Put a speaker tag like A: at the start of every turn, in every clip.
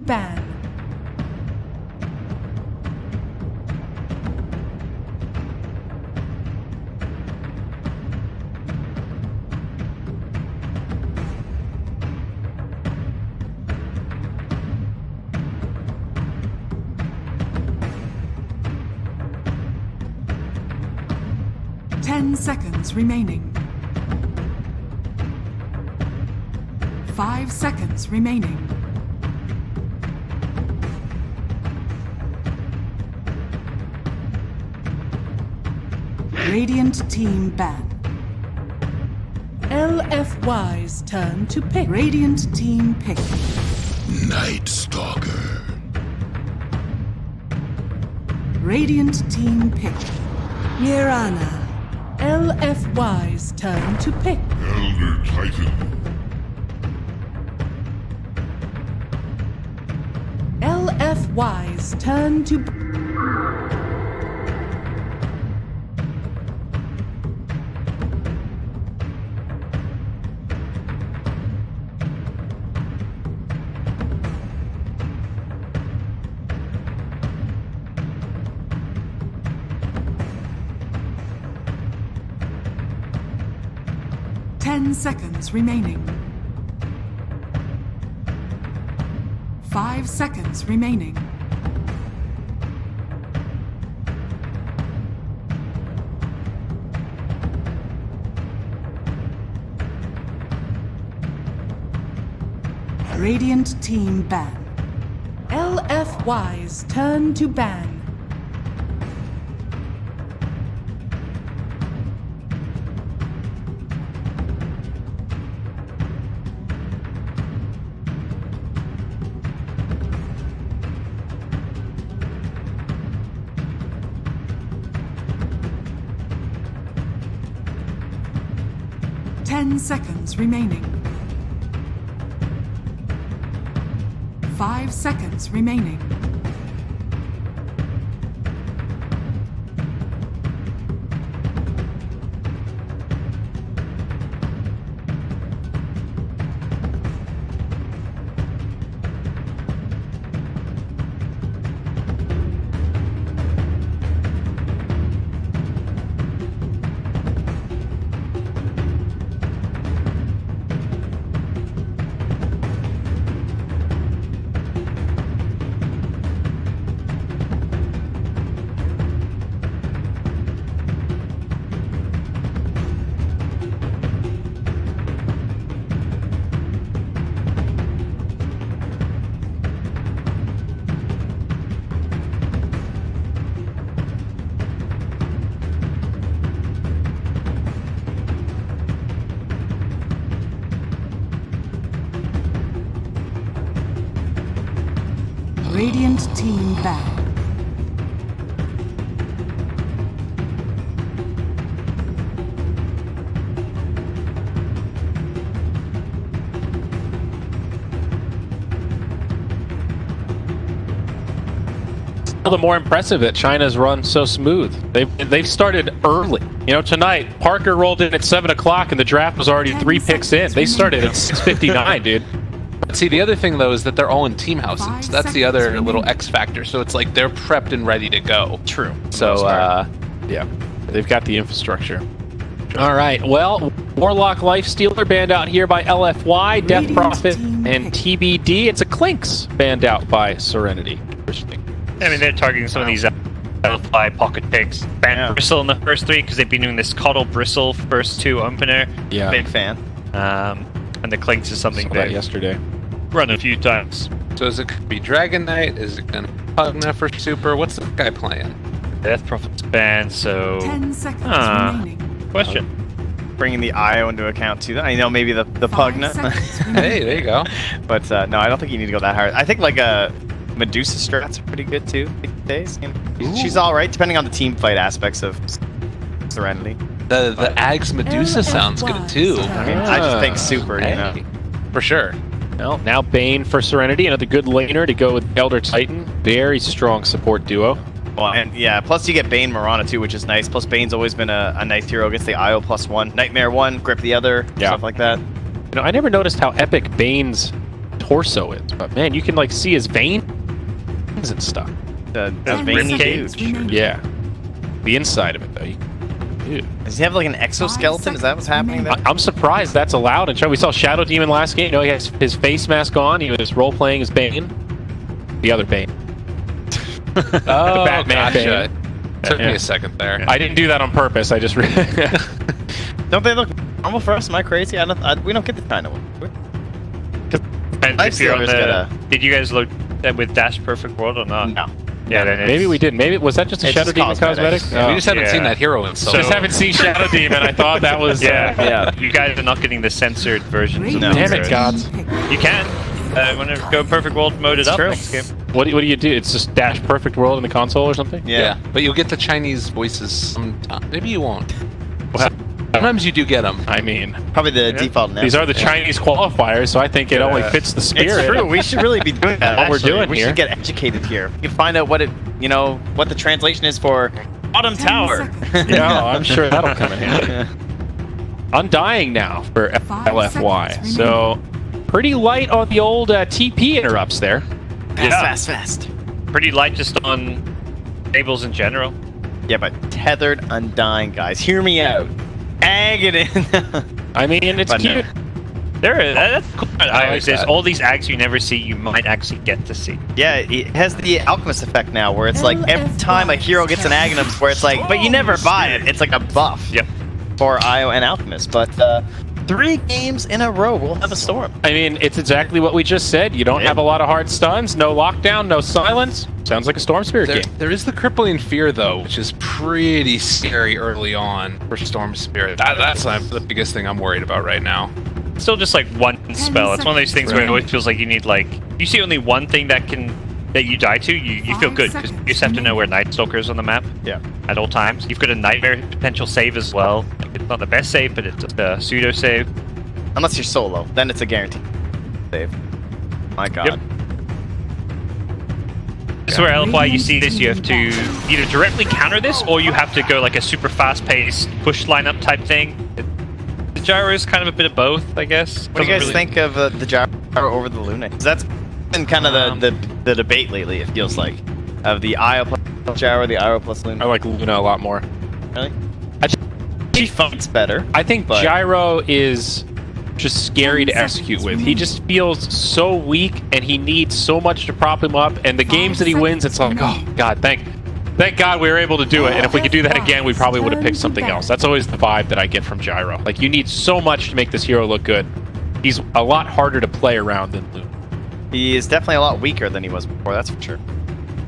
A: ban. Seconds remaining. 5 seconds remaining. Radiant team ban. LFY's turn to pick. Radiant team pick.
B: Night Stalker.
A: Radiant team pick. Mirana. LFY's turn to pick.
B: Elder Titan.
A: LFY's turn to... seconds remaining. 5 seconds remaining. Radiant team ban. LFY's turn to ban. Seconds remaining. 5 seconds remaining. Radiant team back.
C: All the more impressive that China's run so smooth. They've started early. You know, tonight Parker rolled in at 7 o'clock and the draft was already 3 picks in. They started at 6:59, dude.
D: See, the other thing though is that they're all in team houses. That's the other little X factor. So it's like they're prepped and ready to go.
C: True.
D: So
C: yeah, they've got the infrastructure. All right. Well, Warlock Lifestealer banned out here by LFY, Death Prophet, and TBD. It's a Clinks banned out by Serenity. Interesting.
E: I mean, they're targeting some of these LFY pocket picks. Banned Bristle in the first 3 because they've been doing this Coddle Bristle first 2 opener.
C: Yeah.
E: Big fan. And the Clinks is something
C: that yesterday.
E: Run a few times.
D: So is it going to be Dragon Knight? Is it going to be Pugna for Super? What's the guy playing?
E: Death Prophet's banned, so...
A: 10 seconds remaining.
E: Question.
F: Bringing the IO into account too. I know maybe the Pugna.
D: Hey, there you go.
F: But no, I don't think you need to go that hard. I think like a Medusa strat's pretty good too these days. You know, she's all right depending on the team fight aspects of Serenity.
D: The Ags Medusa sounds good too.
F: I mean, I just think Super, you know,
D: for sure.
C: Well, now Bane for Serenity, another good laner to go with Elder Titan. Very strong support duo.
F: Well, and yeah, plus you get Bane Mirana too, which is nice. Plus Bane's always been a nice hero against the IO +1. Nightmare 1, Grip the other, stuff like that.
C: You know, I never noticed how epic Bane's torso is. But man, you can like see his veins and stuff.
F: The
E: That's
F: veiny
E: ribcage.
F: dude.
C: Yeah. The inside of it though. Dude.
F: Does he have like an exoskeleton? Is that what's happening there?
C: I'm surprised that's allowed. And we saw Shadow Demon last game. You know, he has his face mask on. He was role playing as Bane. The other Bane.
D: Oh,
C: Batman
D: gotcha.
C: Bane.
D: Took me
C: Yeah.
D: a second there.
C: I didn't do that on purpose. I just.
F: Don't they look normal for us? Am I crazy? We don't get the China one.
E: Depends
F: Life
E: if you're on
F: Stealer's
E: the.
F: gotta-
E: Did you guys load that with Dash Perfect World or not?
F: No.
E: Yeah, then it's,
C: Maybe we did. Maybe was that just a
F: It's
C: Shadow
F: just
C: Demon
F: cosmetic.
C: cosmetic?
D: We just haven't
E: yeah.
D: seen that hero in so
C: Just
D: long.
C: haven't seen Shadow Demon. I thought that was.
E: Yeah,
F: Yeah.
E: You guys are not getting the censored versions. Of
F: No.
C: Damn
E: those.
C: it, gods.
E: You can. Want to go Perfect World mode it up
F: true.
E: next game?
C: What do you do? It's just Dash Perfect World in the console or something?
F: Yeah.
D: But you'll get the Chinese voices sometime. Maybe you won't.
C: Well,
D: Sometimes you do get them.
C: I mean,
F: Probably the default now.
C: these are the Chinese qualifiers, so I think it only fits the spirit.
F: It's true. We should really be doing that.
C: What we're
F: actually.
C: doing
F: we
C: here.
F: should get educated here. We can find out what what the translation is for Bottom Tower.
C: Yeah, I'm sure that'll come in handy. Undying now for LFY. So pretty light on the old TP interrupts there.
F: Fast.
E: Pretty light just on tables in general.
F: Yeah, but tethered, undying, guys. Hear me out. Ag it in.
C: I mean, it's
F: But no.
C: cute.
E: That's cool.
C: like
E: There's
C: that.
E: all these ags you never see, you might actually get to see.
F: Yeah, it has the Alchemist effect now, where it's like every time a hero gets an Aghanim, where it's like, but you never buy it. It's like a buff
E: Yep.
F: for Io and Alchemist. But 3 games in a row, we'll have a storm.
C: I mean, it's exactly what we just said. You don't
F: Yeah.
C: have a lot of hard stuns, no lockdown, no silence. Sounds like a Storm Spirit game.
D: There is the crippling fear though, which is pretty scary early on for Storm Spirit. That's the biggest thing I'm worried about right now.
E: It's still just like one spell. It's one of those things where it always feels like you need like you see only one thing that you die to, you feel good because you just have to know where Night Stalker is on the map
F: Yeah.
E: at all times. You've got a nightmare potential save as well. Like, it's not the best save, but it's just a pseudo save.
F: Unless you're solo, then it's a guaranteed save. My God.
E: Yep. This is where LFY you see this, you have to either directly counter this or you have to go like a super fast-paced push lineup type thing. The gyro is kind of a bit of both, I guess.
F: What do you guys think of the gyro over the Luna? 'Cause that's been kind of the debate lately, it feels like. Of the Io plus gyro, the Io plus
C: I
F: Luna.
C: like Luna a lot more.
F: Really? She fights better.
C: I think
F: But-
C: Gyro is just scary to execute with. He just feels so weak, and he needs so much to prop him up. And the games that he wins, it's like, oh God, thank God we were able to do it. And if we could do that again, we probably would have picked something else. That's always the vibe that I get from Gyro. Like, you need so much to make this hero look good. He's a lot harder to play around than Luna.
F: He is definitely a lot weaker than he was before, that's for sure.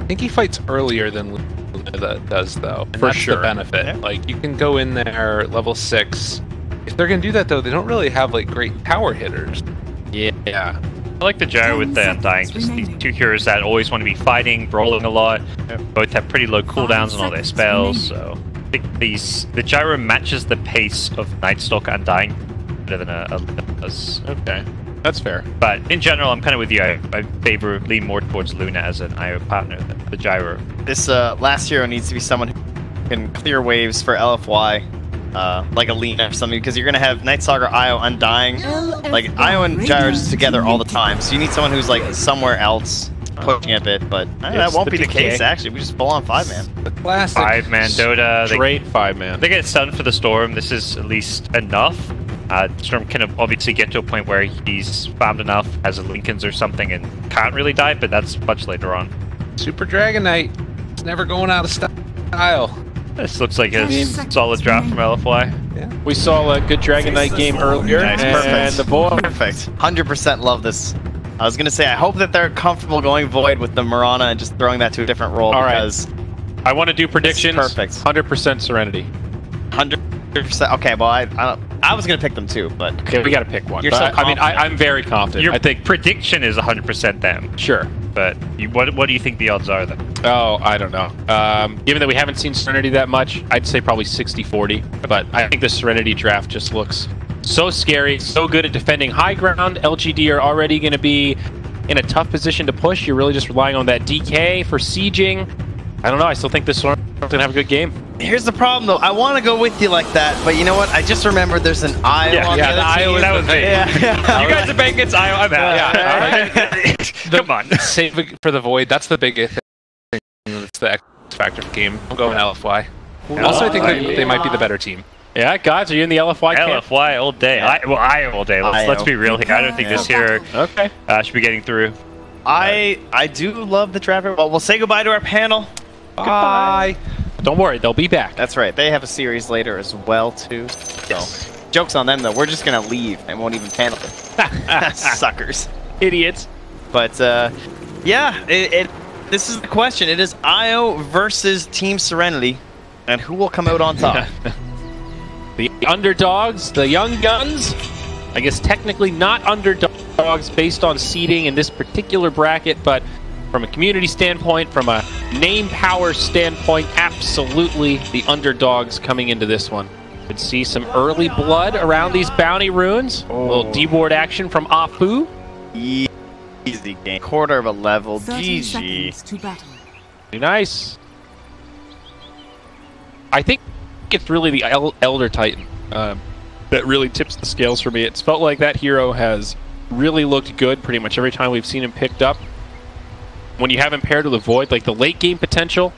D: I think he fights earlier than Luna does though. And
C: For
D: that's
C: sure.
D: the benefit.
F: Yeah.
D: Like you can go in there level 6. If they're gonna do that though, they don't really have like great power hitters.
C: Yeah.
E: I like the gyro with the Undying, just these two heroes that always want to be fighting, brawling a lot. Both have pretty low cooldowns on all their spells, so I think the gyro matches the pace of Night Stalker Undying better than a does.
C: Okay. That's fair.
E: But in general, I'm kind of with you. I lean more towards Luna as an IO partner than the gyro.
F: This last hero needs to be someone who can clear waves for LFY, like a Lena or something, because you're going to have Night Stalker, Io, Undying. Like, Io and Gyro are just together all the time, so you need someone who's, like, somewhere else pushing a bit, but that won't be the case, actually. We just full on 5-man.
D: The classic
E: 5-man Dota.
C: Straight 5-man.
E: They get stunned for the Storm. This is at least enough. Storm can obviously get to a point where he's farmed enough, has a Lincolns or something, and can't really die, but that's much later on.
D: Super Dragon Knight. It's never going out of style.
E: This looks like a solid draft from LFY.
D: Yeah.
C: We saw a good Dragon Knight game earlier,
F: Nice,
C: and
F: perfect.
C: the Void.
F: Perfect. 100% love this. I was going to say, I hope that they're comfortable going Void with the Mirana and just throwing that to a different role,
C: All right.
F: because
C: I want to do predictions.
F: perfect.
C: 100% Serenity.
F: 100%. Okay, well, I was going to pick them too, but
C: Okay, we got to pick one.
F: You're
C: But
F: so
C: I mean,
F: confident.
C: I'm very confident.
E: Your
C: I think,
E: prediction is 100% them,
C: sure.
E: but what do you think the odds are then?
C: Oh, I don't know. Given that we haven't seen Serenity that much, I'd say probably 60-40. But I think the Serenity draft just looks so scary, so good at defending high ground. LGD are already going to be in a tough position to push. You're really just relying on that DK for sieging. I don't know. I still think this one's going to have a good game.
F: Here's the problem, though. I want to go with you like that, but you know what? I just remembered there's an IO on the other team.
E: That was me.
F: Yeah.
E: You guys are betting against IO. I'm out. Come on.
D: Save it for the void. That's the biggest thing. It's the X factor game. I'm going LFY. Also, I think they might be the better team.
C: Yeah, guys, are you in the LFY camp?
E: LFY all day. IO all day. Let's be real here. I don't think this hero should be getting through.
F: I do love the Trapper. Well, we'll say goodbye to our panel.
D: Bye.
C: Don't worry, they'll be back.
F: That's right. They have a series later as well, too. So, joke's on them, though. We're just going to leave and won't even panel it. Suckers.
C: Idiots.
F: But, yeah, this is the question. It is IO versus Team Serenity. And who will come out on top?
C: The underdogs, the young guns. I guess technically not underdogs based on seeding in this particular bracket, but from a community standpoint, from a name power standpoint, absolutely the underdogs coming into this one. Could see some early blood around these bounty runes. A little D-ward action from Afu.
F: Easy game. Quarter of a level.
A: 30
F: GG.
A: seconds to battle.
C: Very nice. I think it's really the Elder Titan that really tips the scales for me. It's felt like that hero has really looked good pretty much every time we've seen him picked up. When you have him paired with a Void, like the late game potential,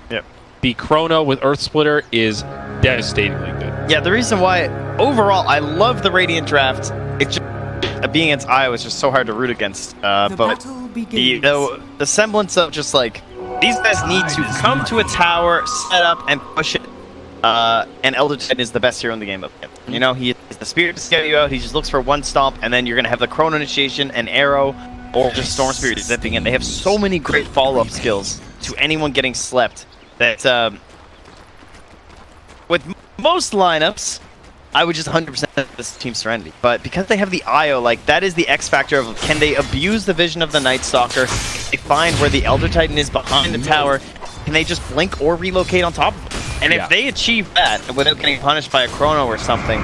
C: the Chrono with Earth Splitter is devastatingly good.
F: Yeah, the reason why, overall, I love the Radiant draft. It's just, being against IO is just so hard to root against. But the semblance of just like, these guys need to come to a tower, set up, and push it. And Elder Titan is the best hero in the game of him. You know, he is the spirit to scare you out. He just looks for one stomp, and then you're going to have the Chrono Initiation, an arrow, or just Storm Spirit zipping in. They have so many great follow-up skills to anyone getting slept that, with most lineups, I would just 100% this Team Serenity. But because they have the IO, like, that is the X factor of, can they abuse the vision of the Night Stalker? They find where the Elder Titan is behind the tower. Can they just blink or relocate on top of them? And if they achieve that without getting punished by a Chrono or something,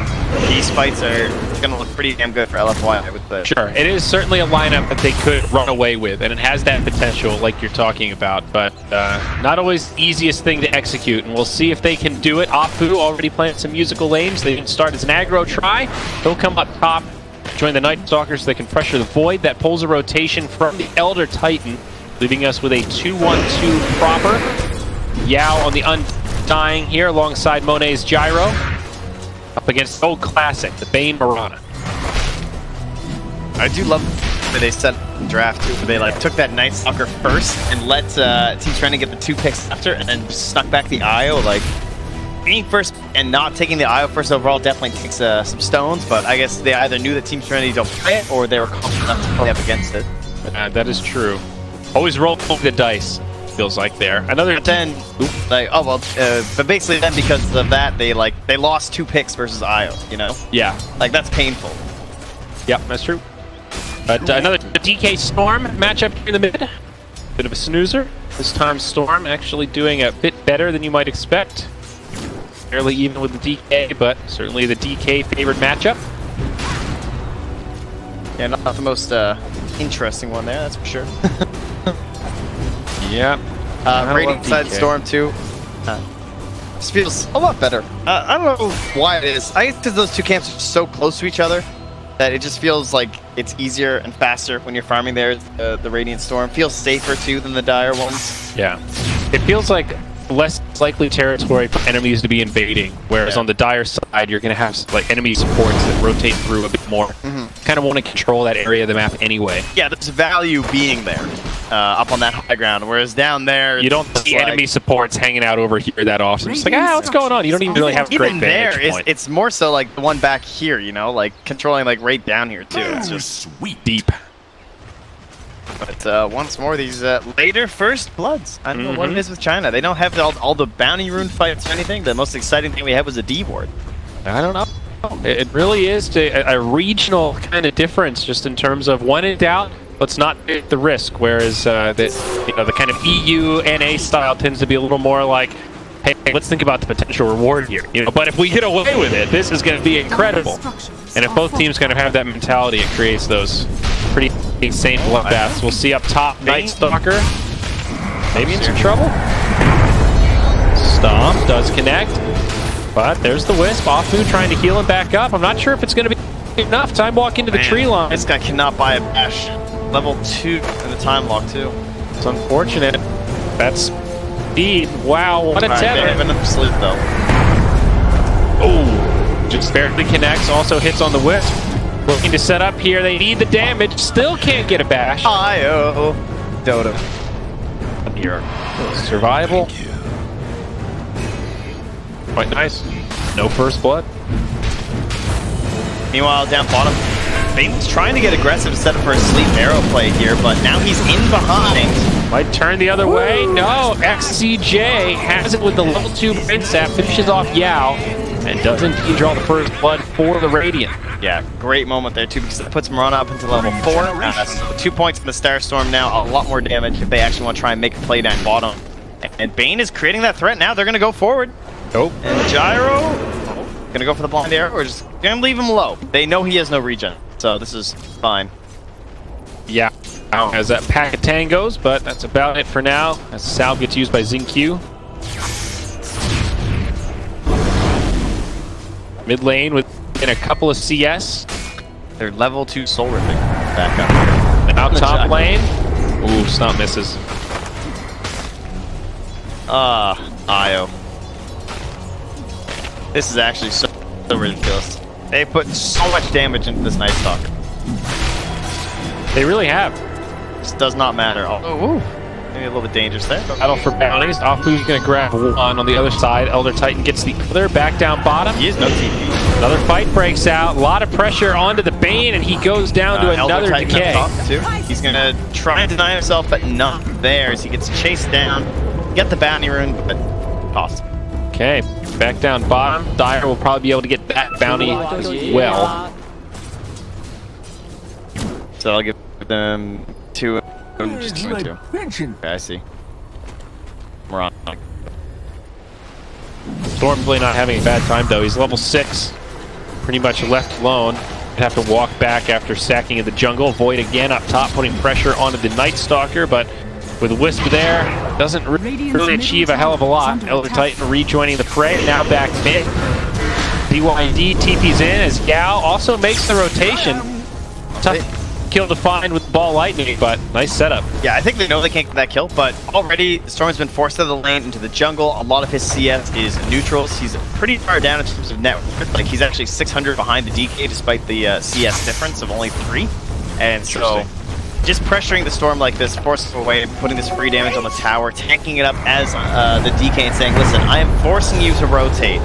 F: these fights are going to look pretty damn good for LFY, I would say.
C: Sure, it is certainly a lineup that they could run away with, and it has that potential like you're talking about, but not always the easiest thing to execute, and we'll see if they can do it. Afu already playing some musical lanes. They didn't start as an aggro try. He'll come up top, join the Night Stalkers so they can pressure the Void. That pulls a rotation from the Elder Titan, leaving us with a 2-1-2 proper. Yao on the Undying here alongside Monet's Gyro. Up against old classic, the Bane Mirana.
F: I do love that they set the draft too, where they like took that Night Stalker first and let Team Serenity get the 2 picks after, and then snuck back the IO. Like, being first and not taking the IO first overall definitely takes some stones, but I guess they either knew that Team Serenity don't play it, or they were confident enough to play up against it.
C: That is true. Always roll the dice. Feels like there. Another
F: but then, like, oh well, but basically then because of that, they lost 2 picks versus IO, you know?
C: Yeah.
F: Like, that's painful.
C: Yep, that's true. But another DK Storm matchup in the mid. Bit of a snoozer. This time Storm actually doing a bit better than you might expect. Fairly even with the DK, but certainly the DK favored matchup.
F: Yeah, not the most interesting one there, that's for sure.
C: Yeah.
F: Radiant side Storm too. This feels a lot better. I don't know why it is. I guess because those 2 camps are so close to each other that it just feels like it's easier and faster when you're farming there. The Radiant Storm feels safer too than the Dire ones.
C: Yeah. It feels like less likely territory for enemies to be invading, whereas on the Dire side, you're going to have like enemy supports that rotate through a bit more. Kind of want to control that area of the map anyway.
F: Yeah, there's value being there up on that high ground, whereas down there,
C: you don't see enemy supports hanging out over here that often. It's like, what's going on? You don't even really have a great vantage point.
F: It's more so like the one back here, you know, like controlling like right down here too. It's just
C: sweet deep.
F: But once more, these later first bloods. I don't know what it is with China. They don't have all the bounty rune fights or anything. The most exciting thing we had was a D-ward.
C: I don't know. It really is a regional kind of difference, just in terms of when in doubt, let's not take the risk. Whereas the kind of EU NA style tends to be a little more like, hey, let's think about the potential reward here. But if we get away with it, this is going to be incredible. And if both teams kind of have that mentality, it creates those pretty insane bloodbaths. We'll see up top, Night Stalker. Maybe in some trouble. Stomp does connect, but there's the Wisp. Afu trying to heal him back up. I'm not sure if it's going to be enough. Time walk into the tree line.
F: This guy cannot buy a bash. Level 2 in the time lock too.
C: It's unfortunate. That's speed. Wow, what a tether.
F: They have enough sleep though.
C: Oh, just barely connects. Also hits on the Wisp. Looking to set up here. They need the damage. Still can't get a bash.
F: IO. Dota.
C: Here. Survival. Quite nice. No first blood.
F: Meanwhile, down bottom, Bane's trying to get aggressive to set up for a sleep arrow play here, but now he's in behind.
C: Might turn the other way. No, XCJ has it with the level 2 brain sap, finishes off Yao, and doesn't draw the first blood for the Radiant.
F: Yeah, great moment there too, because it puts Mirana up into level 4. That's 2 points in the Starstorm now, a lot more damage if they actually want to try and make a play down bottom. And Bane is creating that threat now. They're going to go forward.
C: Nope.
F: And Gyro, going to go for the blind arrow, or just going to leave him low. They know he has no regen, so this is fine.
C: Yeah, as that pack of tangos, but that's about it for now, as Salve gets used by XingQ. Mid lane within a couple of CS.
F: They're level 2 soul ripping back up here.
C: Now top lane. Ooh, Stomp misses.
F: IO. This is actually so ridiculous. They put so much damage into this Night Stalker.
C: They really have.
F: This does not matter. Oh, maybe a little bit dangerous there.
C: Battle for bounties. Afu's going to grab one on the other side. Elder Titan gets the other back down bottom.
F: He has no TP.
C: Another fight breaks out. A lot of pressure onto the Bane, and he goes down to another decay.
F: He's going to try and deny himself, but not there as he gets chased down. Get the bounty rune, but tossed.
C: Okay, back down bottom. Dire will probably be able to get that bounty as well.
F: So I'll give them 2 and just 2 and 2. Okay, I see. We're on.
C: Stormblade not having a bad time though. He's level 6, pretty much left alone. He'd have to walk back after sacking in the jungle. Void again up top, putting pressure onto the Night Stalker, but with Wisp there, doesn't really achieve a hell of a lot. Elder Titan rejoining the fray, now back mid. BYD TP's in as Yao also makes the rotation. Tough kill to find with ball lightning, but nice setup.
F: Yeah, I think they know they can't get that kill, but already the Storm has been forced out of the lane into the jungle. A lot of his CS is neutrals. He's pretty far down in terms of net worth. Like, he's actually 600 behind the DK despite the CS difference of only 3. And so just pressuring the Storm like this, forces him away, putting this free damage on the tower, tanking it up as the DK and saying, listen, I am forcing you to rotate.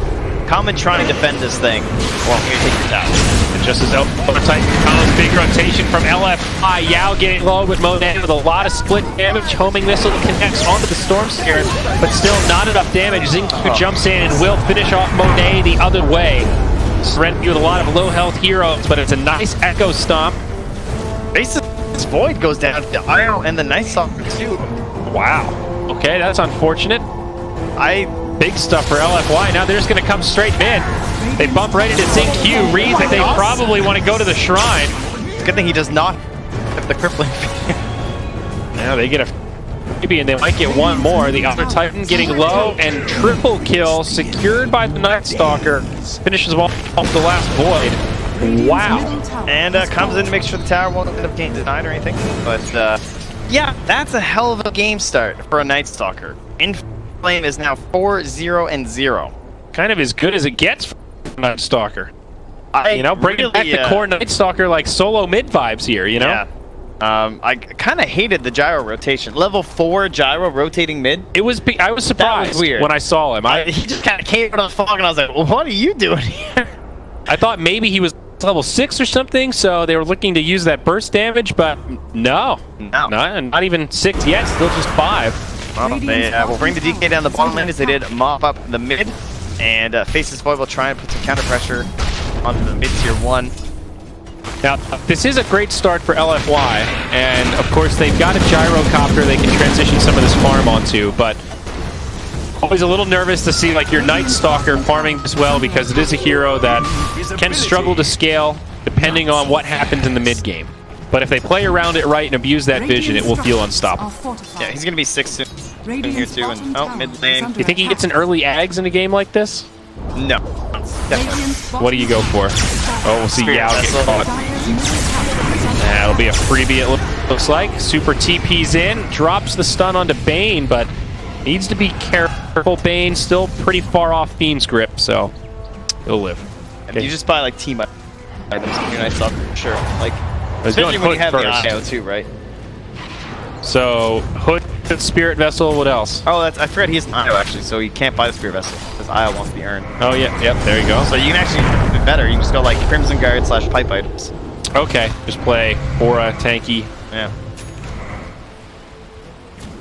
F: Come and try and defend this thing, or I'm going to take your tower.
C: And just as Elder Titan comes, big rotation from LFI. Yao getting low with Monet with a lot of split damage. Homing missile connects onto the Storm Spirit, but still not enough damage. XingQ jumps in and will finish off Monet the other way. Serenity with a lot of low health heroes, but it's a nice Echo Stomp.
F: Basically, this Void goes down to the IO and the Night Stalker too.
C: Wow. Okay, that's unfortunate. Big stuff for LFY. Now they're just going to come straight mid. They bump right into XingQ. Read that they probably want to go to the shrine.
F: It's a good thing he does not have the crippling fear.
C: Now they get a maybe, and they might get one more. The Elder Titan getting low and triple kill secured by the Night Stalker. Finishes off the last Void. Wow.
F: And comes in to make sure the tower won't end up getting denied or anything. But yeah, that's a hell of a game start for a Night Stalker. Flame is now 4-0-0.
C: Kind of as good as it gets for Night Stalker. Bringing
F: really,
C: back the core Night Stalker like solo mid vibes here, you know?
F: Yeah. I kind of hated the gyro rotation. Level 4 gyro rotating mid.
C: I was surprised when I saw him.
F: He just kind of came out of the fog, and I was like, well, what are you doing here?
C: I thought maybe he was level 6 or something, so they were looking to use that burst damage, but no, not even 6 yet. Still just 5.
F: Well, they will bring the DK down the bottom lane as they did mop up the mid, and Faces Void will try and put some counter pressure onto the mid tier 1.
C: Now, this is a great start for LFY, and of course they've got a gyrocopter they can transition some of this farm onto, but always a little nervous to see like your Night Stalker farming as well, because it is a hero that can struggle to scale depending on what happens in the mid game. But if they play around it right and abuse that vision, it will feel unstoppable.
F: Yeah, he's going to be 6 soon. in here too, and oh, mid lane.
C: You think he gets an early Ags in a game like this?
F: No, definitely.
C: What do you go for? Oh, we'll see Yao get caught. That'll be a freebie, it looks like. Super TP's in, drops the stun onto Bane, but needs to be careful. Bane still pretty far off Fiend's grip, so he'll live.
F: Okay. You just buy like team items in your Night Stalker for sure. Like, especially when you have the IO too, right?
C: So Hood, Spirit Vessel, what else?
F: Oh, I forgot he has an IO actually, so you can't buy the Spirit Vessel because IO wants the urn.
C: Oh yeah, yep, there you go.
F: So you can actually do better. You can just go like Crimson Guard / pipe items.
C: Okay, just play Aura, tanky.
F: Yeah.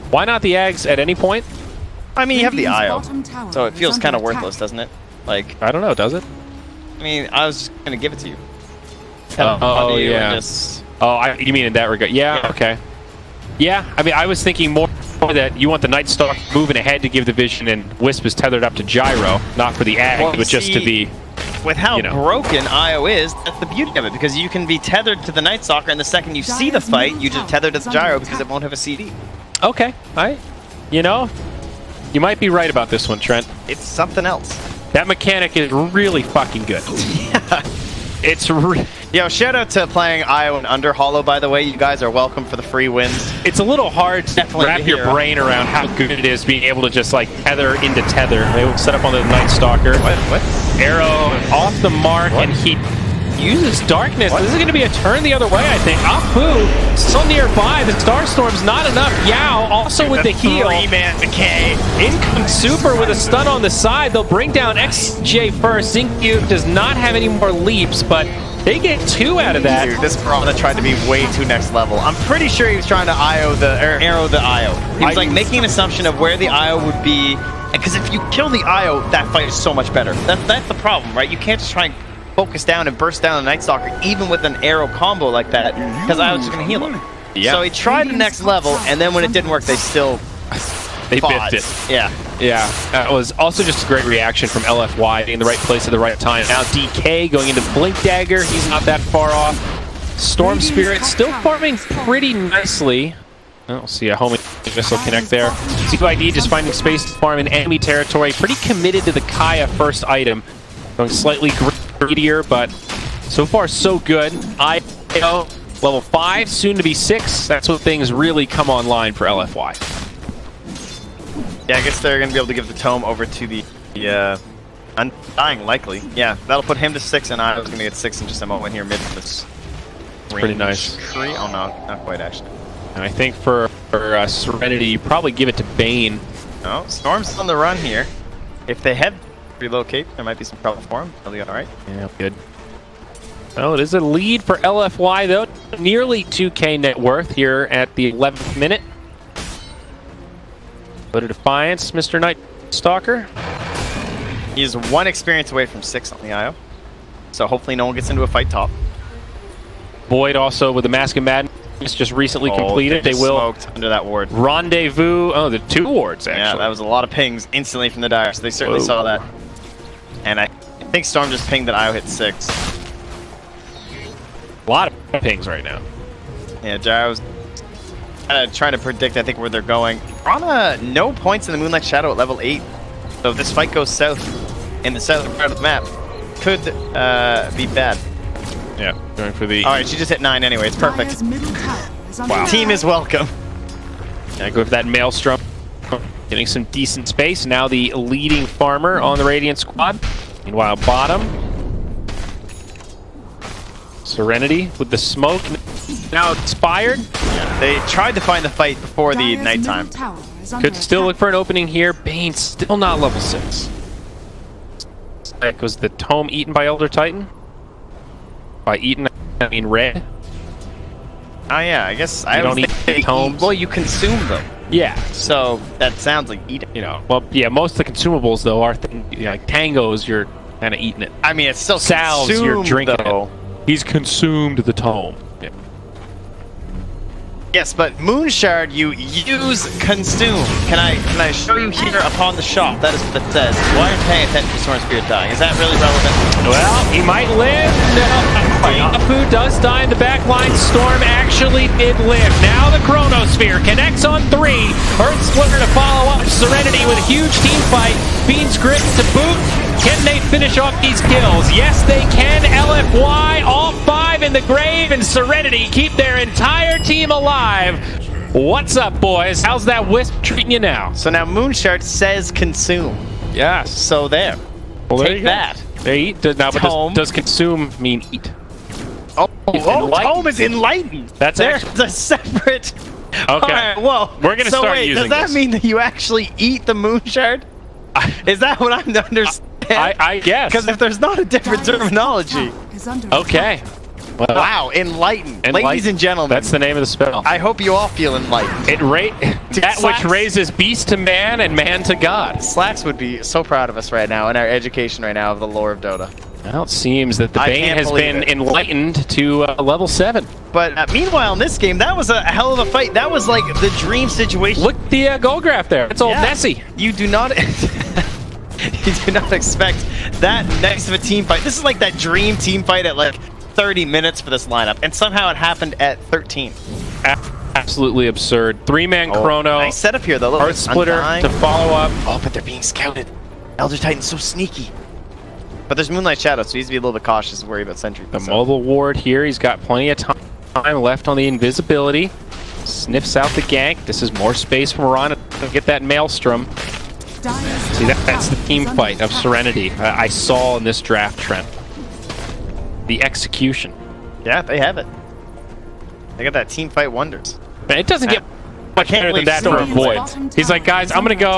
C: Why not the Ags at any point?
F: I mean, you have the IO, so it feels kind of worthless, doesn't it? Like,
C: I don't know, does it?
F: I mean, I was just gonna give it to you.
C: Oh yeah.
F: Just...
C: You mean in that regard? Yeah, okay. Yeah, I mean, I was thinking more that you want the Night Stalker moving ahead to give the vision, and Wisp is tethered up to Gyro, not for the Ag, but just to be...
F: With how broken IO is, that's the beauty of it, because you can be tethered to the Night Stalker, and the second you see the fight, you just tether to the Gyro because it won't have a CD.
C: Okay, you know, you might be right about this one, Trent.
F: It's something else.
C: That mechanic is really fucking good.
F: Yeah.
C: It's
F: Yo, shout out to playing IO and Under Hollow, by the way. You guys are welcome for the free wins.
C: It's a little hard to wrap your brain around how good it is being able to just like tether into tether. They will set up on the Night Stalker.
F: What?
C: Arrow off the mark, and he uses darkness. This is going to be a turn the other way, I think. Apu still nearby. The Starstorm's not enough. Yao also with the heal.
F: 3-man decay.
C: In comes Super with a stun on the side. They'll bring down XJ first. Zinkyu does not have any more leaps, but they get 2 out of that.
F: Dude, this Piranha tried to be way too next level. I'm pretty sure he was trying to arrow the IO. He was like making an assumption of where the IO would be, because if you kill the IO, that fight is so much better. That's the problem, right? You can't just try and focus down and burst down the Night Stalker, even with an arrow combo like that, because IO's just going to heal him. Yeah. So he tried the next level, and then when it didn't work, they still
C: biffed it.
F: Yeah.
C: Yeah, that was also just a great reaction from LFY, being in the right place at the right time. Now DK going into Blink Dagger, he's not that far off. Storm Spirit still farming pretty nicely. We'll see a homing missile connect there. CYD just finding space to farm in enemy territory. Pretty committed to the Kaya first item. Going slightly greedier, but so far so good. IO level 5, soon to be 6. That's when things really come online for LFY.
F: Yeah, I guess they're going to be able to give the tome over to the Undying, likely. Yeah, that'll put him to 6, and I was going to get 6 in just a moment here mid this
C: pretty nice
F: tree. Oh, no, not quite, actually.
C: And I think for Serenity, you probably give it to Bane.
F: Oh, Storm's on the run here. If they head relocate, there might be some trouble for him. He'll be all right.
C: Yeah, good. Oh, it is a lead for LFY, though. Nearly 2K net worth here at the 11th minute. Vote of Defiance, Mr. Night Stalker.
F: He's 1 experience away from 6 on the IO. So hopefully no one gets into a fight top.
C: Void also with the Mask of Madness just recently completed. They will
F: smoked under that ward.
C: Rendezvous. Oh, the 2 wards, actually.
F: Yeah, that was a lot of pings instantly from the Dire, so they certainly saw that. And I think Storm just pinged that IO hit 6.
C: A lot of pings right now.
F: Yeah, Gyro's kind of trying to predict, I think, where they're going. Piranha, no points in the Moonlight Shadow at level 8. So if this fight goes south in the southern part of the map, could be bad.
C: Yeah, going for the...
F: Alright, she just hit 9 anyway. It's perfect.
C: Wow.
F: Team is welcome.
C: Yeah, go for that Maelstrom. Getting some decent space. Now the leading farmer on the Radiant squad. Meanwhile, bottom. Serenity with the smoke. Now expired.
F: Yeah, they tried to find the fight before the nighttime.
C: Could still look for an opening here. Bane still not level 6. That was the tome eaten by Elder Titan. By eaten, I mean red.
F: Oh yeah, I guess I
C: don't eat tomes.
F: Well, you consume them.
C: Yeah.
F: So that sounds like eating.
C: You know, well, yeah. Most of the consumables though are like tangos. You're kind of eating it.
F: I mean, it's still
C: salves. You're drinking it. He's consumed the tome.
F: Yes, but Moonshard you use consume. Can I show you here upon the shop? That is what it says. Why aren't you paying attention to Storm Spirit dying? Is that really relevant?
C: Well, he might live. No, Apu does die in the back line. Storm actually did live. Now the Chronosphere connects on 3. Earth Splitter to follow up Serenity with a huge team fight. Fiend's Grip to boot. Can they finish off these kills? Yes, they can. LFY, all 5 in the grave, and Serenity keep their entire team alive. What's up, boys? How's that Wisp treating you now?
F: So now Moonshard says consume.
C: Yes.
F: So there.
C: Well, there
F: Take
C: you go.
F: that.
C: They eat. Now, but does consume mean eat?
F: Tome is enlightened.
C: That's
F: There's a separate.
C: Okay.
F: All right, well,
C: We're gonna start using
F: does that
C: this.
F: mean that you actually eat the Moonshard? Is that what I'm to understand?
C: I guess.
F: Because if there's not a different terminology.
C: Okay. Well,
F: Wow, enlightened. Ladies and gentlemen.
C: That's the name of the spell.
F: I hope you all feel enlightened.
C: That
F: Slacks.
C: which raises beast to man and man to God.
F: Slacks would be so proud of us right now in our education right now of the lore of Dota.
C: Well, it seems that the
F: I
C: Bane
F: can't
C: has
F: believe
C: been
F: it.
C: enlightened to level 7.
F: But meanwhile, in this game, that was a hell of a fight. That was like the dream situation.
C: Look at the goal graph there. It's old Nessie.
F: You do not... you do not expect that nice of a team fight. This is like that dream team fight at like 30 minutes for this lineup, and somehow it happened at 13.
C: Absolutely absurd. 3-man Chrono.
F: Nice setup here, though. Look,
C: Earth Splitter
F: Undying.
C: to follow up.
F: Oh, but they're being scouted. Elder Titan's so sneaky. But there's Moonlight Shadow, so he needs to be a little bit cautious and worry about Sentry.
C: The mobile ward here. He's got plenty of time left on the invisibility. Sniffs out the gank. This is more space for Mirana to get that Maelstrom. See, that's the team fight of Serenity I saw in this draft, Trent. The execution.
F: Yeah, they have it. They got that team fight wonders.
C: Man, it doesn't get much better than that for a Void. He's like, guys, I'm going to go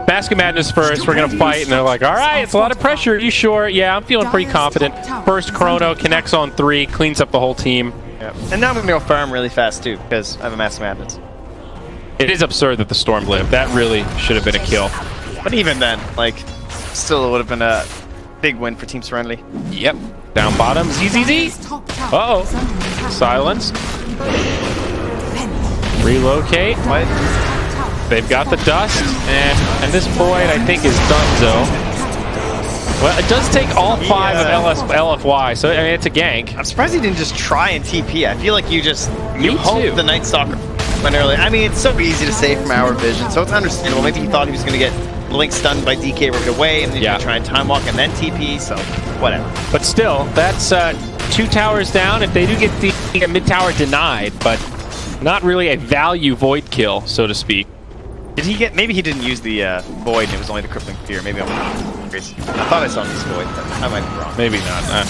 C: Basket Madness first. We're going to fight. And they're like, all right, it's a lot of pressure. Are you sure? Yeah, I'm feeling pretty confident. First Chrono connects on 3, cleans up the whole team.
F: Yep. And now I'm going to go farm really fast, too, because I have a Massive Madness.
C: It is absurd that the Storm lived. That really should have been a kill.
F: But even then, like, still it would have been a big win for Team Serenity.
C: Yep. Down bottom. ZZZ. Uh-oh. Silence. Relocate.
F: What?
C: They've got the dust. And this Void, I think, is donezo. Well, it does take all 5 of LFY, so I mean, it's a gank.
F: I'm surprised he didn't just try and TP. I feel like you hope the Night Stalker went early. I mean, it's so easy to say from our vision, so it's understandable. Maybe he thought he was going to get Blink stunned by DK right away, and then you try and time walk and then TP, so whatever.
C: But still, that's 2 towers down. If they do get the mid tower denied, but not really a value Void kill, so to speak.
F: Did he get? Maybe he didn't use the Void, and it was only the Crippling Fear. Maybe I'm crazy. I thought I saw this Void, but I might be wrong.
C: Maybe not.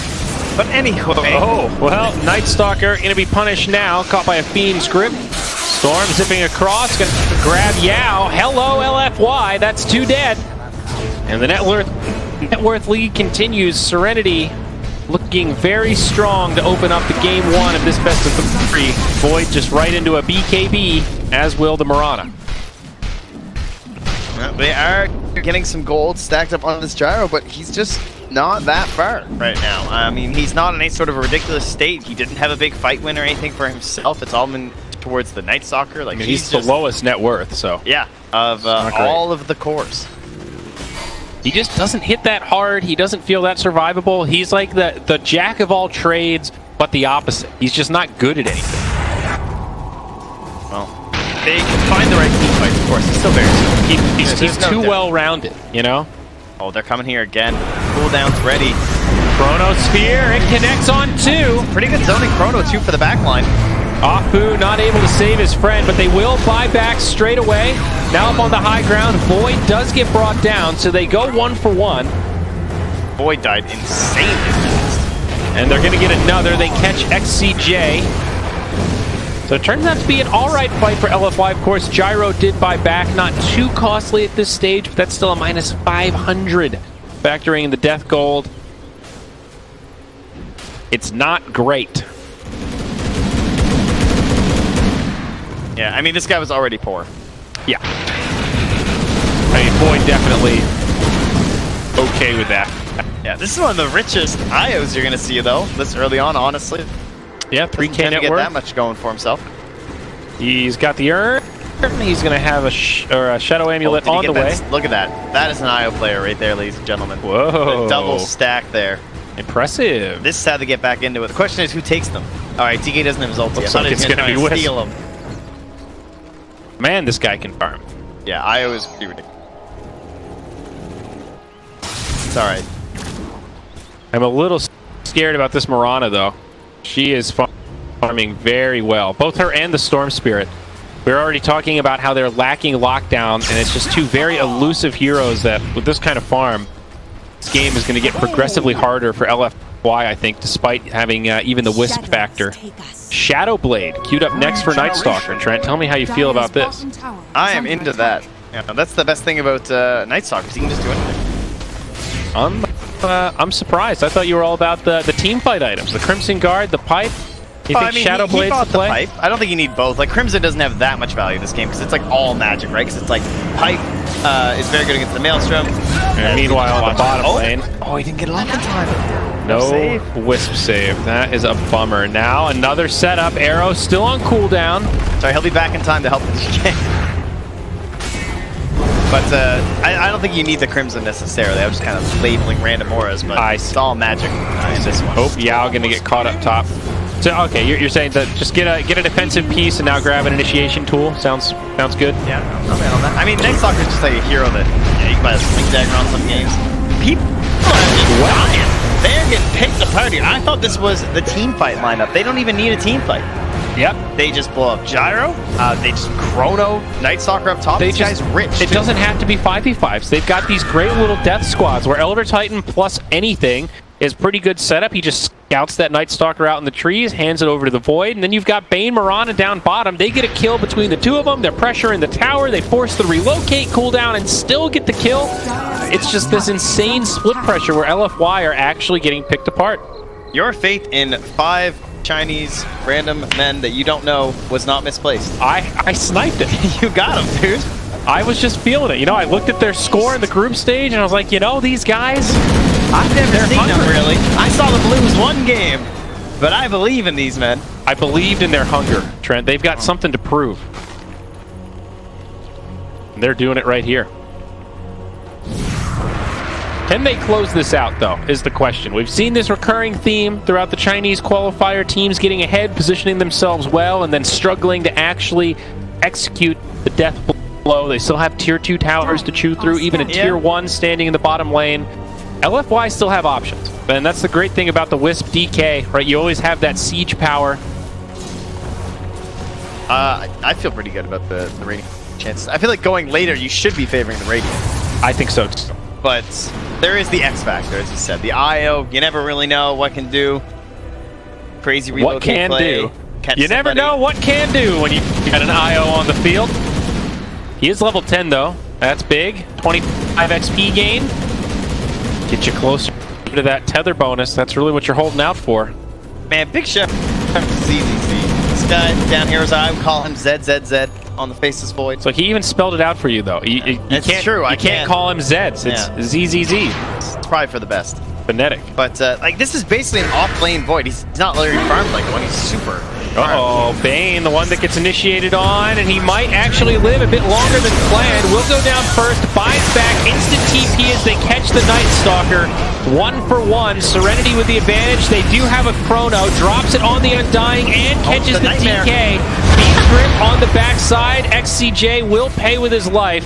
F: But anyway.
C: Oh, well, Night Stalker going to be punished now. Caught by a Fiend's Grip. Storm zipping across. Going to grab Yao. Hello, LFY. That's 2 dead. And the net worth lead continues. Serenity looking very strong to open up the game 1 of this best of 3. Void just right into a BKB, as will the Mirana.
F: Well, they are getting some gold stacked up on this gyro, but he's just not that far right now. I mean, he's not in any sort of a ridiculous state. He didn't have a big fight win or anything for himself. It's all been towards the Night Stalker. Like,
C: I mean, he's the lowest net worth, so.
F: Yeah, of all of the cores.
C: He just doesn't hit that hard. He doesn't feel that survivable. He's like the jack of all trades, but the opposite. He's just not good at anything.
F: Well, they can find the right team fight, of course. He's still very good.
C: He's too well-rounded, you know?
F: Oh, they're coming here again. Cooldown's ready.
C: Chronosphere, it connects on 2.
F: Pretty good zoning Chrono, too, for the backline.
C: Apu not able to save his friend, but they will buy back straight away. Now up on the high ground, Void does get brought down, so they go 1 for 1.
F: Void died insanely fast.
C: And they're going to get another. They catch XCJ. So it turns out to be an alright fight for LFY. Of course, Gyro did buy back. Not too costly at this stage, but that's still a minus 500. Factoring in the death gold. It's not great.
F: Yeah, I mean, this guy was already poor.
C: Yeah. I mean, Void definitely okay with that.
F: Yeah, this is one of the richest IOs you're going to see, though, this early on, honestly.
C: Yeah, 3K
F: Doesn't
C: net
F: get
C: worth.
F: that much going for himself.
C: He's got the urn. He's going to have a Shadow Amulet on the way.
F: Look at that. That is an IO player right there, ladies and gentlemen.
C: Whoa.
F: The double stack there.
C: Impressive.
F: This is how they get back into it. The question is who takes them. All right, TK doesn't have his ulti.
C: Looks like it's going to be Wisp.
F: Steal them.
C: Man, this guy can farm.
F: Yeah, IO is pretty ridiculous. It's all right.
C: I'm a little scared about this Mirana, though. She is farming very well. Both her and the Storm Spirit. We're already talking about how they're lacking lockdown, and it's just two very elusive heroes that, with this kind of farm, this game is going to get progressively harder for LFY, I think, despite having even the Wisp factor. Shadow Blade queued up next for Night Stalker. Trent, tell me how you feel about this.
F: I am into that. Yeah, that's the best thing about Night Stalkers. You can just do anything.
C: I'm surprised. I thought you were all about the team fight items. The Crimson Guard, the Pipe. You think Shadow Blade's the play?
F: Pipe. I don't think you need both. Like, Crimson doesn't have that much value in this game because it's like all magic, right? Because it's like Pipe is very good against the Maelstrom.
C: And meanwhile, on the bottom lane.
F: Oh, he didn't get it off in time.
C: No Wisp save. That is a bummer. Now another setup. Arrow still on cooldown.
F: Sorry, he'll be back in time to help the DK. But I don't think you need the Crimson necessarily. I was just kind of labeling random auras, but it's all magic in this one.
C: Oh, Yao going to get caught up top. So okay, you're saying that just get a defensive piece and now grab an initiation tool. Sounds good.
F: Yeah, I'm in on that. I mean, Night Stalker is just like a hero that you can buy a swing dagger on some games. People are just dying. They're getting picked apart here. I thought this was the team fight lineup. They don't even need a team fight. Yep. They just blow up Gyro. They just chrono Night Stalker up top. This guy's rich.
C: It doesn't have to be 5v5s. They've got these great little death squads where Elder Titan plus anything is pretty good setup. He just scouts that Night Stalker out in the trees, hands it over to the Void, and then you've got Bane, Mirana down bottom. They get a kill between the two of them. They're pressuring the tower. They force the relocate cooldown and still get the kill. It's just this insane split pressure where LFY are actually getting picked apart.
F: Your faith in 5 Chinese random men that you don't know was not misplaced.
C: I sniped it.
F: You got him, dude.
C: I was just feeling it. You know, I looked at their score in the group stage and I was like, you know, these guys,
F: I've never seen them really. I saw the Blues one game, but I believe in these men.
C: I believed in their hunger, Trent. They've got something to prove. And they're doing it right here. Can they close this out, though, is the question. We've seen this recurring theme throughout the Chinese qualifier, teams getting ahead, positioning themselves well, and then struggling to actually execute the death blow. They still have tier 2 towers to chew through, even a tier 1 standing in the bottom lane. LFY still have options, and that's the great thing about the Wisp DK, right? You always have that siege power.
F: I feel pretty good about the Radiant chances. I feel like going later, you should be favoring the Radiant.
C: I think so, too.
F: But there is the X factor, as you said. The IO, you never really know what can do. Crazy relocate
C: what can
F: play,
C: do.
F: Catch
C: you never know what can do when you got an IO on the field. He is level 10, though. That's big. 25 XP gain. Get you closer to that tether bonus. That's really what you're holding out for.
F: Man, big shout out to ZZZ. This guy down here, as I would call him, ZZZ on the Faceless Void.
C: So he even spelled it out for you, though. You can't,
F: true.
C: You can't call him Zeds. It's ZZZ.
F: It's probably for the best.
C: Phonetic.
F: But, like, this is basically an off-lane Void. He's not literally farmed like one. He's super.
C: Uh-oh, Bane, the one that gets initiated on, and he might actually live a bit longer than planned. Will go down first, buys back, instant TP as they catch the Night Stalker. 1 for 1, Serenity with the advantage. They do have a chrono, drops it on the Undying, and catches the DK. Beam Grip on the backside. XCJ will pay with his life.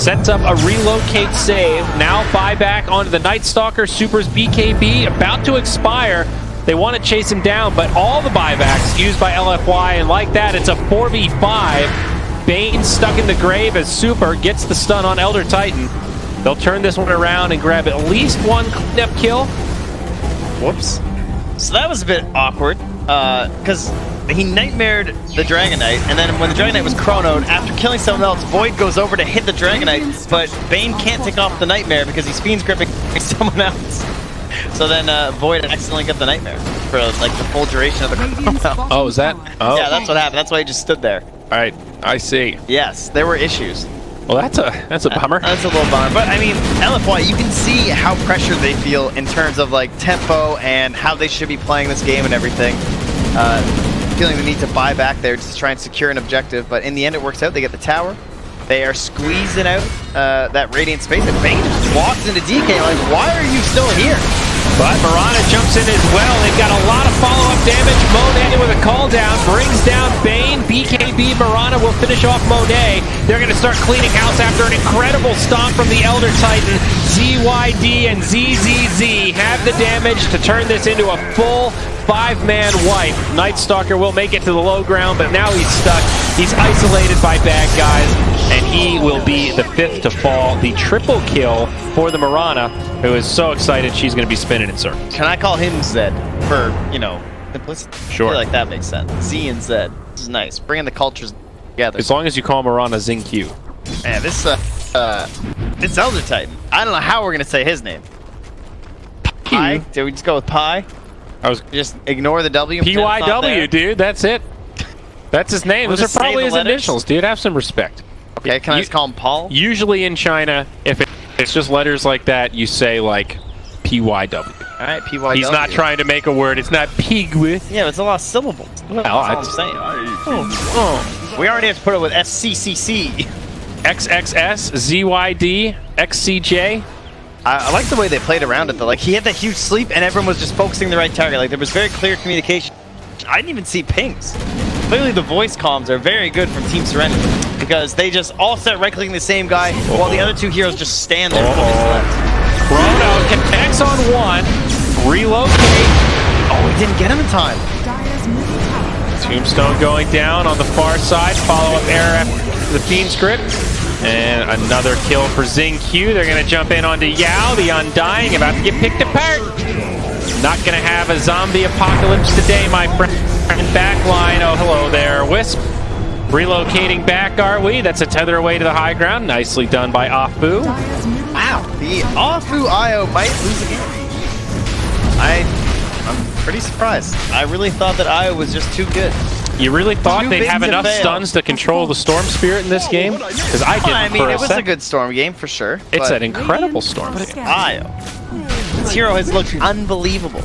C: Sets up a relocate save. Now buyback onto the Night Stalker. Super's BKB about to expire. They want to chase him down, but all the buybacks used by LFY, and like that, it's a 4v5. Bane stuck in the grave as Super gets the stun on Elder Titan. They'll turn this one around and grab at least one cleanup kill.
F: Whoops. So that was a bit awkward, because he nightmared the Dragon Knight, and then when the Dragon Knight was chronoed, after killing someone else, Void goes over to hit the Dragon Knight, but Bane can't take off the Nightmare because he's Fiend's gripping someone else. So then Void accidentally got the Nightmare for like the full duration of the chrono.
C: Oh, is that? Oh.
F: Yeah, that's what happened. That's why he just stood there.
C: All right, I see.
F: Yes, there were issues.
C: Well, that's a bummer.
F: That's a little bummer. But I mean, LFY, you can see how pressured they feel in terms of like tempo and how they should be playing this game and everything. feeling the need to buy back there just to try and secure an objective, but in the end it works out. They get the tower. They are squeezing out that Radiant space, and Bane just walks into DK like, why are you still here?
C: But Mirana jumps in as well. They've got a lot of follow-up damage. Monet with a call down brings down Bane. BKB Mirana will finish off Monet. They're going to start cleaning house after an incredible stomp from the Elder Titan. ZYD and ZZZ have the damage to turn this into a full 5-man wipe. Night Stalker will make it to the low ground, but now he's stuck. He's isolated by bad guys, and he will be the 5th to fall. The triple kill for the Mirana, who is so excited she's going to be spinning in circles.
F: Can I call him Zed for, you know, simplicity?
C: Sure.
F: I feel like that makes sense. Z and Zed. This is nice. Bringing the cultures together.
C: As long as you call Mirana Zing Q.
F: Man, this Elder Titan. I don't know how we're going to say his name. Pi? Did we just go with Pi?
C: I was
F: just ignore the W.
C: PYW, dude. That's it. That's his name.
F: We'll
C: Those are probably his
F: letters.
C: initials, dude. Have some respect.
F: Okay, can I just call him Paul?
C: Usually in China, if it's just letters like that, you say like PYW.
F: All right, PYW.
C: He's not trying to make a word. It's not pigwe.
F: Yeah, it's a lot of syllables.
C: Well,
F: that's all I'm saying. We already have to put it with SCCC.
C: XXS, ZYD, XCJ.
F: I like the way they played around it though. Like he had that huge sleep and everyone was just focusing the right target. Like there was very clear communication. I didn't even see pings. Clearly the voice comms are very good from Team Serenity because they just all start right-clicking the same guy while the other two heroes just stand there.
C: Chrono connects on one. Relocate.
F: Oh, he didn't get him in time.
C: Tombstone going down on the far side. Follow-up error after the Fiend script. And another kill for Zing Q. They're going to jump in onto Yao, the Undying, about to get picked apart. Not going to have a zombie apocalypse today, my friend. Backline. Oh, hello there, Wisp. Relocating back, are we? That's a tether away to the high ground. Nicely done by Afu.
F: Wow, the Afu IO might lose again. I'm pretty surprised. I really thought that IO was just too good.
C: You really thought they'd have enough stuns to control the Storm Spirit in this game? Because I didn't.
F: I mean, it was a good Storm game for sure.
C: It's an incredible Storm game.
F: IO. This hero has looked unbelievable.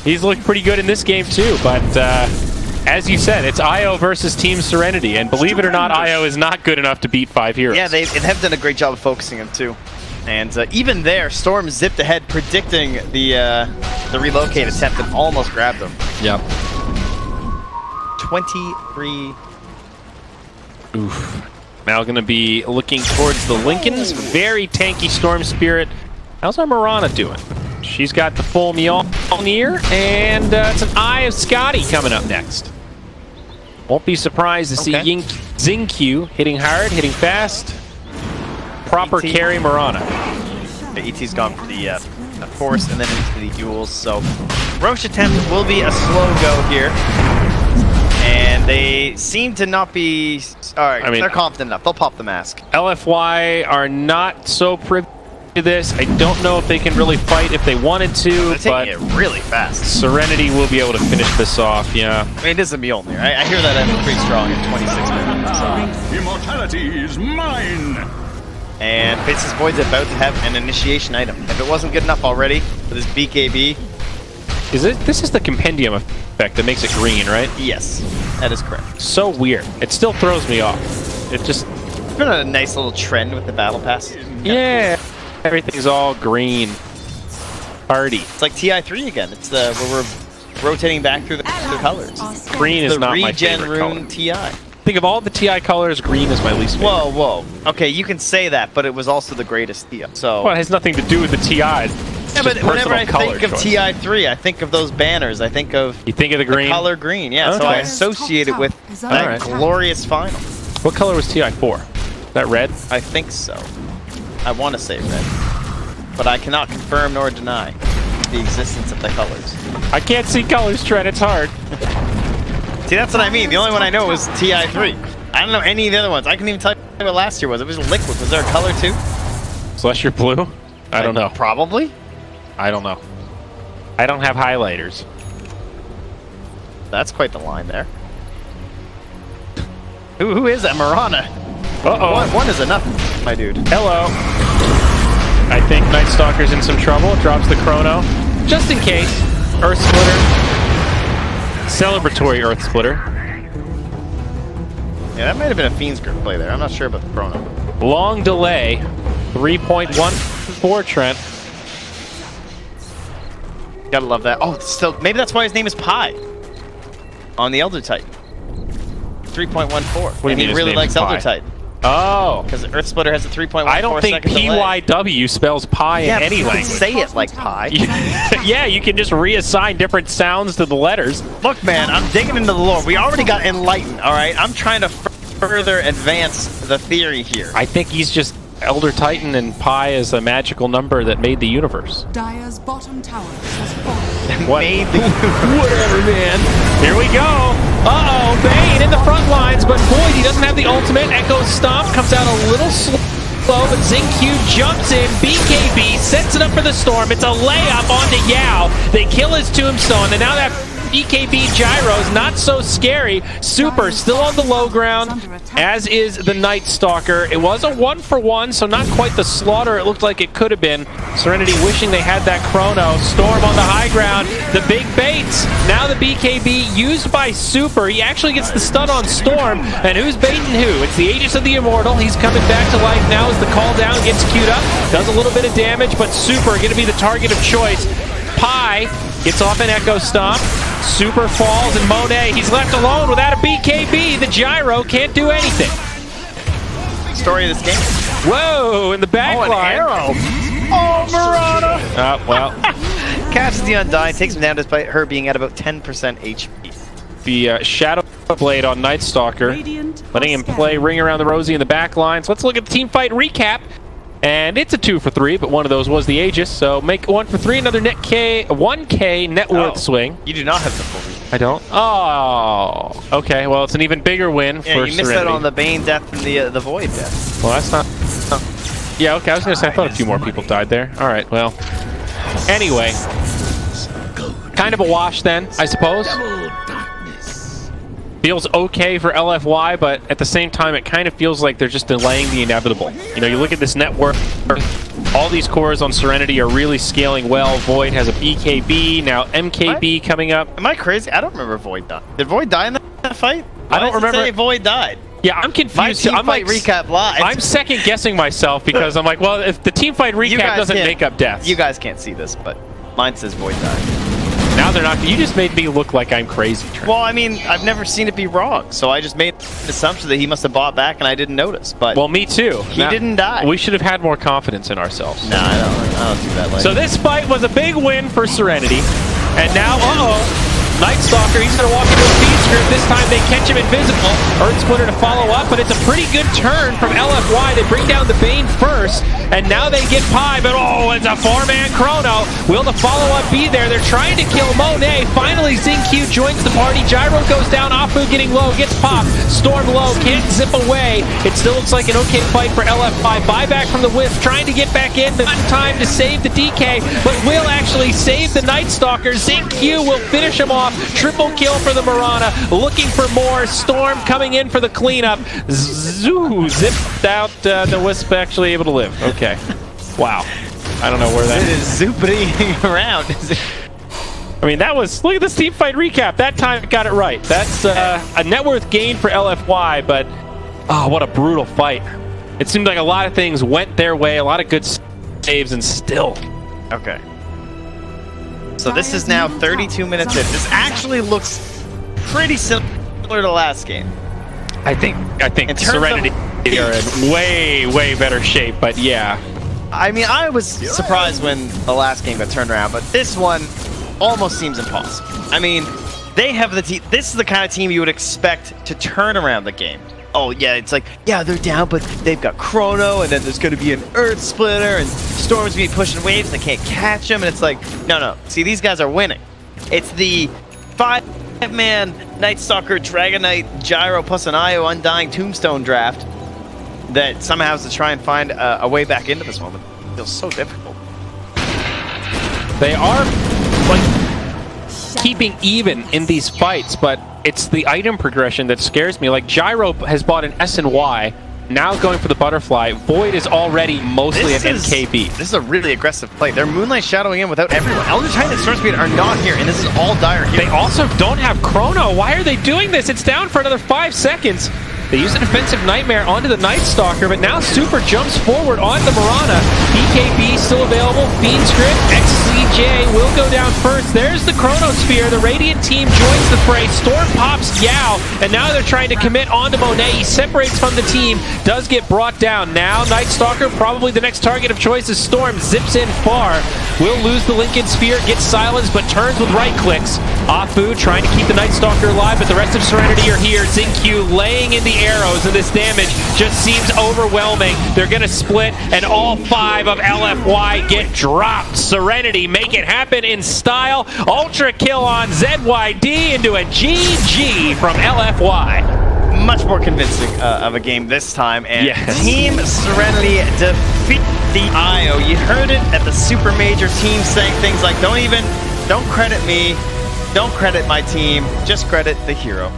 C: He's looked pretty good in this game too, but as you said, it's IO versus Team Serenity, and believe it or not, IO is not good enough to beat 5 heroes.
F: Yeah, they have done a great job of focusing him too. And even there, Storm zipped ahead, predicting the relocate attempt and almost grabbed him.
C: Yep.
F: 23.
C: Oof. Now going to be looking towards the Lincolns. Very tanky Storm Spirit. How's our Mirana doing? She's got the full Mjolnir, and it's an Eye of Scotty coming up next. Won't be surprised to see Zing Q hitting hard, hitting fast. Proper carry Mirana.
F: The ET's gone for the Force and then into the duels, so Roche attempt will be a slow go here. And they seem to not be... Alright, I mean, they're confident enough. They'll pop the mask.
C: LFY are not so privy to this. I don't know if they can really fight if they wanted to,
F: but it really fast.
C: Serenity will be able to finish this off, yeah.
F: I mean, it is a Mjolnir. I hear that I'm pretty strong in 26 minutes. So.
B: Immortality is mine!
F: And Faceless Void's about to have an initiation item. If it wasn't good enough already with his BKB...
C: This is the compendium effect that makes it green, right?
F: Yes, that is correct.
C: So weird. It still throws me off. It just...
F: It's been a nice little trend with the battle pass.
C: Yeah. Everything's all green. Party.
F: It's like TI3 again. It's the where we're rotating back through the colors.
C: Green is not my favorite color.
F: The regen rune TI.
C: Think of all the TI colors, green is my least favorite.
F: Whoa. Okay, you can say that, but it was also the greatest TI. So.
C: Well, it has nothing to do with the TIs.
F: Yeah, but whenever I think of TI3, I think of those banners. I think of...
C: You think of the green?
F: The color green, yeah. Okay. So I associate it with that glorious final.
C: What color was TI4? Is that red?
F: I think so. I want to say red. But I cannot confirm nor deny the existence of the colors.
C: I can't see colors, Trent. It's hard.
F: See, that's what I mean. The only one I know was TI3. I don't know any of the other ones. I couldn't even tell you what last year was. It was liquid. Was there a color too?
C: Celestial blue? I don't know.
F: Probably.
C: I don't know. I don't have highlighters.
F: That's quite the line there. Who is that? Mirana.
C: Uh-oh.
F: One is enough, my dude.
C: Hello. I think Night Stalker's in some trouble. Drops the chrono. Just in case. Earth Splitter. celebratory Earth Splitter.
F: Yeah, that might have been a Fiend's Grip play there. I'm not sure about the chrono.
C: Long delay. 3.14, Trent.
F: Gotta love that. Oh, still, maybe that's why his name is Pi on the Elder Titan. 3.14. And he really likes Elder Titan.
C: Oh.
F: Because Earth Splitter has a 3.14
C: I don't think PYW spells pi in any language.
F: Say it like Pi.
C: Yeah, you can just reassign different sounds to the letters.
F: Look, man, I'm digging into the lore. We already got Enlightened, all right? I'm trying to further advance the theory here.
C: I think he's just Elder Titan, and pi is a magical number that made the universe.
A: Dire's bottom tower has fallen.
C: What?
F: Made the universe.
C: Whatever, man. Here we go. Uh-oh, Bane in the front lines, but Void, he doesn't have the ultimate. Echo Stomp comes out a little slow, but Xingqiu jumps in. BKB sets it up for the Storm. It's a layup onto Yao. They kill his tombstone, and now that BKB Gyro's not so scary. Super still on the low ground, as is the Night Stalker. It was a 1-for-1, so not quite the slaughter it looked like it could have been. Serenity wishing they had that chrono. Storm on the high ground. The big baits. Now the BKB used by Super. He actually gets the stun on Storm. And who's baiting who? It's the Aegis of the Immortal. He's coming back to life now as the call down gets queued up. Does a little bit of damage, but Super going to be the target of choice. Pi gets off an Echo Stomp. Super falls, and Monet, he's left alone without a BKB. The Gyro can't do anything.
F: Story of this game.
C: Whoa, in the back line.
F: An arrow. Oh, Marana.
C: Well.
F: Catches the Undying, takes him down despite her being at about 10% HP.
C: The Shadow Blade on Night Stalker, letting him play Ring Around the Rosie in the back lines. Let's look at the team fight recap. And it's a 2-for-3, but one of those was the Aegis. So make 1-for-3, another 1K net worth swing.
F: You do not have the full.
C: I don't? Oh, okay. Well, it's an even bigger win for Serenity.
F: You missed out on the Bane death and the Void death.
C: Well, that's not... Yeah, okay, I was going to say, I thought a few more people died there. All right, well. Anyway. Kind of a wash then, I suppose. Feels okay for LFY, but at the same time, it kind of feels like they're just delaying the inevitable. You know, you look at this network, all these cores on Serenity are really scaling well. Void has a BKB, now MKB coming up.
F: Am I crazy? I don't remember Void die. Did Void die in that fight?
C: I don't remember.
F: Say Void died.
C: Yeah, I'm confused.
F: I'm like recap live.
C: I'm second guessing myself because I'm like, well, if the team fight recap doesn't make up deaths.
F: You guys can't see this, but mine says Void died.
C: Now they're not. You just made me look like I'm crazy, Trent.
F: Well, I mean, I've never seen it be wrong, so I just made an assumption that he must have bought back and I didn't notice. But
C: well, me too.
F: He didn't die.
C: We should have had more confidence in ourselves.
F: No, I don't do that.
C: So this fight was a big win for Serenity, and now, Night Stalker, he's going to walk into a feed script. This time they catch him invisible. Earth Splitter to follow up, but it's a pretty good turn from LFY. They bring down the Bane first, and now they get Pi, but it's a 4-man chrono. Will the follow-up be there? They're trying to kill Monet. Finally, Xingqiu joins the party. Gyro goes down. Afu getting low, gets popped. Storm low, can't zip away. It still looks like an okay fight for LFY. Buyback from the Wisp, trying to get back in. Not in time to save the DK, but will actually save the Night Stalker. Xingqiu will finish him off. Triple kill for the Marana. Looking for more. Storm coming in for the cleanup. Zipped out. The Wisp actually able to live. Okay. Wow. I don't know where that
F: is. It is zooping around.
C: I mean, that was... Look at this team fight recap. That time it got it right. That's a net worth gain for LFY, but... Oh, what a brutal fight. It seemed like a lot of things went their way. A lot of good saves, and still...
F: Okay. So this is now 32 minutes in. This actually looks pretty similar to last game.
C: I think Serenity are in way better shape, but yeah.
F: I mean, I was surprised when the last game got turned around, but this one almost seems impossible. I mean, they have the team. This is the kind of team you would expect to turn around the game. Oh yeah, it's like, yeah, they're down, but they've got Chrono, and then there's going to be an Earth Splitter, and Storm's going to be pushing waves, and they can't catch them, and it's like, no. See, these guys are winning. It's the 5-man Night Stalker, Dragon Knight, Gyro, plus an Io Undying Tombstone draft that somehow has to try and find a way back into this one. It feels so difficult.
C: They are, like, keeping even in these fights, but it's the item progression that scares me. Like, Gyro has bought an S and Y, Now going for the butterfly. Void is already mostly an NKB.
F: This is a really aggressive play. They're Moonlight shadowing in without everyone. Eldritch Titan and Storm Speed are not here, and this is all dire here.
C: They also don't have Chrono. Why are they doing this? It's down for another 5 seconds. They use a defensive Nightmare onto the Night Stalker, but now Super jumps forward onto the Mirana. BKB still available. Fiend Script, XCJ will go down first. There's the Chronosphere. The Radiant team joins the fray. Storm pops Yao, and now they're trying to commit onto Monet. He separates from the team, does get brought down. Now Night Stalker, probably the next target of choice, is Storm. Zips in far. Will lose the Lincoln Sphere, gets silenced, but turns with right clicks. Afu trying to keep the Night Stalker alive, but the rest of Serenity are here. Xingqiu laying in the arrows, and this damage just seems overwhelming. They're going to split, and all 5 of LFY get dropped. Serenity make it happen in style. Ultra kill on ZYD into a GG from LFY.
F: Much more convincing of a game this time, and
C: yes.
F: Team Serenity defeat the IO. You heard it at the Super Major team saying things like, don't credit me, don't credit my team, just credit the hero.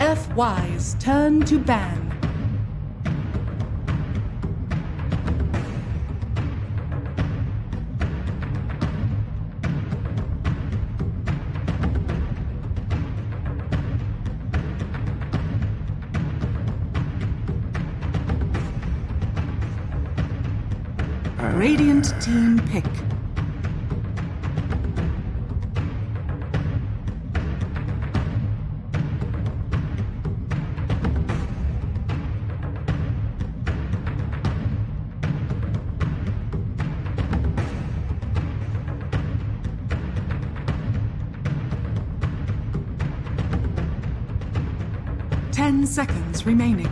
A: LFY's turn to ban. Radiant team pick. Ten seconds remaining.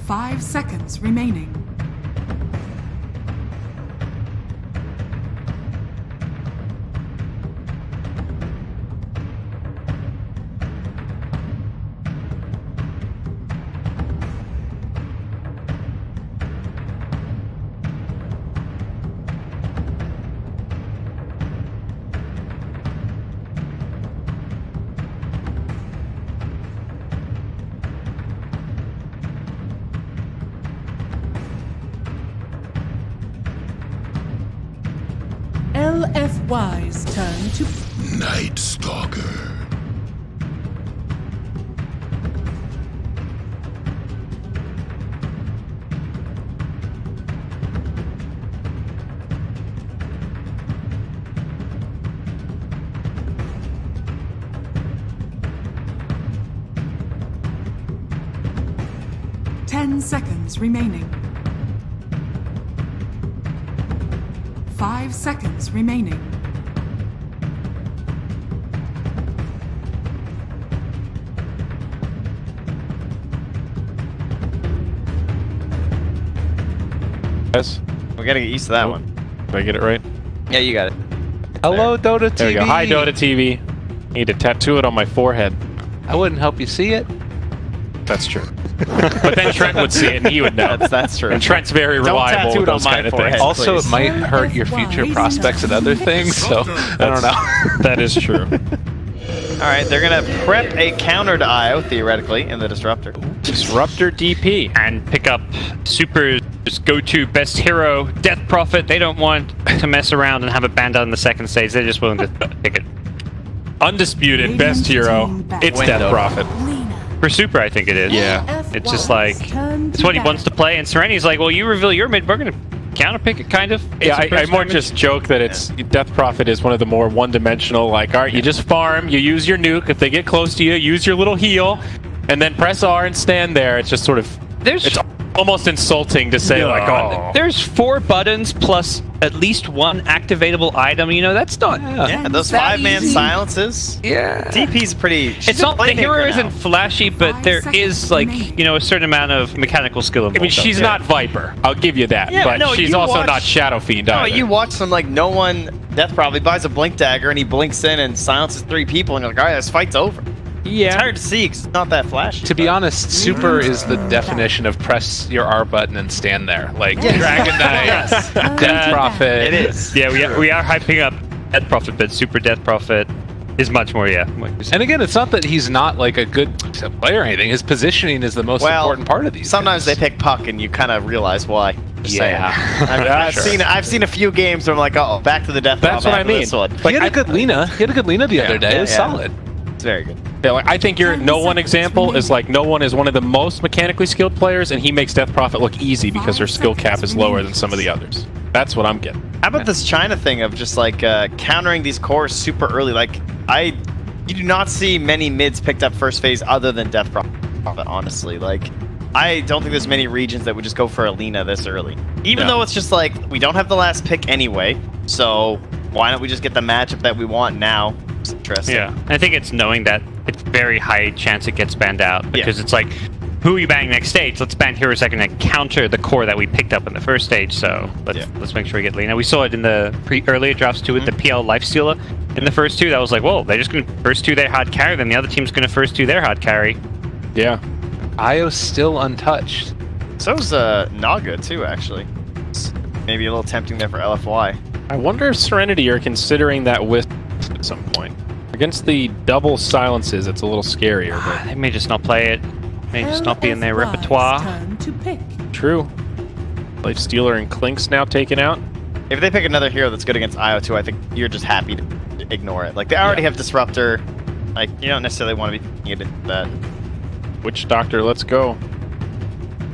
A: Five seconds remaining. LFY's turn to
B: Night Stalker.
A: Ten seconds remaining. 5 seconds remaining.
C: Yes.
F: We gotta get used to that one.
C: Did I get it right?
F: Yeah, you got it.
D: Hello, Dota TV.
C: There we go. Hi, Dota TV. Need to tattoo it on my forehead.
D: I wouldn't help you see it.
C: That's true. But then Trent would see it and he would know.
F: That's true.
C: And Trent's very reliable
F: tattoo
C: with
F: it on
C: those
F: my
C: kind of
F: forehead.
C: things.
D: Also,
F: please.
D: it might hurt your future prospects at other things, so I don't know.
C: That is true.
F: Alright, they're gonna prep a counter to Io, theoretically, in the Disruptor.
C: Disruptor DP.
E: And pick up Super's go-to best hero, Death Prophet. They don't want to mess around and have it banned out in the second stage. They're just willing to pick it.
C: Undisputed best hero. It's Death Prophet.
E: For Super, I think it is.
C: Yeah.
E: It's just like, it's what he wants to play. And Serenity's like, well, you reveal your mid, we're going to counterpick it, kind of.
C: Yeah, I more just joke that it's Death Prophet is one of the more one-dimensional, like, alright, you just farm, you use your nuke, if they get close to you, use your little heal, and then press R and stand there. It's just sort of, it's almost insulting to say, like, oh.
E: There's 4 buttons plus at least 1 activatable item, you know, that's not...
F: Yeah, those 5-man silences.
E: Yeah.
F: DP's pretty...
E: It's not, the hero isn't flashy, but there is, like, you know, a certain amount of mechanical skill involved.
C: I mean, she's not Viper, I'll give you that,
F: Yeah,
C: but
F: no,
C: she's
F: you
C: also
F: watch-
C: not Shadow Fiend
F: No,
C: either.
F: you watch some, like, no one... Death probably buys a Blink Dagger and he blinks in and silences 3 people and you're like, alright, this fight's over.
C: Yeah.
F: It's hard to see because it's not that flashy.
D: To be honest, Super is the definition of press your R button and stand there. Like Dragon Knight, Death Prophet.
F: It is.
E: Yeah, we are hyping up Death Prophet, but Super Death Prophet is much more, yeah.
D: And again, it's not that he's not like a good player or anything. His positioning is the most important part of these.
F: Sometimes
D: games.
F: they pick Puck and you kind of realize why. Just
D: Yeah.
F: saying. I've seen a few games where I'm like, oh, back to the Death
C: That's
F: Prop
C: what I
F: after
C: mean.
F: this one.
D: He had a good Lina. He had a good Lina the other day. It was solid.
F: It's very good.
C: Yeah, like, I think your No One example is like No One is one of the most mechanically skilled players, and he makes Death Prophet look easy because her skill cap is lower than some of the others. That's what I'm getting.
F: How about this China thing of just like countering these cores super early? Like you do not see many mids picked up first phase other than Death Prophet. Honestly, like I don't think there's many regions that would just go for Alina this early. Even though it's just like we don't have the last pick anyway, so why don't we just get the matchup that we want now? It's interesting.
E: Yeah, I think it's knowing that it's very high chance it gets banned out because it's like, who are you banning next stage? Let's ban heroes that can counter the core that we picked up in the first stage. So let's make sure we get Lina. We saw it in the earlier drafts too with the PL Lifestealer. in the first two, that was like, whoa, they're just going to first two their hard carry, then the other team's going to first two their hard carry.
C: Yeah.
D: Io's still untouched.
F: So's Naga too, actually. It's maybe a little tempting there for LFY.
C: I wonder if Serenity are considering that wisp at some point. Against the double silences, it's a little scarier. But
E: They may just not play it. May just not be in their repertoire.
A: Turn to pick.
C: true. Lifestealer and Clink's now taken out.
F: If they pick another hero that's good against Io too, I think you're just happy to ignore it. Like, they already have Disruptor. Like, you don't necessarily want to be thinking into that.
C: Witch Doctor, let's go.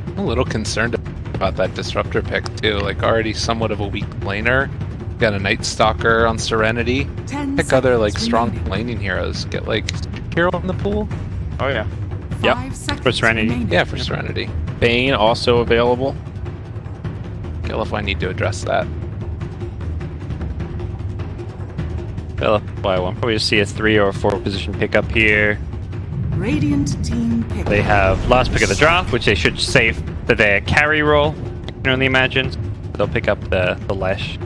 D: I'm a little concerned about that Disruptor pick too. Like, already somewhat of a weak laner. Got a Night Stalker on Serenity.
A: 10
D: Pick other like
A: seconds
D: strong
A: remaining.
D: laning heroes. Get like hero in the pool.
F: Oh yeah.
A: 5 seconds
E: For Serenity.
A: remaining.
D: Yeah, for Serenity.
C: Bane also available.
D: LFY need to address that.
E: Well, I want probably to see a 3 or 4 position pickup here.
A: Radiant team pick.
E: They have last pick of the draft, which they should save for their carry role. You can only imagine. They'll pick up the Lesh.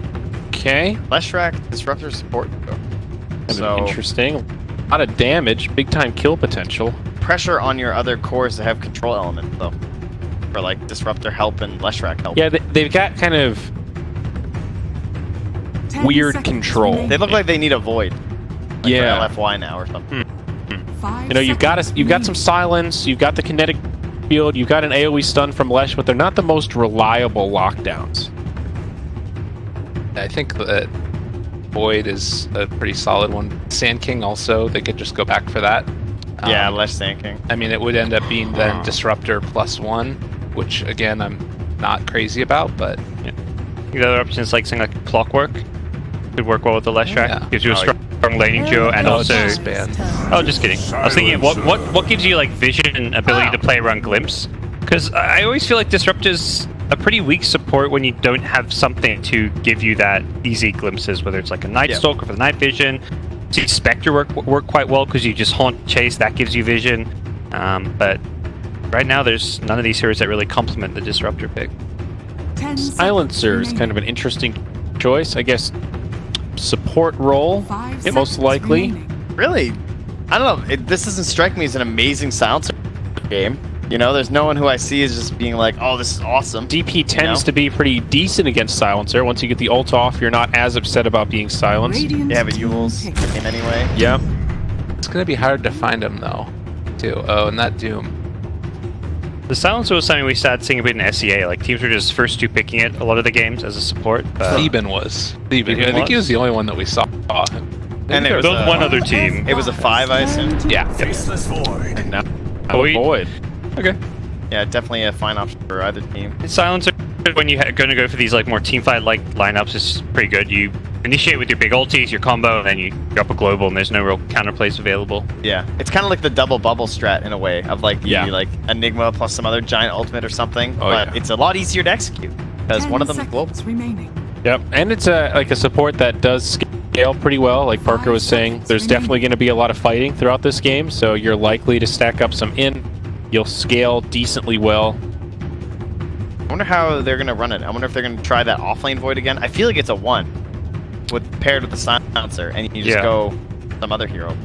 C: Okay.
F: Leshrac, Disruptor support.
C: Kind of interesting. A lot of damage, big time kill potential.
F: Pressure on your other cores to have control elements, though. For like Disruptor help and Leshrac help.
C: Yeah, they've got kind of
A: 10
C: weird
A: seconds
C: control.
A: remaining.
F: They look like they need a void. Like
C: Yeah.
F: For LFY now or something.
A: 5
C: You know, you've got
A: seconds
C: some silence, you've got the kinetic field, you've got an AoE stun from Lesh, but they're not the most reliable lockdowns.
D: I think that Void is a pretty solid one. Sand King also, they could just go back for that.
F: Yeah, Lesh thinking.
D: I mean, it would end up being then Disruptor +1, which again, I'm not crazy about, but
E: The other options like something like Clockwork could work well with the Lesh track.
D: Yeah.
E: Gives you a strong laning duo and
C: Oh,
E: also.
C: it's
D: Span.
E: Oh, just kidding. I was thinking, what gives you like vision and ability to play around Glimpse? Because I always feel like Disruptor's a pretty weak support when you don't have something to give you that easy glimpses, whether it's like a Night Stalker for the night vision. See Spectre work quite well because you just haunt chase, that gives you vision. But right now there's none of these heroes that really complement the Disruptor pick.
A: 10 seconds
C: Silencer is
A: remaining.
C: kind of an interesting choice. I guess support role,
A: 5
C: most
A: seconds
C: likely.
A: remaining.
F: Really? I don't know. This doesn't strike me as an amazing silencer game. You know, there's no one who I see as just being like, oh, this is awesome.
C: DP tends to be pretty decent against Silencer. Once you get the ult off, you're not as upset about being silenced.
A: Radiant
F: Yeah, but
A: team
F: Yule's
A: pick.
F: him anyway.
C: Yeah.
D: it's gonna be hard to find them though, too. Oh, and that Doom.
E: The Silencer was something we started seeing a bit in SEA. Like teams were just first two picking it a lot of the games as a support. But
D: Theban was. Theban.
E: Theban
D: I think he
E: was?
D: was the only one that we saw.
F: And it was
E: there was one other team.
F: It was a 5, I assume.
D: Yeah.
F: And now,
E: Void.
C: Void.
E: Okay.
F: yeah, definitely a fine option for either team.
E: Silencer, when you're going to go for these like more teamfight-like lineups, is pretty good. You initiate with your big ultis, your combo, and then you drop a global, and there's no real counterplays available.
F: Yeah, it's kind of like the double bubble strat in a way of like the
C: Yeah.
F: like Enigma plus some other giant ultimate or something.
C: Oh,
F: but
C: yeah.
F: it's a lot easier to execute because
A: 10
F: one of them is global.
A: seconds remaining.
C: Yep, and it's like a support that does scale pretty well. Like Parker was saying, there's definitely going to be a lot of fighting throughout this game, so you're likely to stack up some in. You'll scale decently well.
F: I wonder how they're gonna run it. I wonder if they're gonna try that offlane void again. I feel like it's a 1 paired with the silencer, and you just
E: Yeah.
F: go some other hero.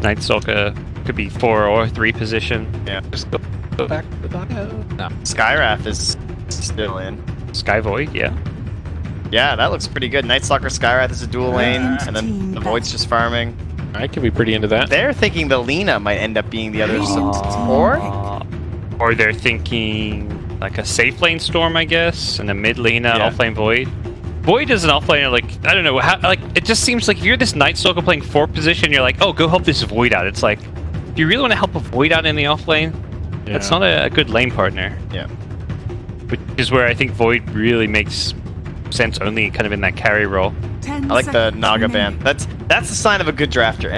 E: Night Stalker could be 4 or 3 position.
F: Yeah,
D: Just go back to the bio. No.
F: Skywrath is still in.
E: Sky Void, yeah.
F: Yeah, that looks pretty good. Night Stalker Skywrath is a dual lane,
A: Radiant
F: and then
A: team
F: the Void's just farming.
C: I could be pretty into that.
F: They're thinking the Lina might end up being the other support.
E: Or they're thinking like a safe lane Storm, I guess, and a mid Lina,
F: Yeah.
E: off lane Void. Void is an off laner, like, I don't know, how, like, it just seems like if you're this Night Stalker playing 4th position, you're like, oh, go help this Void out. It's like, if you really want to help a Void out in the off lane, that's not a good lane partner.
F: Yeah.
E: Which is where I think Void really makes sense only kind of in that carry role.
A: 10
F: I like the
A: seconds
F: Naga
A: remaining.
F: ban. That's the sign of a good drafter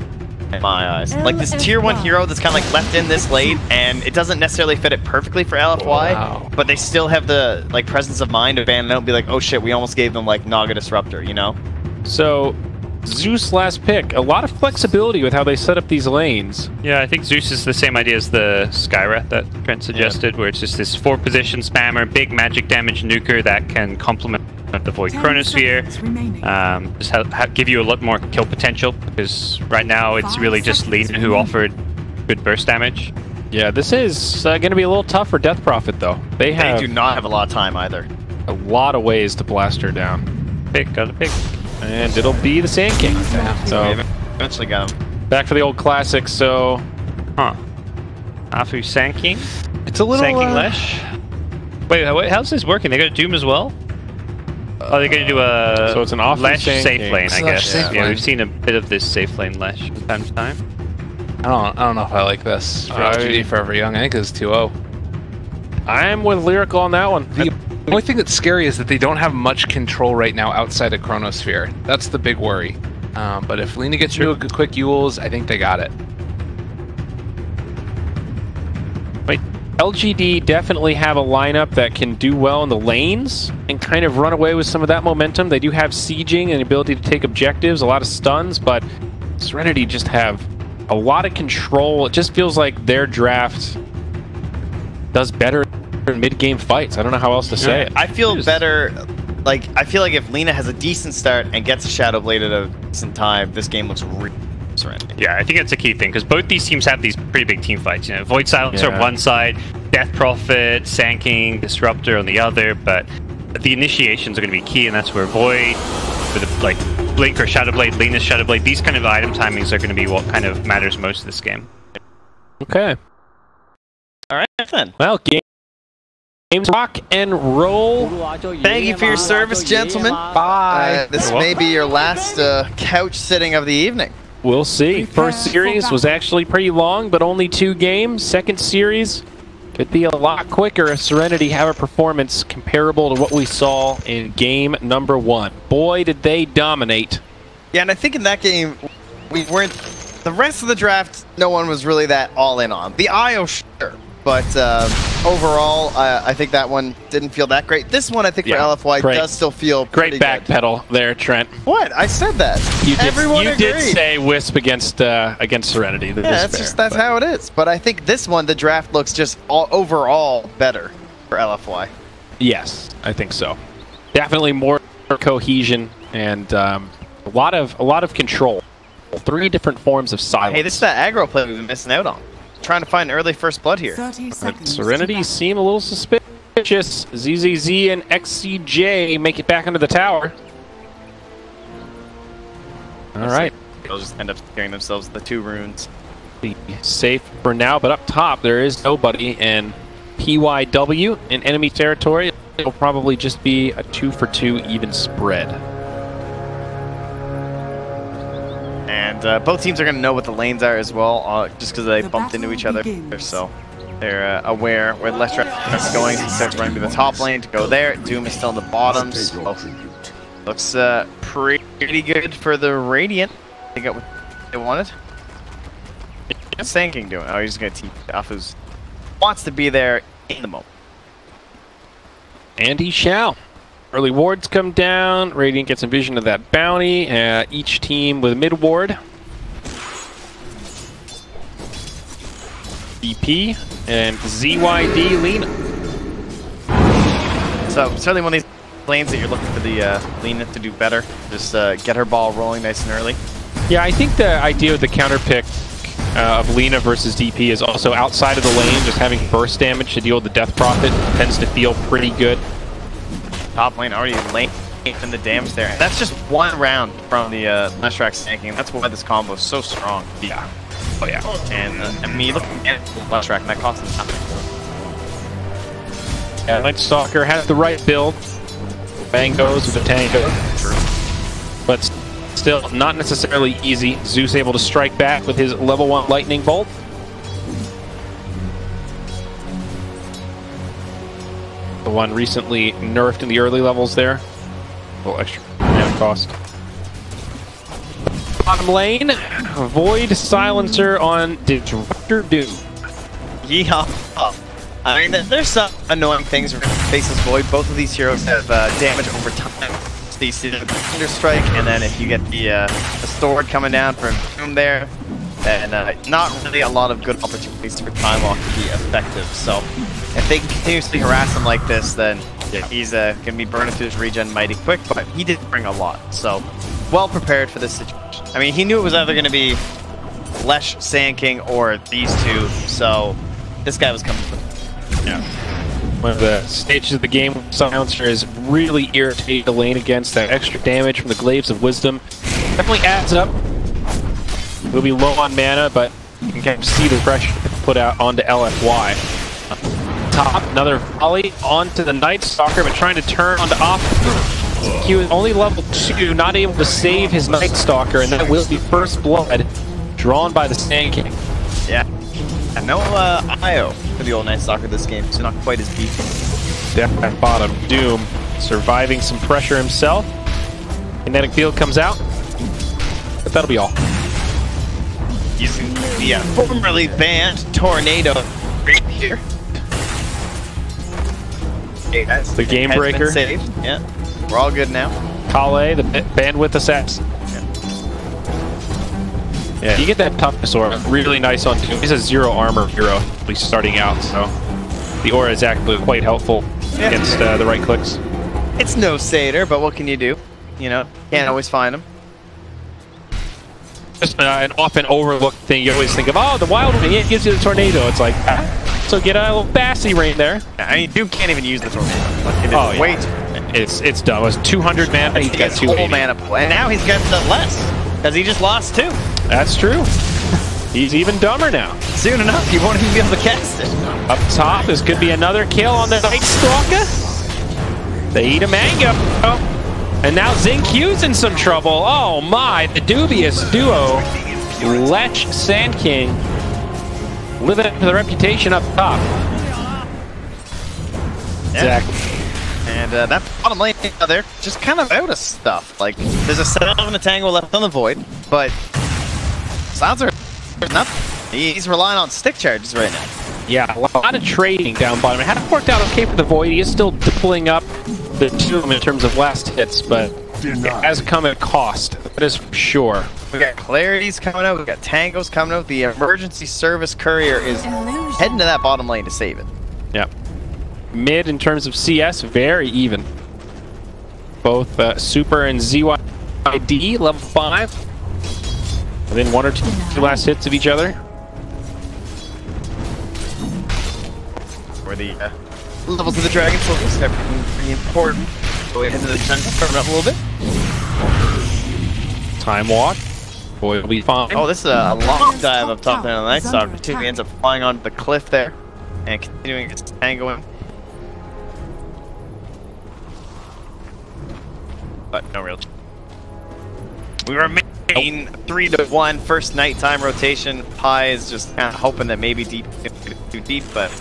F: in my eyes. Like this tier 1 hero that's kind of like left in this late, and it doesn't necessarily fit it perfectly for LFY,
D: Wow.
F: but they still have the like presence of mind to ban it out and be like, oh shit, we almost gave them like Naga Disruptor, you know?
C: So, Zeus last pick. A lot of flexibility with how they set up these lanes.
E: Yeah, I think Zeus is the same idea as the Skywrath that Trent suggested, where it's just this 4th position spammer, big magic damage nuker that can complement have the Void Chronosphere. Just give you a lot more kill potential, because right now it's really just Lina who offered good burst damage.
C: Yeah, this is going to be a little tough for Death Prophet, though. They
F: do not have a lot of time either.
C: A lot of ways to blast her down.
E: Gotta pick.
C: And it'll be the Sand King. So
F: Eventually got him.
C: back for the old classic, so...
E: Huh. Afu Sand King?
C: It's a little...
E: Sand King Lesh? Wait, how's this working? They got Doom as well? Oh, they're going to do a
C: so it's an
E: Lesh
C: Sand
E: safe
C: King.
E: lane, I guess.
D: Yeah,
E: we've seen a bit of this safe lane Lesh from time to time.
D: I don't know if I like this for LGD.Forever Young. I think it's 2-0.
C: I'm with Lyrical on that one.
D: The only thing that's scary is that they don't have much control right now outside of Chronosphere. That's the big worry. But if Lina gets real quick Yules, I think they got it.
C: Wait, LGD definitely have a lineup that can do well in the lanes and kind of run away with some of that momentum. They do have sieging and the ability to take objectives, a lot of stuns, but Serenity just have a lot of control. It just feels like their draft does better in mid-game fights. I don't know how else to say it.
F: I feel better. Like, I feel like if Lina has a decent start and gets a Shadow Blade at a decent time, this game looks really Serenity.
E: Yeah, I think that's a key thing, because both these teams have these pretty big team fights. You know, Void Silencer on one side, Death Prophet, Sand King, Disruptor on the other, but the initiations are going to be key, and that's where Void, with like Blink or Shadow Blade, Lina's Shadow Blade, these kind of item timings are going to be what kind of matters most in this game.
C: Okay.
F: All right, then.
C: Well, games rock and roll.
F: Thank you for your service, gentlemen.
C: Bye.
F: This may be your last couch sitting of the evening.
C: We'll see. First series was actually pretty long, but only 2 games. Second series could be a lot quicker if Serenity have a performance comparable to what we saw in game number 1. Boy, did they dominate.
F: Yeah, and I think in that game, we weren't... The rest of the draft, no one was really that all in on. The IO, sure. But overall, I think that one didn't feel that great. This one, I think, for LFY does still feel pretty
C: great backpedal there, Trent.
F: What? I said that.
C: You did say Wisp against Serenity.
F: Yeah, that's how it is. But I think this one, the draft looks just overall better for LFY.
C: Yes, I think so. Definitely more cohesion and a lot of control. 3 different forms of silence.
F: Hey, this is that aggro play we've been missing out on. Trying to find early first blood here.
C: Serenity seem a little suspicious. ZZZ and XCJ make it back into the tower. All right.
F: They'll just end up securing themselves the 2 runes.
C: Be safe for now, but up top there is nobody, and PYW in enemy territory. It'll probably just be a 2-for-2 even spread.
F: And both teams are going to know what the lanes are as well, just because they bumped into each other. So they're aware where the left is going. So he starts running to the top lane to go there. Doom is still in the bottoms. So looks pretty good for the Radiant. They got what they wanted. What's Sand King doing? Oh, he's just going to TP off who's wants to be there in the moment.
C: And he shall. Early wards come down. Radiant gets a vision of that bounty. Each team with a mid ward. BP and ZYD Lina.
F: So certainly one of these lanes that you're looking for the Lina to do better. Just get her ball rolling nice and early.
C: Yeah, I think the idea of the counter pick of Lina versus DP is also outside of the lane. Just having burst damage to deal with the Death Prophet tends to feel pretty good.
F: Top lane already lane in the damage there. And that's just 1 round from the Leshrac Sand King. That's why this combo is so strong.
C: Yeah.
F: Oh yeah. And I mean, look at Leshrac, and that costs him nothing.
C: Yeah, Night Stalker has the right build. Bang goes with the tango. But still, not necessarily easy. Zeus able to strike back with his level 1 lightning bolt. The one recently nerfed in the early levels there. A little extra cost. Bottom lane, Void Silencer on Disruptor Doom.
F: Yeehaw. I mean, there's some annoying things with Faceless Void. Both of these heroes have damage over time. So you see the Thunder Strike, and then if you get the sword coming down from Doom there, then not really a lot of good opportunities for Time Walk to be effective. So if they continuously harass them like this, then Yeah, he's gonna be burning through his regen mighty quick, but he did bring a lot, so well prepared for this situation. I mean, he knew it was either gonna be Lesh, Sand King, or these two, so this guy was coming through.
C: Yeah. One of the stages of the game, Silencer is really irritated the lane against that extra damage from the Glaives of Wisdom. Definitely adds up. We'll be low on mana, but you can kind of see the pressure put out onto LFY. Top, another volley onto the Night Stalker, but trying to turn onto off. Q is only level 2, not able to save his Night Stalker, and that will be first blood drawn by the Sand King.
F: Yeah. And no IO for the old Night Stalker this game, so not quite as beefy.
C: Death at bottom. Doom surviving some pressure himself. Kinetic Field comes out, but that'll be all.
F: Using the formerly banned Tornado right here. Hey guys,
C: the game breaker.
F: Yeah, we're all good now.
C: Kale, the bandwidth assassin. Yeah, you get that toughness aura. Really nice on Doom. He's a 0 armor hero, at least starting out, so the aura is actually quite helpful against the right clicks.
F: It's no satyr, but what can you do? You know, can't always find him.
C: Just an often overlooked thing. You always think of, oh, the Wild Wing, it gives you the Tornado. It's like, so get a little Bassy Rain there.
F: I mean, Doom can't even use the Tornado. Like, wait.
C: It's done. It was 200 mana. He's got 280.
F: Mana pool. And now he's got less, because he just lost 2.
C: That's true. He's even dumber now.
F: Soon enough, he won't even be able to cast it.
C: Up top, this could be another kill on the Night Stalker. They eat a mango. And now Xinq's in some trouble. Oh my, the dubious duo. Lech, Sand King, living up to the reputation up top.
F: Yeah. Exactly. And that bottom lane, they're just kind of out of stuff. Like, there's a 7 and a Tango left on the Void, but Silencer, nothing. He's relying on stick charges right now.
C: Yeah, a lot of trading down bottom. It had worked out okay for the Void. He is still pulling up the Doom in terms of last hits, but it has come at a cost. That is for sure.
F: We got Clarity's coming out. We got Tangos coming out. The emergency service courier is heading to that bottom lane to save it.
C: Yep. Mid in terms of CS, very even. Both Super and ZYD level 5. Within 1 or 2 last hits of each other.
F: For the levels of the Dragon Souls, everything pretty important. Go ahead into the center, turn it up a little bit.
C: Time walk. Boy, will be fine.
F: Oh, this is a long dive up top there on the Night Stalker too. He ends up flying onto the cliff there and continuing his tangoing. But no real. We remain 3-1 first nighttime rotation. Pi is just kind of hoping that maybe deep too deep, but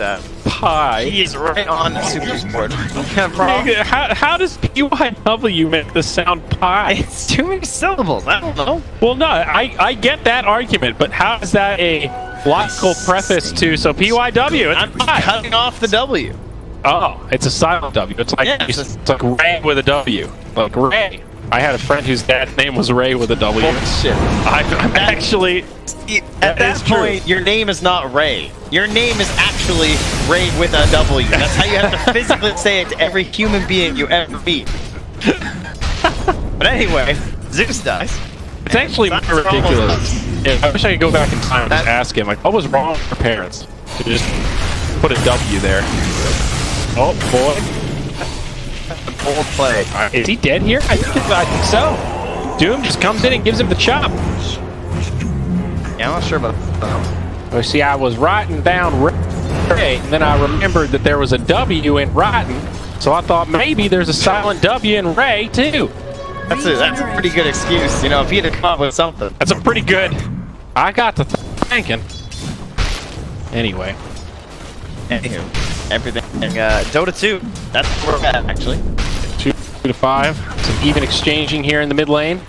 C: Pi.
F: He is right on Super's board.
C: How does PYW make the sound Pi?
F: It's too many syllables. I don't know.
C: Well, no, I get that argument, but how is that a logical preface to PYW?
F: I'm cutting off the W.
C: Oh, it's a silent W. It's like it's like Ray with a W. Like Ray. I had a friend whose dad's name was Ray with a W.
F: Oh, shit.
C: I'm actually...
F: At that point, your name is not Ray. Your name is actually Ray with a W. That's how you have to physically say it to every human being you ever meet. But anyway, Zeus dies.
C: It's actually ridiculous. Yeah, I wish I could go back in time and just ask him, like, what was wrong with our parents to just put a W there? Oh, boy.
F: Bold play.
C: Is he dead here? I think so. Doom just comes in and gives him the chop.
F: Yeah, I'm not sure about that.
C: Well, see, I was writing down Ray, and then I remembered that there was a W in writing, so I thought maybe there's a silent W in Ray, too.
F: That's a pretty good excuse, you know, if he had to come up with something.
C: That's a pretty good... I got to thinking. Anyway.
F: Anywho, everything. Dota 2, that's where we're at, actually.
C: 2 to 5. Some even exchanging here in the mid lane.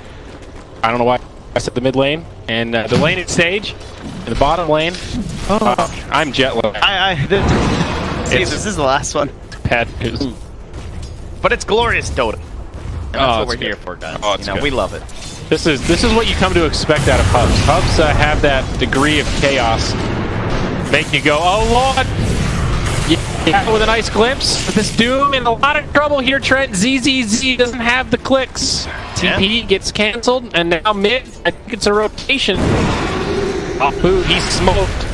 C: I don't know why I said the mid lane. And the laning stage, in the bottom lane. I'm jet lagged.
F: This is the last one.
C: Bad news.
F: But it's glorious Dota. And that's what we're here for, guys.
C: Oh, you know,
F: we love it.
C: This is what you come to expect out of hubs. Hubs have that degree of chaos. Make you go, oh lord! Yeah. Yeah, with a nice glimpse. But this Doom in a lot of trouble here, Trent. ZZZ doesn't have the clicks.
F: Yeah.
C: TP gets canceled, and now mid, I think it's a rotation. Oh, boo, he's smoked.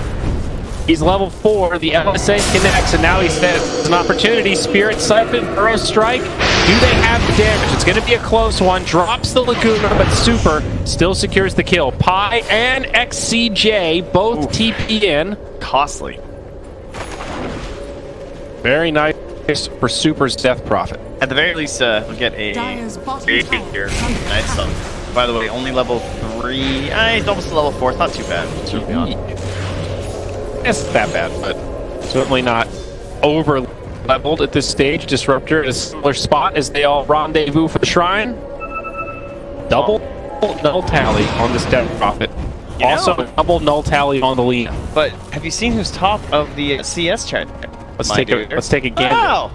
C: He's level 4, the LSA connects, and now he says it's an opportunity. Spirit Siphon, Burrow Strike. Do they have the damage? It's going to be a close one. Drops the Laguna, but Super still secures the kill. Pi and XCJ both TP in.
F: Costly.
C: Very nice for Super's Death Prophet.
F: At the very least, we'll get a great here. Nice stuff. By the way, only level 3. He's almost level 4. It's not too bad. Certainly not.
C: It's that bad, but certainly not over leveled at this stage. Disruptor at a similar spot as they all rendezvous for the shrine. Double null tally on this Death Prophet. Also, a double null tally on the Lina.
F: But have you seen who's top of the CS chart?
C: Let's take a gander.
F: Wow!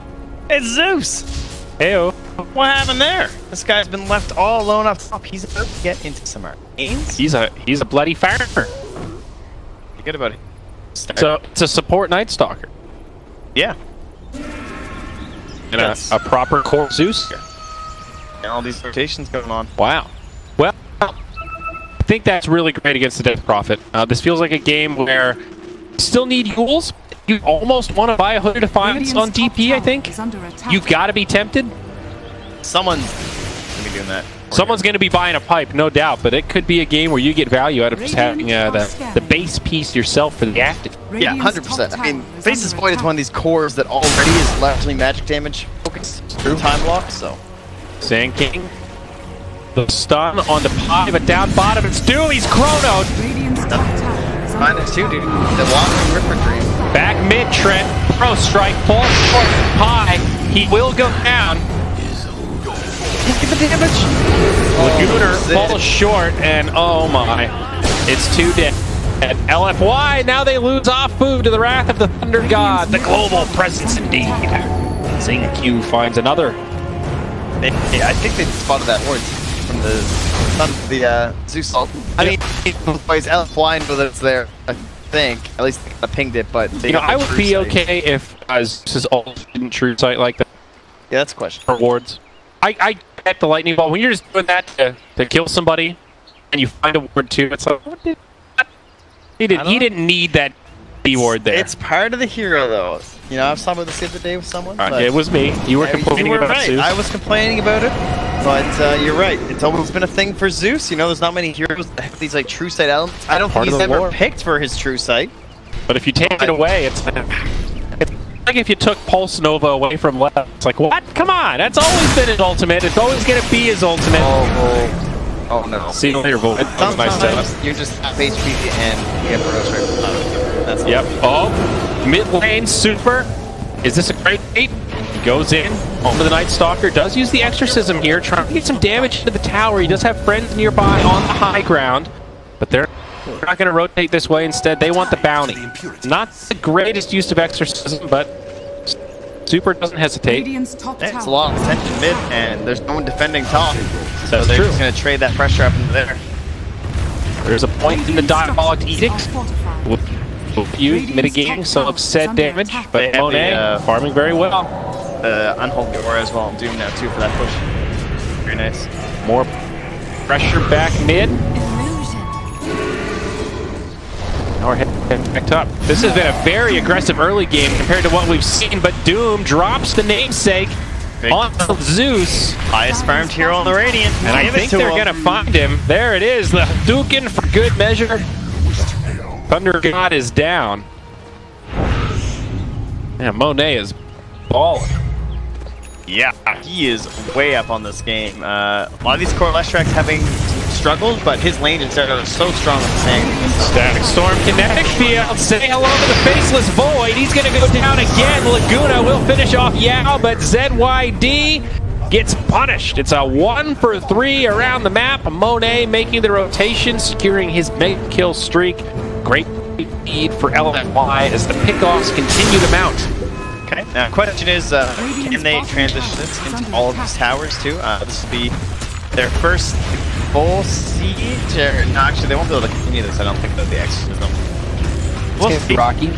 F: It's Zeus!
C: Heyo.
F: What happened there? This guy's been left all alone up top. He's about to get into some gains.
C: He's a bloody farmer.
F: You good about it?
C: So it's a support Night Stalker.
F: Yeah.
C: And a proper core Zeus.
F: And all these rotations going on.
C: Wow. Well, I think that's really great against the Death Prophet. This feels like a game where you still need Yules. You almost want to buy a Hood of Defiance on DP, I think. You've got to be tempted.
F: Someone's going to be doing that.
C: Someone's going to be buying a pipe, no doubt, but it could be a game where you get value out of just having the base piece yourself for the active.
F: Yeah, 100%. I mean, Face's Void is one of these cores that already is largely magic damage focused through time lock, so.
C: Sand King. The stun on the Pi, but down bottom it's Doom. He's chronoed.
F: Minus 2, dude. The Wandering Ripper Dream.
C: Back mid, Trent. Pro strike, full short. Pi. He will go down. Get the damage. Laguna falls short, and oh my, it's too dead. At LFY, now they lose off food to the wrath of the Thunder God, the global presence indeed. Zing Q finds another.
F: Yeah, I think they spotted that ward from the Zeus ult. I mean, boys, LFY know that it's there. I think at least they pinged it, but they
C: I would be okay if Zeus's ult didn't true sight like that.
F: Yeah, that's a question.
C: For wards, I get the lightning ball when you're just doing that to kill somebody, and you find a ward too. It's like he didn't need that B ward there.
F: It's part of the hero, though. You know, I was talking about this the other day with someone.
C: It was me. You were complaining about
F: right.
C: Zeus.
F: I was complaining about it, but you're right. It's always been a thing for Zeus. You know, there's not many heroes that have these like true sight elements. I don't think he's ever picked for his true sight.
C: But if you take it away, it's like if you took Pulse Nova away from left. It's like, what? Come on! That's always been his ultimate. It's always gonna be his ultimate.
F: Oh no.
C: See you later, Void.
F: Sometimes you're just half HP and you get Burrow Strike from top. That's
C: yep. Oh, mid lane Super. Is this a great bait? He goes in. Home to the Night Stalker. Does use the Exorcism here, trying to get some damage into the tower. He does have friends nearby on the high ground, but they're not going to rotate this way. Instead, they want the bounty. Not the greatest use of Exorcism, but Super doesn't hesitate.
F: It's a long tension mid, and there's no one defending top. So
C: That's
F: they're
C: true.
F: just going to trade that pressure up into there.
C: There's a point in the Diabolic Edict. You mitigating some of said damage, but Monet farming very well.
F: Unholy Aura as well. Doom now too for that push. Very nice.
C: More pressure back mid. Now we're heading back up. This has been a very aggressive early game compared to what we've seen, but Doom drops the namesake on Zeus.
F: Highest farmed hero on the Radiant.
C: And I think they're going to find him. There it is, the Hadouken for good measure. Thunder God is down. Yeah, Monet is balling.
F: Yeah, he is way up on this game. A lot of these core Less tracks having struggled, but his lane is so strong with the same.
C: Static Storm Kinetic Field. Say hello to the Faceless Void. He's going to go down again. Laguna will finish off Yao, but ZYD gets punished. It's a 1 for 3 around the map. Monet making the rotation, securing his mega kill streak. Great lead for LFY as the pickoffs continue to mount.
F: Okay, now the question is, can they transition this into all of these towers too? This will be their first full siege, or no, actually they won't be able to continue this, I don't think, without the Exorcism.
C: We'll see. Rocky.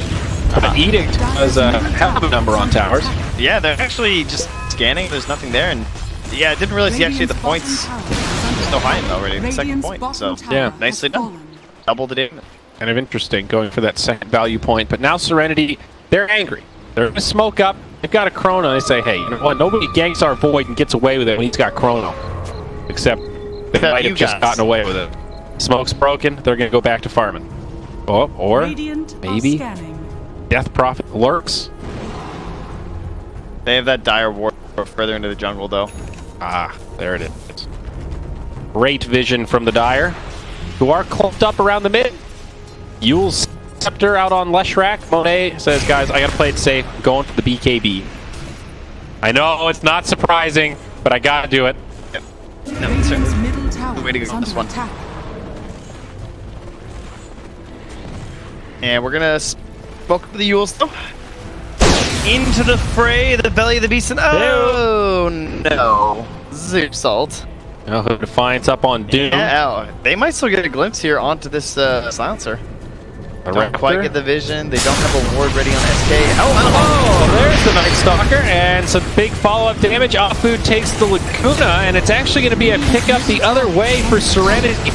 C: Edict does have a number on towers.
F: Yeah, they're actually just scanning. There's nothing there, and yeah, I didn't realize he actually had the points so high in already. The second point, so
C: yeah,
F: nicely done. Double the damage.
C: Kind of interesting going for that second value point, but now Serenity, they're angry. They're going to smoke up. They've got a Chrono. They say, hey, you know what? Nobody ganks our Void and gets away with it when he's got Chrono. Except they might have just gotten away with it. Smoke's broken. They're going to go back to farming. Oh, or maybe Death Prophet lurks.
F: They have that dire ward further into the jungle, though.
C: Ah, there it is. Great vision from the Dire, who are clumped up around the mid. Yule's Scepter out on Leshrac. Monet says, guys, I got to play it safe. I'm going for the BKB. I know it's not surprising, but I got to do it.
F: Yep. No, sir. Way to go on this one. And we're gonna smoke up the Yules though. Into the fray, the belly of the beast, and oh no, Zeus Salt.
C: Oh, Defiance up on Doom.
F: Yeah, they might still get a glimpse here onto this silencer. Don't quite get the vision. They don't have a ward ready on SK.
C: Oh, there's the Night Stalker, and some big follow-up damage. Afu takes the Laguna, and it's actually going to be a pickup the other way for Serenity.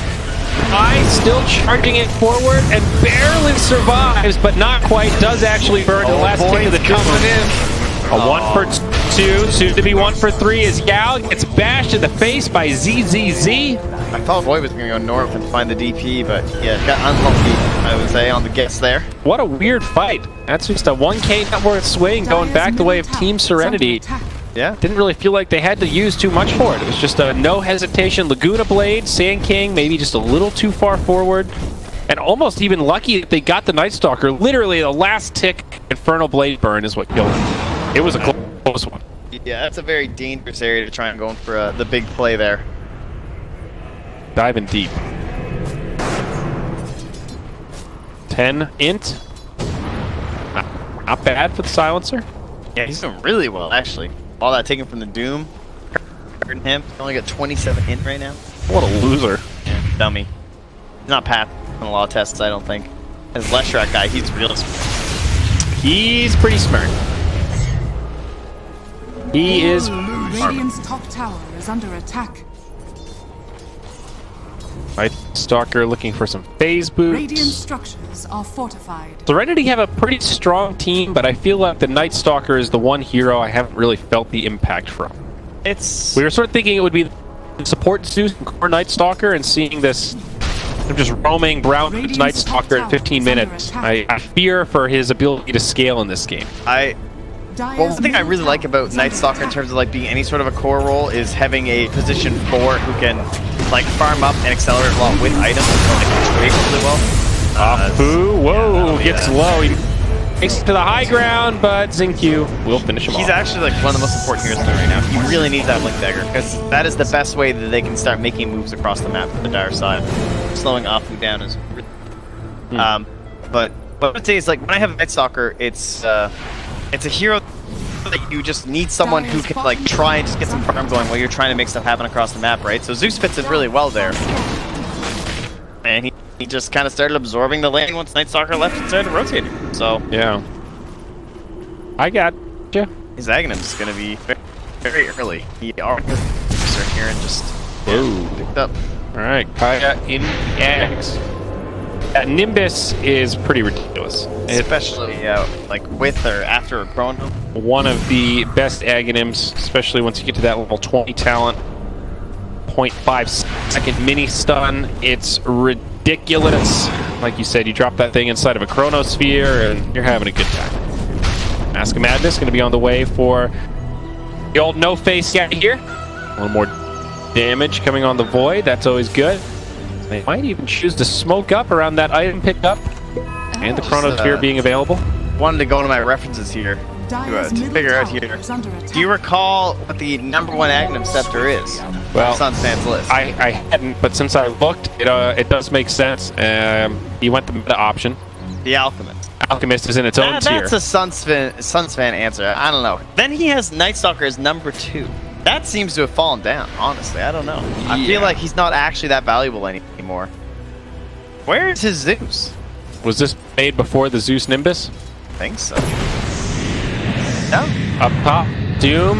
C: Still charging it forward and barely survives, but not quite. Does actually burn the last kick of the coming in. A 1 for 2, soon to be 1 for 3 as Yao gets bashed in the face by ZZZ.
F: I thought Void was going to go north and find the DP, but yeah, got unlucky, I would say, on the guess there.
C: What a weird fight. That's just a 1K net worth swing going back the way of Team Serenity.
F: Yeah.
C: Didn't really feel like they had to use too much for it. It was just a no hesitation. Laguna Blade, Sand King, maybe just a little too far forward. And almost even lucky that they got the Night Stalker. Literally the last tick Infernal Blade burn is what killed him. It was a close one.
F: Yeah, that's a very dangerous area to try and go in for the big play there.
C: Diving deep. 10 int. Not bad for the silencer.
F: Yeah, he's doing really well, actually. All that taken from the Doom. Hurting him. He's only got 27 int right now.
C: What a loser.
F: Yeah, dummy. He's not passing a lot of tests, I don't think. As Leshrac guy, he's real smart.
C: He's pretty smart. He is.
A: Radiant's top tower is under attack.
C: Night Stalker looking for some phase boots.
A: Radiant structures are fortified.
C: Serenity have a pretty strong team, but I feel like the Night Stalker is the one hero I haven't really felt the impact from. We were sort of thinking it would be the support Zeus and core Night Stalker, and seeing this just roaming brown Night Stalker at 15 minutes. I fear for his ability to scale in this game.
F: Well, one thing I really like about Night Stalker in terms of like being any sort of a core role is having a position 4 who can like farm up and accelerate along with items, so like trade really well.
C: Afu, whoa, gets low. He makes it to the high ground, but Xingqiu will finish him off.
F: He's actually like one of the most important heroes right now. He really needs that Blink Dagger because that is the best way that they can start making moves across the map from the Dire side. Slowing Afu down is really but what I would say is like when I have a Night Stalker, it's a hero that you just need someone who can like try and just get some farm going while you're trying to make stuff happen across the map, right? So Zeus fits in really well there. And he just kind of started absorbing the lane once Night Stalker left and started rotating. So
C: yeah. I got you.
F: His Aghanim's gonna be very, very early. He already has here and just picked up.
C: Alright, Kaya in Ags. Nimbus is pretty ridiculous.
F: Especially like with or after a Chrono.
C: One of the best Aghanims, especially once you get to that level 20 talent. 0.5 second mini stun. It's ridiculous. Like you said, you drop that thing inside of a Chronosphere and you're having a good time. Mask of Madness going to be on the way for the old no-face guy here. A little more damage coming on the Void. That's always good. They might even choose to smoke up around that item pickup and the Chronosphere being available.
F: Wanted to go to my references here to figure out here. Do you recall what the #1 Aghanim Scepter is?
C: Well,
F: it's on Stan's list.
C: I hadn't, but since I looked, it does make sense. He went the meta option.
F: The Alchemist.
C: Alchemist is in its own tier.
F: That's a Sunsfan answer. I don't know. Then he has Night Stalker as #2. That seems to have fallen down, honestly. I don't know. Yeah. I feel like he's not actually that valuable anymore. Where is his Zeus?
C: Was this made before the Zeus Nimbus?
F: think so. No?
C: Up top, Doom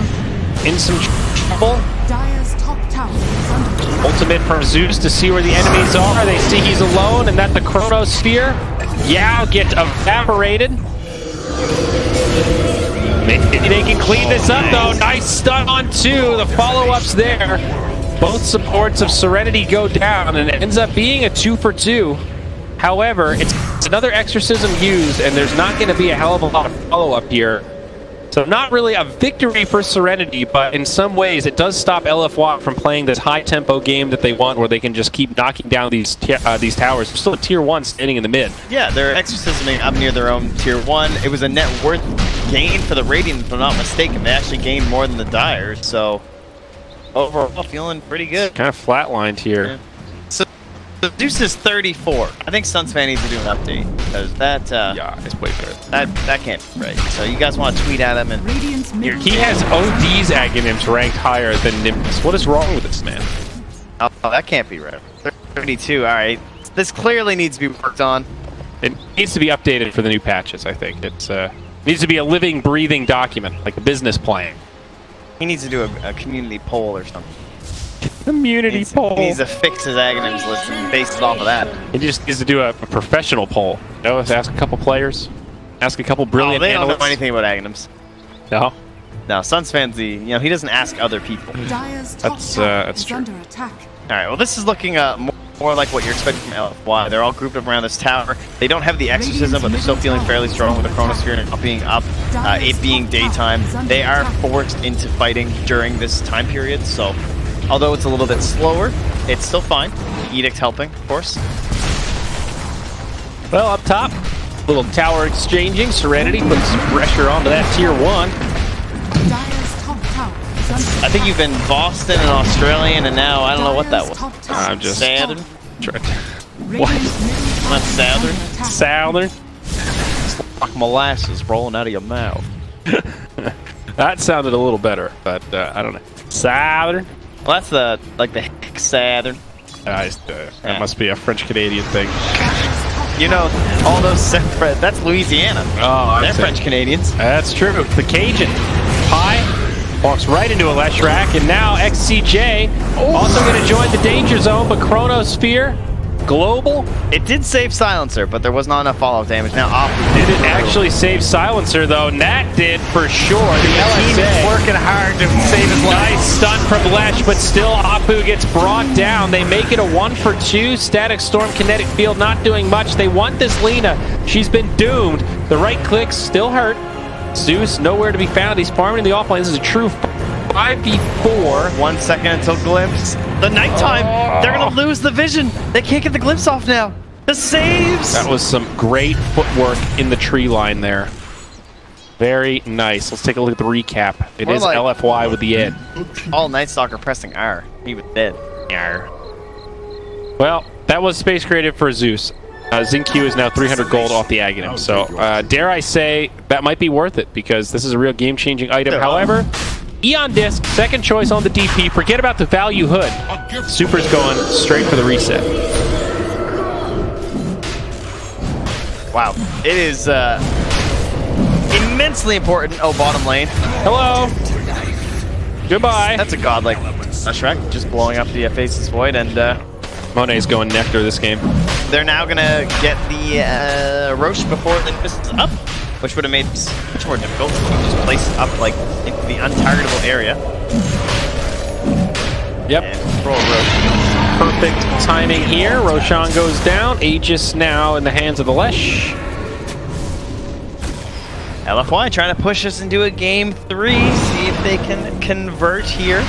C: in some trouble.
A: Dire's top tower is under attack.
C: Ultimate from Zeus to see where the enemies are. They see he's alone, and that the Chronosphere. Yao gets evaporated. Maybe they can clean this up, though. Nice stun on 2. The follow-ups there. Both supports of Serenity go down, and it ends up being a 2 for 2. However, it's another exorcism used, and there's not going to be a hell of a lot of follow-up here. So not really a victory for Serenity, but in some ways it does stop LFY from playing this high-tempo game that they want, where they can just keep knocking down these towers. They're still a tier 1 standing in the mid.
F: Yeah, they're exorcisming up near their own tier 1. It was a net worth gain for the Radiant, if I'm not mistaken. They actually gained more than the Dire, so overall feeling pretty good.
C: Kind of flatlined here.
F: Yeah. So Zeus is 34. I think Sunsfan needs to do an update, because that
C: Yeah, it's way better.
F: that can't be right. So you guys want to tweet at him and
A: Radiant's
C: Here,
A: middle
C: he has OD's Aghanims ranked higher than Nimbus. What is wrong with this man?
F: oh, that can't be right. 32. All right, this clearly needs to be worked on.
C: It needs to be updated for the new patches, I think. It's needs to be a living, breathing document, like a business plan.
F: He needs to do a community poll or something.
C: Community poll.
F: He needs to fix his Aghanims list and base it off of that.
C: He just needs to do a professional poll. You know, ask a couple players, ask a couple brilliant
F: they don't
C: analysts.
F: know anything about Aghanims.
C: No,
F: No, Sunsfan's he doesn't ask other people.
A: Dire's top
C: That's,
A: tower
C: that's
A: is
C: true.
A: under attack.
F: All right, well, this is looking more like what you're expecting from LFY. They're all grouped up around this tower. They don't have the exorcism, but they're still feeling fairly strong with the Chronosphere and not being up, it being daytime. They are forced into fighting during this time period, so although it's a little bit slower, it's still fine. Edict helping, of course.
C: well, up top, little tower exchanging. Serenity puts some pressure onto that tier 1.
A: Dire's top tower is under attack.
F: I think you've been Boston and Australian, and now I don't know what that was.
A: Dire's top tower
C: I'm just-
F: Southern?
A: Radiant's middle
F: Not
A: tower is
F: Southern?
A: under attack.
C: Southern.
F: Like molasses rolling out of your mouth.
C: That sounded a little better, but I don't know. Southern.
F: Well, that's the Southern.
C: That must be a French-Canadian thing.
F: You know, all those separate. That's Louisiana.
C: Oh,
F: They're French Canadians.
C: That's true. The Cajun. Pie walks right into a Leshrac, and now XCJ also going to join the danger zone, but Chronosphere, Global.
F: It did save Silencer, but there was not enough fallout damage. Now Apu
C: Did it actually save Silencer, though? Nat did for sure. The
F: team
C: LSA
F: is working hard to save his life.
C: Nice stun from Lesh, but still Apu gets brought down. They make it a 1 for 2. Static Storm, Kinetic Field not doing much. They want this Lina. She's been doomed. The right clicks still hurt. Zeus nowhere to be found. He's farming in the offlane. This is a true 5v4.
F: 1 second until glimpse. The nighttime. They're gonna lose the vision. They can't get the glimpse off now. The saves.
C: That was some great footwork in the tree line there. Very nice. Let's take a look at the recap. It
F: More
C: is
F: like-
C: LFY with the ed.
F: All Night Stalker pressing R. He was dead.
C: Well, that was space created for Zeus. ZinQ is now 300 gold off the Aghanim. So, dare I say, that might be worth it, because this is a real game-changing item.
F: Yeah.
C: However, Eon Disc, second choice on the DP. Forget about the value hood. Super's going straight for the reset.
F: Wow. It is immensely important. Oh, bottom lane.
C: Hello. Goodbye.
F: That's a godlike Shrek just blowing up the Faceless Void, and
C: Monet's going Nectar this game.
F: they're now gonna get the Roche before the is up, which would have made this much more difficult. You can just place it up like into the untargetable area.
C: Yep.
F: And control Roche.
C: Perfect timing here. Roshan goes down. Aegis now in the hands of the Lesh.
F: LFY trying to push us into a game 3. See if they can convert here.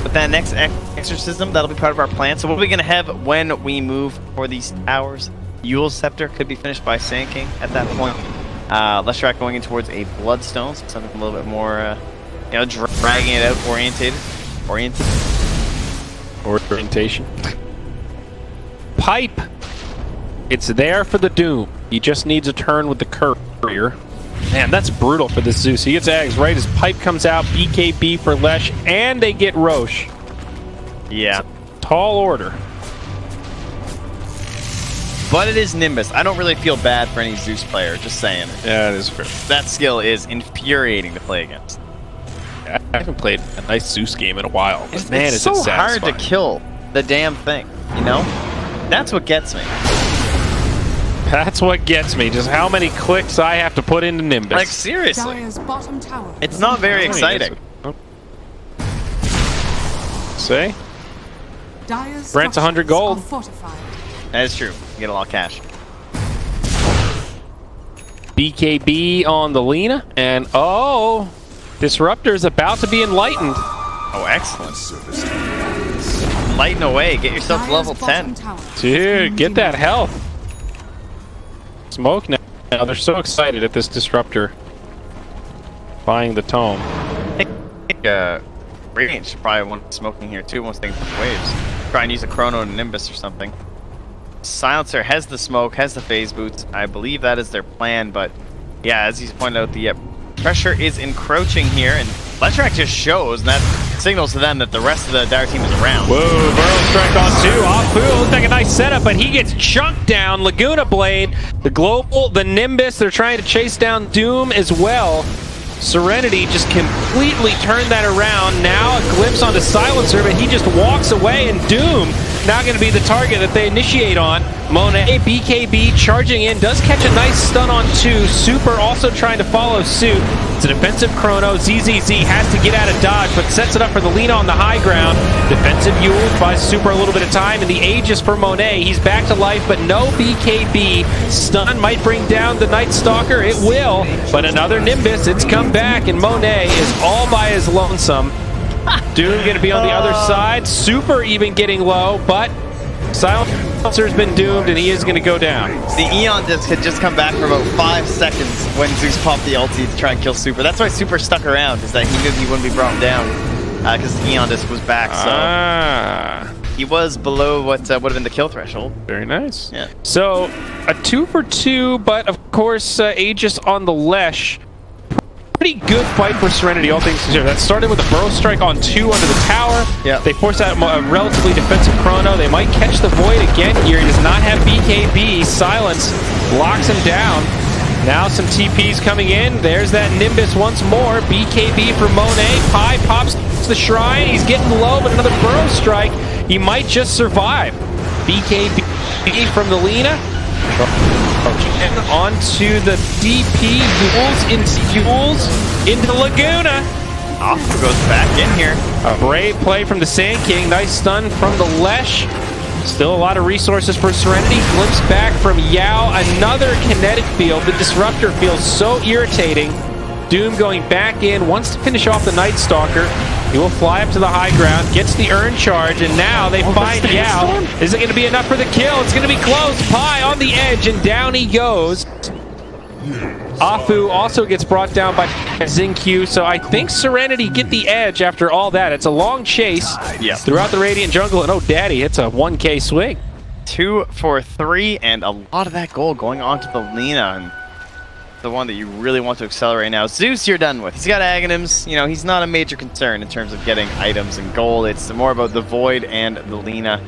F: With that next exorcism, that'll be part of our plan. So what are we going to have when we move for these towers? Yule's Scepter could be finished by Sand King at that point. Leshrac going in towards a Bloodstone, so something a little bit more, dragging it out,
C: Orientation. Pipe. It's there for the Doom. He just needs a turn with the Courier. Man, that's brutal for this Zeus. He gets Ags right as Pipe comes out. BKB for Lesh, and they get Roche.
F: Yeah.
C: Tall order.
F: But it is Nimbus. I don't really feel bad for any Zeus player, just saying.
C: Yeah, it is fair.
F: That skill is infuriating to play against.
C: I haven't played a nice Zeus game in a while. But man,
F: it's
C: is
F: so
C: it
F: hard
C: satisfying.
F: to kill the damn thing, you know? That's what gets me.
C: That's what gets me, just how many clicks I have to put into Nimbus.
F: Like, seriously.
A: Dire's bottom tower.
F: It's not very exciting.
C: Say?
A: Dire's
C: Brent's 100 gold.
A: structures are fortified.
F: That is true. You get a lot of cash.
C: BKB on the Lena, and oh, Disruptor's about to be enlightened.
F: Oh, excellent. Lighten away. Get yourself to level 10.
C: Dude, get that health. Smoke now. They're so excited at this Disruptor buying the tome.
F: I think Radiant should probably want smoking here too once they get the waves. Try and use a Chrono and Nimbus or something. Silencer has the smoke, has the phase boots. I believe that is their plan, but yeah, as he's pointed out, the pressure is encroaching here, and Letrack just shows, and that signals to them that the rest of the Dire team is around.
C: Whoa, Burrow strike on 2. Afu looks like a nice setup, but he gets chunked down. Laguna Blade, the Global, the Nimbus, they're trying to chase down Doom as well. Serenity just completely turned that around. Now a glimpse onto Silencer, but he just walks away, and Doom now going to be the target that they initiate on. Monet, BKB charging in, does catch a nice stun on 2. Super also trying to follow suit. It's a defensive Chrono. ZZZ has to get out of dodge, but sets it up for the Lena on the high ground. Defensive Yule buys Super a little bit of time, and the Aegis for Monet. He's back to life, but no BKB. Stun might bring down the Night Stalker. It will, but another Nimbus. It's come back, and Monet is all by his lonesome. Doom going to be on the other side. Super even getting low, but Silencer's been doomed, and he is going to go down.
F: The Eon Disc had just come back for about 5 seconds when Zeus popped the ulti to try and kill Super. That's why Super stuck around, is that he knew he wouldn't be brought down because the Eon Disc was back, so he was below what would have been the kill threshold.
C: Very nice.
F: Yeah.
C: So, a 2 for 2, but of course, Aegis on the Lesh. Pretty good fight for Serenity, all things considered. That started with a Burrow strike on 2 under the tower.
F: Yeah.
C: They forced out a relatively defensive Chrono. They might catch the Void again here. He does not have BKB. Silence locks him down. Now some TPs coming in. There's that Nimbus once more. BKB for Monet. Pi pops the Shrine. He's getting low, but another Burrow strike. He might just survive. BKB from the Lena. Onto the DP, Yules into Laguna.
F: Afu goes back in here.
C: A brave play from the Sand King. Nice stun from the Lesh. Still a lot of resources for Serenity. Glimpse back from Yao. Another kinetic field. The Disruptor feels so irritating. Doom going back in, wants to finish off the Night Stalker. He will fly up to the high ground, gets the urn charge, and now they find Yao. Is it going to be enough for the kill? It's going to be close. Pi on the edge, and down he goes. Afu also gets brought down by Xingqiu, so I think Serenity get the edge after all that. It's a long chase throughout the Radiant jungle, and oh daddy, it's a 1K swing.
F: 2 for 3, and a lot of that gold going on to the Lena, and the one that you really want to accelerate now. Zeus, you're done with. He's got Aghanims. You know, he's not a major concern in terms of getting items and gold. It's more about the Void and the Lena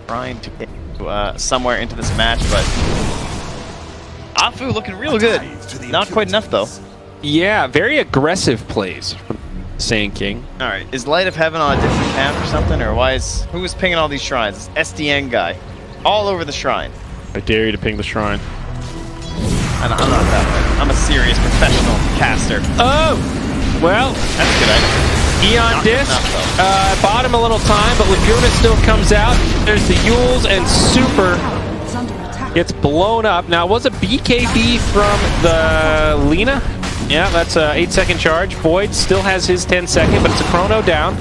F: trying to get somewhere into this match, but Afu looking real good. Not quite enough, though.
C: Yeah, very aggressive plays from Sand King.
F: All right, is Light of Heaven on a different path or something, or who is pinging all these shrines? This SDN guy, all over the shrine.
C: I dare you to ping the shrine.
F: I'm not that way. I'm a serious professional caster.
C: Oh! Well,
F: that's a good item.
C: Eon Disc, bought him a little time, but Laguna still comes out. There's the Yules, and Super gets blown up. Now, was a BKB from the Lena? Yeah, that's a 8-second charge. Void still has his 10-second, but it's a Chrono down.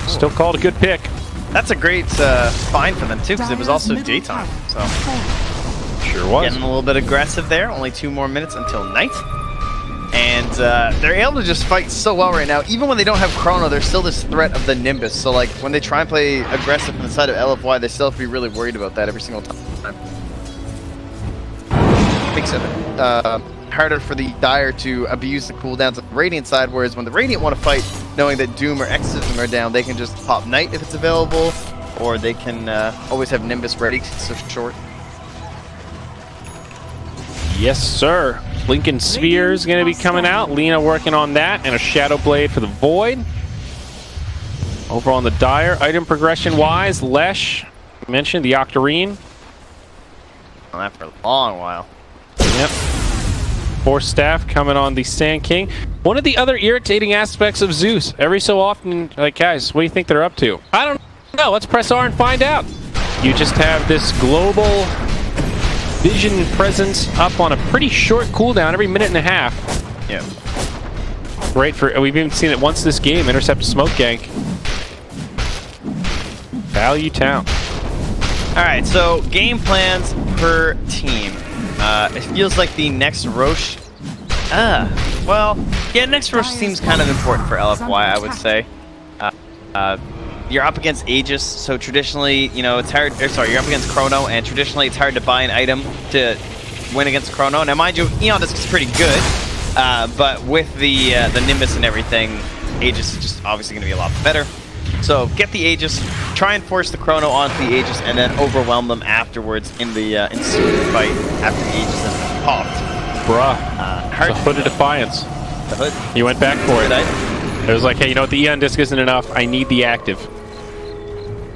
C: Still called a good pick.
F: That's a great find for them, too, because it was also daytime. So
C: sure was.
F: Getting a little bit aggressive there. Only 2 more minutes until night. And they're able to just fight so well right now. Even when they don't have Chrono, there's still this threat of the Nimbus. So, like, when they try and play aggressive from the side of LFY, they still have to be really worried about that every single time. Makes it harder for the Dire to abuse the cooldowns of the Radiant side, whereas when the Radiant want to fight, knowing that Doom or Exorcism are down, they can just pop Knight if it's available, or they can always have Nimbus ready because it's so short.
C: Yes, sir. Lincoln Sphere is going to be coming out. Lena working on that, and a Shadow Blade for the Void. Over on the Dire, item progression-wise, Lesh mentioned the Octarine.
F: On that for a long while.
C: Yep. Force Staff coming on the Sand King. One of the other irritating aspects of Zeus, every so often, like, guys, what do you think they're up to? I don't know. Let's press R and find out. You just have this global vision presence up on a pretty short cooldown, every minute and a half.
F: Yeah.
C: Great for, we've even seen it once this game, intercept smoke gank. Value Town.
F: Alright, so game plans per team. It feels like the next Roche. Well, yeah, next Roche seems kind of important for LFY, I would say. You're up against Aegis, so traditionally, you know, it's hard. Sorry, you're up against Chrono, and traditionally it's hard to buy an item to win against Chrono. Now, mind you, Eon Disc is pretty good, but with the Nimbus and everything, Aegis is just obviously going to be a lot better. So get the Aegis, try and force the Chrono onto the Aegis, and then overwhelm them afterwards in the ensuing fight after the Aegis has popped.
C: Bruh, it's a Hood of Defiance.
F: The Hood.
C: You went back for it. It was like, hey, you know what, the Eon Disc isn't enough, I need the active.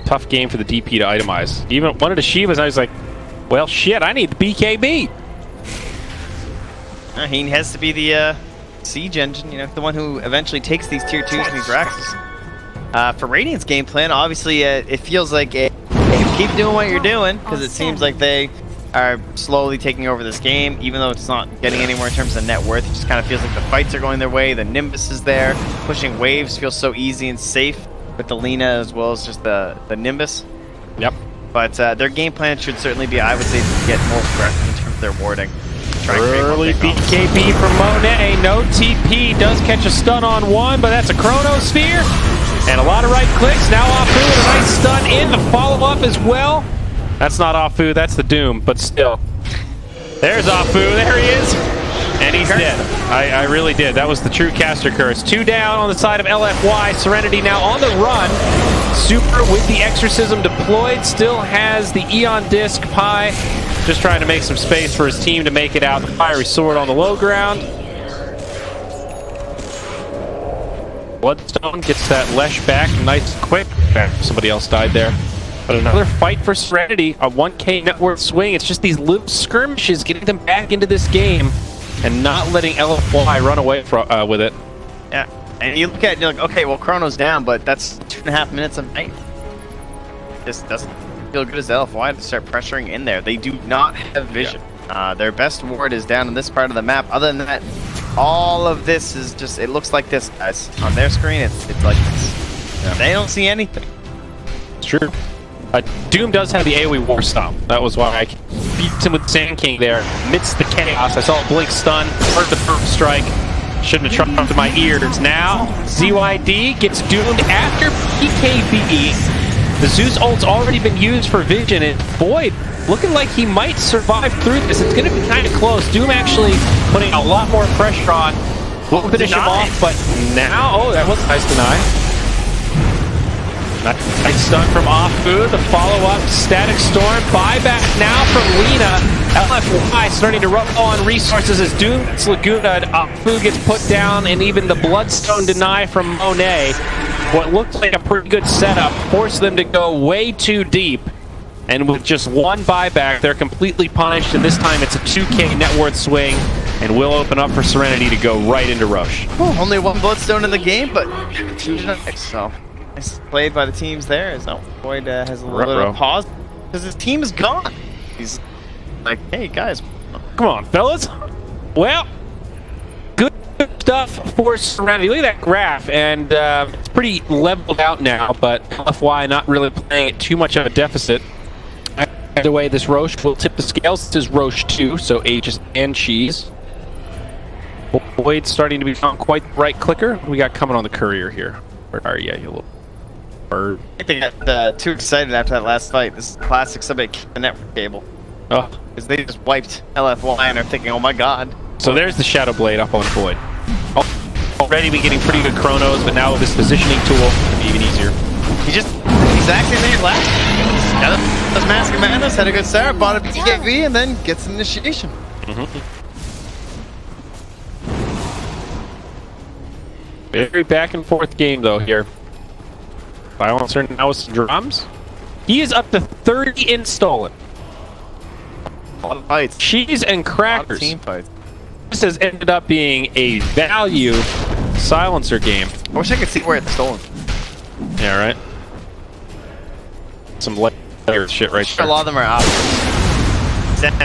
C: Tough game for the DP to itemize. Even one of the Shivas, I was like, well, shit, I need the BKB.
F: He has to be the siege engine, you know, the one who eventually takes these tier 2s and these Raxes. For Radiant's game plan, obviously, it feels like you keep doing what you're doing, because it seems like they are slowly taking over this game, even though it's not getting anywhere in terms of net worth. It just kind of feels like the fights are going their way, the Nimbus is there, pushing waves feels so easy and safe with the Lena as well as just the Nimbus.
C: Yep.
F: But their game plan should certainly be, I would say, to get more aggressive in terms of their warding.
C: Early BKB from Monet, no TP, does catch a stun on one, but that's a Chrono Sphere. And a lot of right clicks. Now Afu with a nice stun in. The follow-up as well. That's not Afu, that's the Doom, but still. There's Afu, there he is. And he's dead. I really did. That was the true caster curse. 2 down on the side of LFY. Serenity now on the run. Super with the Exorcism deployed. Still has the Eon Disc. Pi just trying to make some space for his team to make it out. The Fiery Sword on the low ground. Bloodstone gets that Lesh back nice and quick. Somebody else died there. But another fight for Serenity, a 1K net worth swing. It's just these little skirmishes getting them back into this game and not letting LFY run away with it.
F: Yeah, and you look at it, you're like, okay, well, Chrono's down, but that's 2.5 minutes of night. This doesn't feel good as LFY to start pressuring in there. They do not have vision. Yeah. Their best ward is down in this part of the map. Other than that, all of this is just, it looks like this, guys. On their screen, it's like this. Yeah. They don't see anything.
C: It's true. Doom does have the AoE War Stomp. That was why I beat him with Sand King there. Amidst the chaos, I saw a blink stun, heard the first strike. Shouldn't have trumped to my ears. Now, ZYD gets doomed after PKB. The Zeus ult's already been used for vision, and Void looking like he might survive through this. It's going to be kind of close. Doom actually putting a lot more pressure on. We'll finish him off, but now, oh, that was a nice deny. Nice stun from Afu, the follow-up, Static Storm, buyback now from Lena. LFY starting to run low on resources as Doom gets Laguna, Afu gets put down, and even the Bloodstone deny from Monet. What looked like a pretty good setup forced them to go way too deep. And with just one buyback, they're completely punished, and this time it's a 2K net worth swing, and will open up for Serenity to go right into Rush.
F: Oh, only one Bloodstone in the game, but 2 genetics, so... Nice played by the teams there, as Void has a little bit of pause because his team is gone. He's like, hey guys,
C: come on, fellas. Well, good stuff for Serenity. Look at that graph, and it's pretty leveled out now, but LFY not really playing at too much of a deficit. Either way, this Roche will tip the scales. This is Roche 2, so Aegis and Cheese. Void starting to become quite the right clicker. What we got coming on the courier here? Where are you, you little bird?
F: I think they got too excited after that last fight. This is classic, somebody kicked the network cable.
C: Oh.
F: Because they just wiped LFY and are thinking, oh my god.
C: So there's the Shadow Blade up on Void. Already been getting pretty good chronos, but now with this positioning tool, it'll be even easier.
F: He's exact same thing as last year. Got a Mask of Madness, had a good start, bought a BKB, and then gets an initiation.
C: Very back and forth game though here. Silencer now with some drums. He is up to 30 in stolen.
F: A lot of fights.
C: Cheese and crackers.
F: A lot of team fights.
C: This has ended up being a value silencer game.
F: I wish I could see where it's stolen.
C: Yeah, right. Some layer shit right there.
F: A lot of them are out.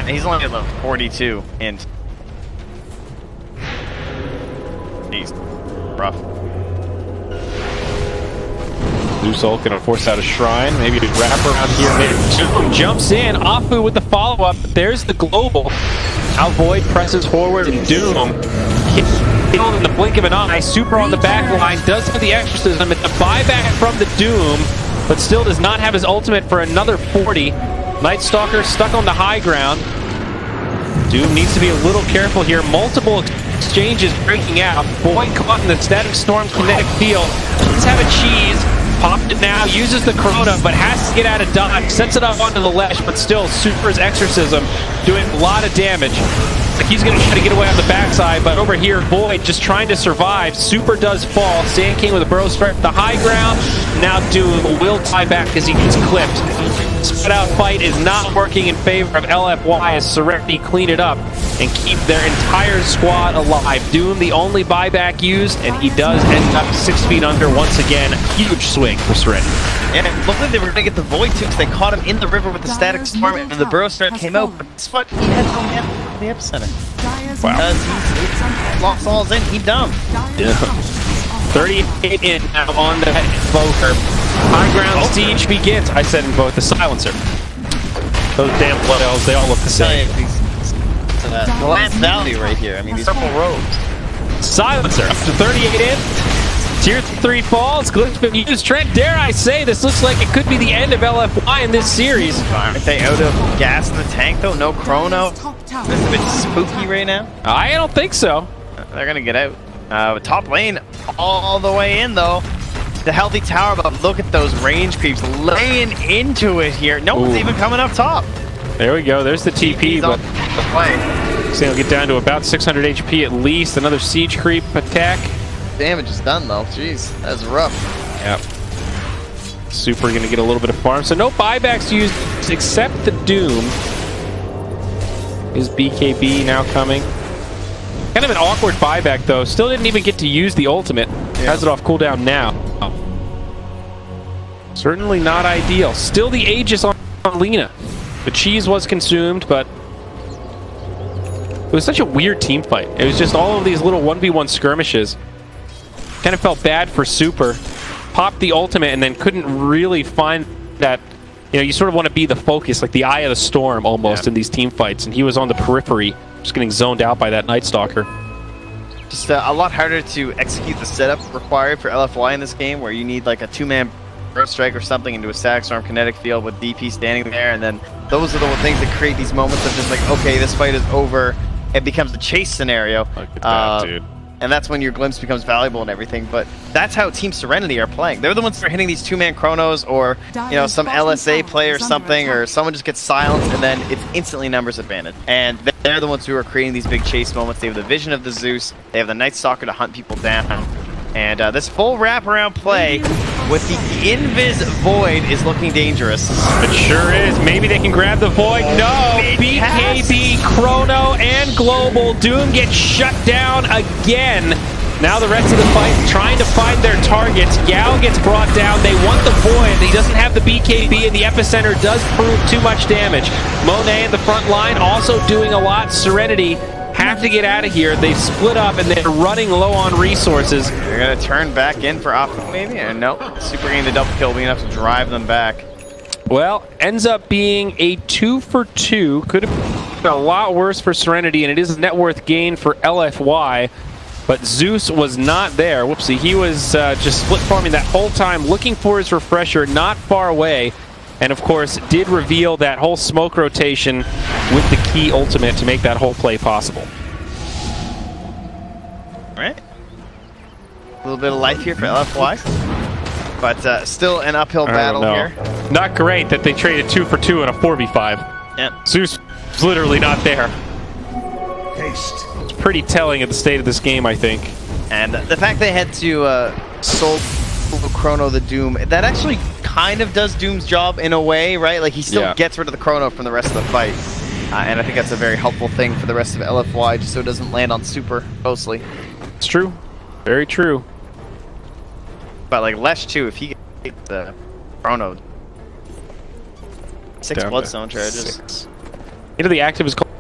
F: He's only at level 42 and he's rough.
C: Zeus gonna force out a shrine, maybe to wrap around here. Maybe jumps in, Afu with the follow-up. There's the global. Now Void presses forward and Doom killed in the blink of an eye. Super on the back line, does have the exorcism. It's a buyback from the Doom, but still does not have his ultimate for another 40. Night Stalker stuck on the high ground. Doom needs to be a little careful here. Multiple exchanges breaking out. Void caught in the Static Storm kinetic field. Does have a cheese. Popped it now, uses the Corona, but has to get out of dodge. Sets it up onto the ledge, but still, Super's exorcism doing a lot of damage. Like he's going to try to get away on the backside, but over here, Void just trying to survive. Super does fall. Sand King with a burrow strike at the high ground. Now Doom will tie back as he gets clipped. Spread out fight is not working in favor of LFY as Serenity clean it up and keep their entire squad alive. Doom the only buyback used, and he does end up 6 feet under once again. Huge swing for Serenity.
F: Yeah, it looked like they were going to get the Void too because they caught him in the river with the Static Storm and the burrow strike came out, but it's what he had no man in the epicenter.
C: Wow.
F: Because he lost all in, he dumb.
C: Yeah. 38 in now on the Invoker. High ground siege begins. I said invoke the silencer. Those damn blood elves, they all look the same.
F: The last value right here. I mean, these purple robes.
C: Silencer up to 38 in. Tier 3 falls. Glitch been used. Trent, dare I say, this looks like it could be the end of LFY in this series.
F: Aren't they out of gas in the tank though? No chrono. This is a bit spooky right now.
C: I don't think so.
F: They're gonna get out. Top lane all the way in though. The healthy tower, but look at those range creeps laying into it here. No one's even coming up top.
C: There we go. There's the TP, but he'll get down to about 600 HP at least. Another siege creep attack.
F: Damage is done though. Jeez, that's rough.
C: Yep. Super gonna get a little bit of farm. So no buybacks used except the Doom. Is BKB now coming? Kind of an awkward buyback though. Still didn't even get to use the ultimate. Has it off cooldown now. Certainly not ideal. Still the Aegis on Lina. The cheese was consumed, but it was such a weird team fight. It was just all of these little 1v1 skirmishes. Kind of felt bad for Super. Popped the ultimate and then couldn't really find that, you know, you sort of want to be the focus, like the eye of the storm almost in these team fights, and he was on the periphery, just getting zoned out by that Night Stalker.
F: Just a lot harder to execute the setup required for LFY in this game, where you need like a two-man burrow strike or something into a Static Storm kinetic field with DP standing there, and then those are the things that create these moments of just like, okay, this fight is over. It becomes a chase scenario.
C: Look at that, dude.
F: And that's when your glimpse becomes valuable and everything, but that's how Team Serenity are playing. They're the ones that are hitting these two-man chronos, or you know, some LSA play or something, or someone just gets silenced and then it's instantly numbers advantage. And they're the ones who are creating these big chase moments. They have the vision of the Zeus, they have the Night Stalker to hunt people down. And this full wraparound play with the Invis Void is looking dangerous.
C: It sure is. Maybe they can grab the Void. No! BKB, Chrono, and Global. Doom gets shut down again. Now the rest of the fight trying to find their targets. Gao gets brought down. They want the Void. He doesn't have the BKB, and the Epicenter does prove too much damage. Monet in the front line also doing a lot. Serenity have to get out of here. They've split up and they're running low on resources.
F: They're going to turn back in for Optimal maybe? Or no. Super getting the double kill, being enough to drive them back.
C: Well, ends up being a 2-for-2. Could have been a lot worse for Serenity, and it is a net worth gain for LFY. But Zeus was not there. Whoopsie. He was just split farming that whole time, looking for his refresher, not far away. And of course, did reveal that whole smoke rotation with the key ultimate to make that whole play possible.
F: All right. A little bit of life here for LFY. But still an uphill battle here.
C: Not great that they traded 2 for 2 in a 4v5.
F: Yep.
C: Zeus is literally not there.
B: Haste.
C: It's pretty telling of the state of this game, I think.
F: And the fact they had to soul Chrono the Doom, that actually kind of does Doom's job in a way, right? Like he still gets rid of the Chrono from the rest of the fight. And I think that's a very helpful thing for the rest of LFY, just so it doesn't land on super mostly.
C: It's true. Very true.
F: But like Lesh too, if he gets the Chrono. 6 Bloodstone charges.
C: 6. You know the active is called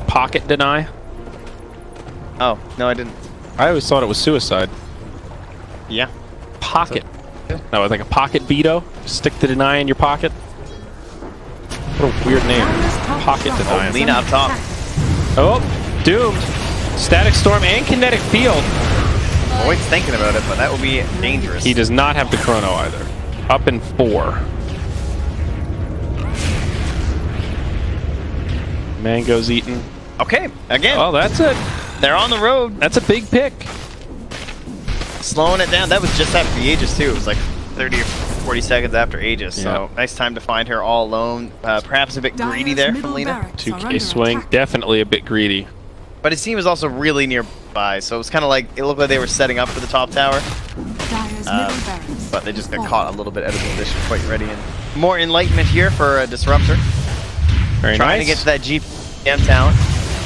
C: Pocket Deny?
F: Oh, no I didn't.
C: I always thought it was suicide.
F: Yeah.
C: Pocket. No, it's like a pocket veto. Stick the deny in your pocket. What a weird name. Pocket deny.
F: Oh, Lina up top.
C: Oh, doomed. Static Storm and Kinetic Field.
F: Void's thinking about it, but that will be dangerous.
C: He does not have the Chrono either. Up in 4. Mango's eaten.
F: Okay, again.
C: Oh, that's it.
F: They're on the road.
C: That's a big pick.
F: Slowing it down. That was just after the Aegis too. It was like 30 or 40 seconds after Aegis. So nice time to find her all alone. Perhaps a bit greedy there from Lina.
C: 2K swing. Definitely a bit greedy.
F: But his team was also really nearby, so it was kind of like, it looked like they were setting up for the top tower. But they just got caught a little bit out of position, quite ready. And more enlightenment here for a Disruptor.
C: Very
F: Trying to get to that GM talent.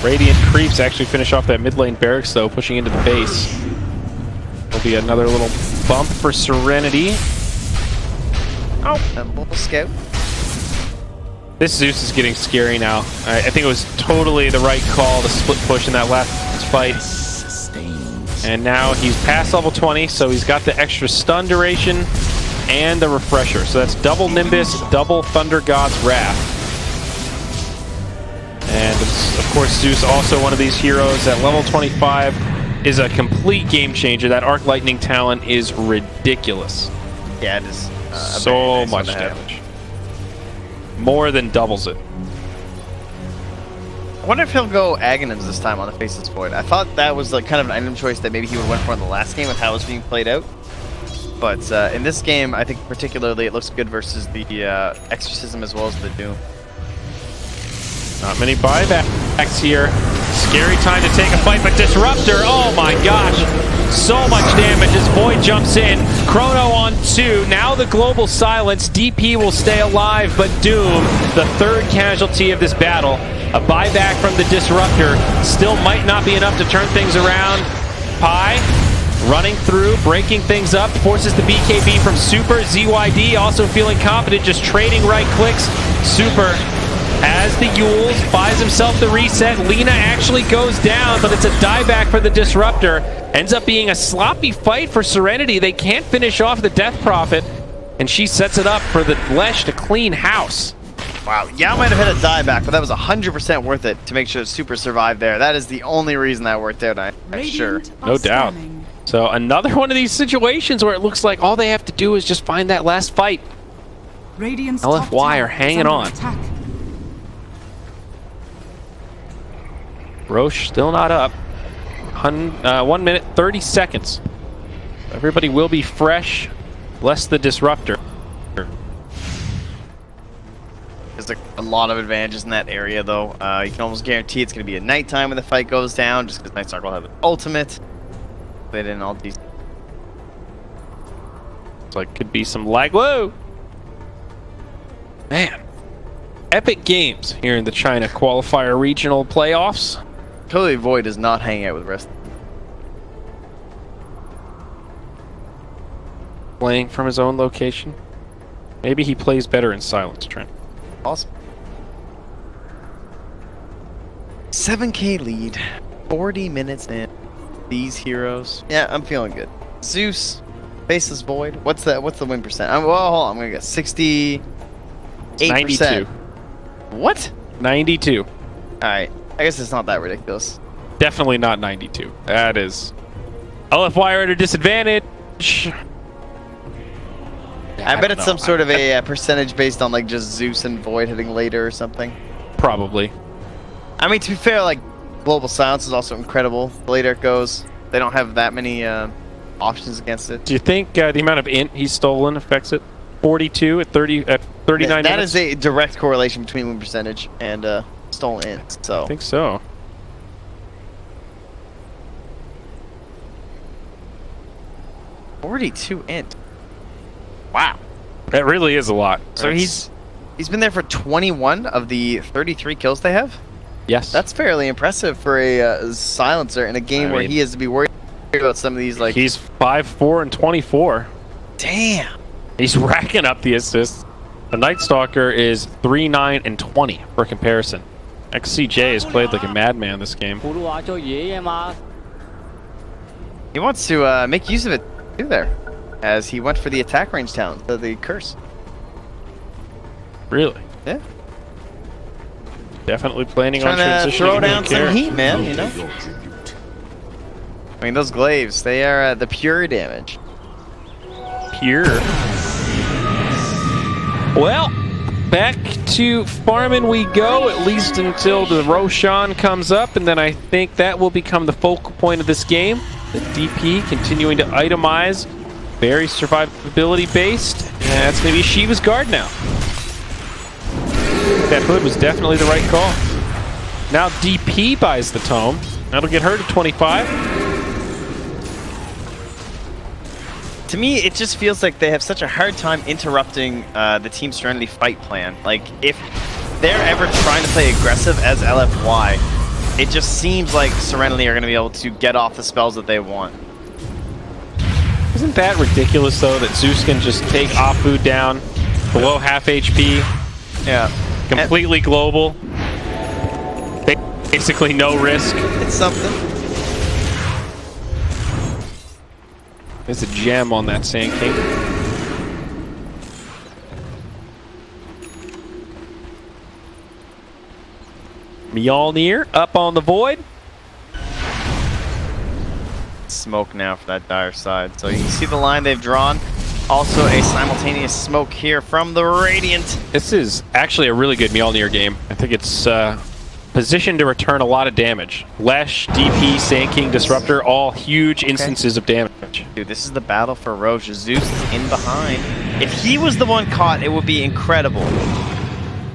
C: Radiant creeps actually finish off that mid lane barracks though, pushing into the base. There'll be another little bump for Serenity.
F: Oh, a little scout.
C: This Zeus is getting scary now. I think it was totally the right call to split push in that last fight. And now he's past level 20, so he's got the extra stun duration and the refresher. So that's double Nimbus, double Thunder God's Wrath. And of course Zeus, also one of these heroes at level 25, is a complete game changer. That Arc Lightning talent is ridiculous.
F: Yeah, it is.
C: So
F: nice
C: much damage. More than doubles it.
F: I wonder if he'll go Aghanims this time on the Faceless Void. I thought that was like kind of an item choice that maybe he would have went for in the last game with how it was being played out. But in this game, I think particularly it looks good versus the Exorcism as well as the Doom.
C: Not many buybacks here. Scary time to take a fight, but Disruptor, oh my gosh. So much damage as Void jumps in. Chrono on 2. Now the global silence. DP will stay alive, but Doom, the third casualty of this battle. A buyback from the Disruptor still might not be enough to turn things around. Pi running through, breaking things up, forces the BKB from Super. ZYD also feeling confident, just trading right clicks. Super has the Yules, buys himself the reset. Lina actually goes down, but it's a dieback for the Disruptor. Ends up being a sloppy fight for Serenity. They can't finish off the Death Prophet, and she sets it up for the Lesh to clean house.
F: Wow, Yao might have hit a dieback, but that was 100% worth it to make sure Super survived there. That is the only reason that worked out, I'm sure.
C: No doubt. So another one of these situations where it looks like all they have to do is just find that last fight. LFY are hanging on. Roche still not up. 1 minute, 30 seconds. Everybody will be fresh, less the Disruptor.
F: There's a lot of advantages in that area, though. You can almost guarantee it's going to be at nighttime when the fight goes down, just because Nightstalker will have an ultimate. They didn't all these.
C: It's like could be some lag. Whoa! Man, epic games here in the China Qualifier Regional Playoffs.
F: Totally Void does not hang out with the rest.
C: Playing from his own location. Maybe he plays better in silence, Trent.
F: Awesome. 7K lead. 40 minutes in. These heroes. Yeah, I'm feeling good. Zeus, Faceless Void. What's the win percent? Well, hold on. I'm gonna get 68%.
C: 92.
F: What?
C: 92.
F: All right. I guess it's not that ridiculous.
C: Definitely not 92. That is. LFY are at a disadvantage.
F: I bet it's some sort of a percentage based on like just Zeus and Void hitting later or something.
C: Probably.
F: I mean, to be fair, like Global Silence is also incredible. The later it goes, they don't have that many options against it.
C: Do you think the amount of int he's stolen affects it? 42 at 39
F: That
C: minutes?
F: is a direct correlation between win percentage and stolen int. So
C: I think so.
F: 42 int. Wow.
C: That really is a lot.
F: So he's been there for 21 of the 33 kills they have.
C: Yes.
F: That's fairly impressive for a silencer in a game where he has to be worried about some of these, like...
C: He's 5-4 and 24.
F: Damn.
C: He's racking up the assists. The Night Stalker is 3-9 and 20 for comparison. XCJ has played like a madman this game.
F: He wants to make use of it too there, as he went for the attack range talent, the curse.
C: Really?
F: Yeah.
C: Definitely planning on
F: Trying to
C: transitioning.
F: throw down some heat, man, you know? I mean, those glaives, they are the pure damage.
C: Pure. Well, back to farming we go, at least until the Roshan comes up, and then I think that will become the focal point of this game. The DP continuing to itemize, very survivability based, and that's going to be Shiva's guard now. That hood was definitely the right call. Now DP buys the tome. That'll get her to 25.
F: To me, it just feels like they have such a hard time interrupting the Team Serenity fight plan. Like, if they're ever trying to play aggressive as LFY, it just seems like Serenity are going to be able to get off the spells that they want.
C: Isn't that ridiculous, though, that Zeus can just take Afu down below half HP?
F: Yeah.
C: Completely global. Basically no risk.
F: It's something.
C: There's a gem on that Sand King. Mjolnir up on the void.
F: Smoke now for that dire side. So you can see the line they've drawn. Also a simultaneous smoke here from the Radiant.
C: This is actually a really good Mjolnir game. I think it's positioned to return a lot of damage. Lesh, DP, Sand King, Disruptor, all huge instances of damage.
F: Dude, this is the battle for Roche. Zeus is in behind. If he was the one caught, it would be incredible.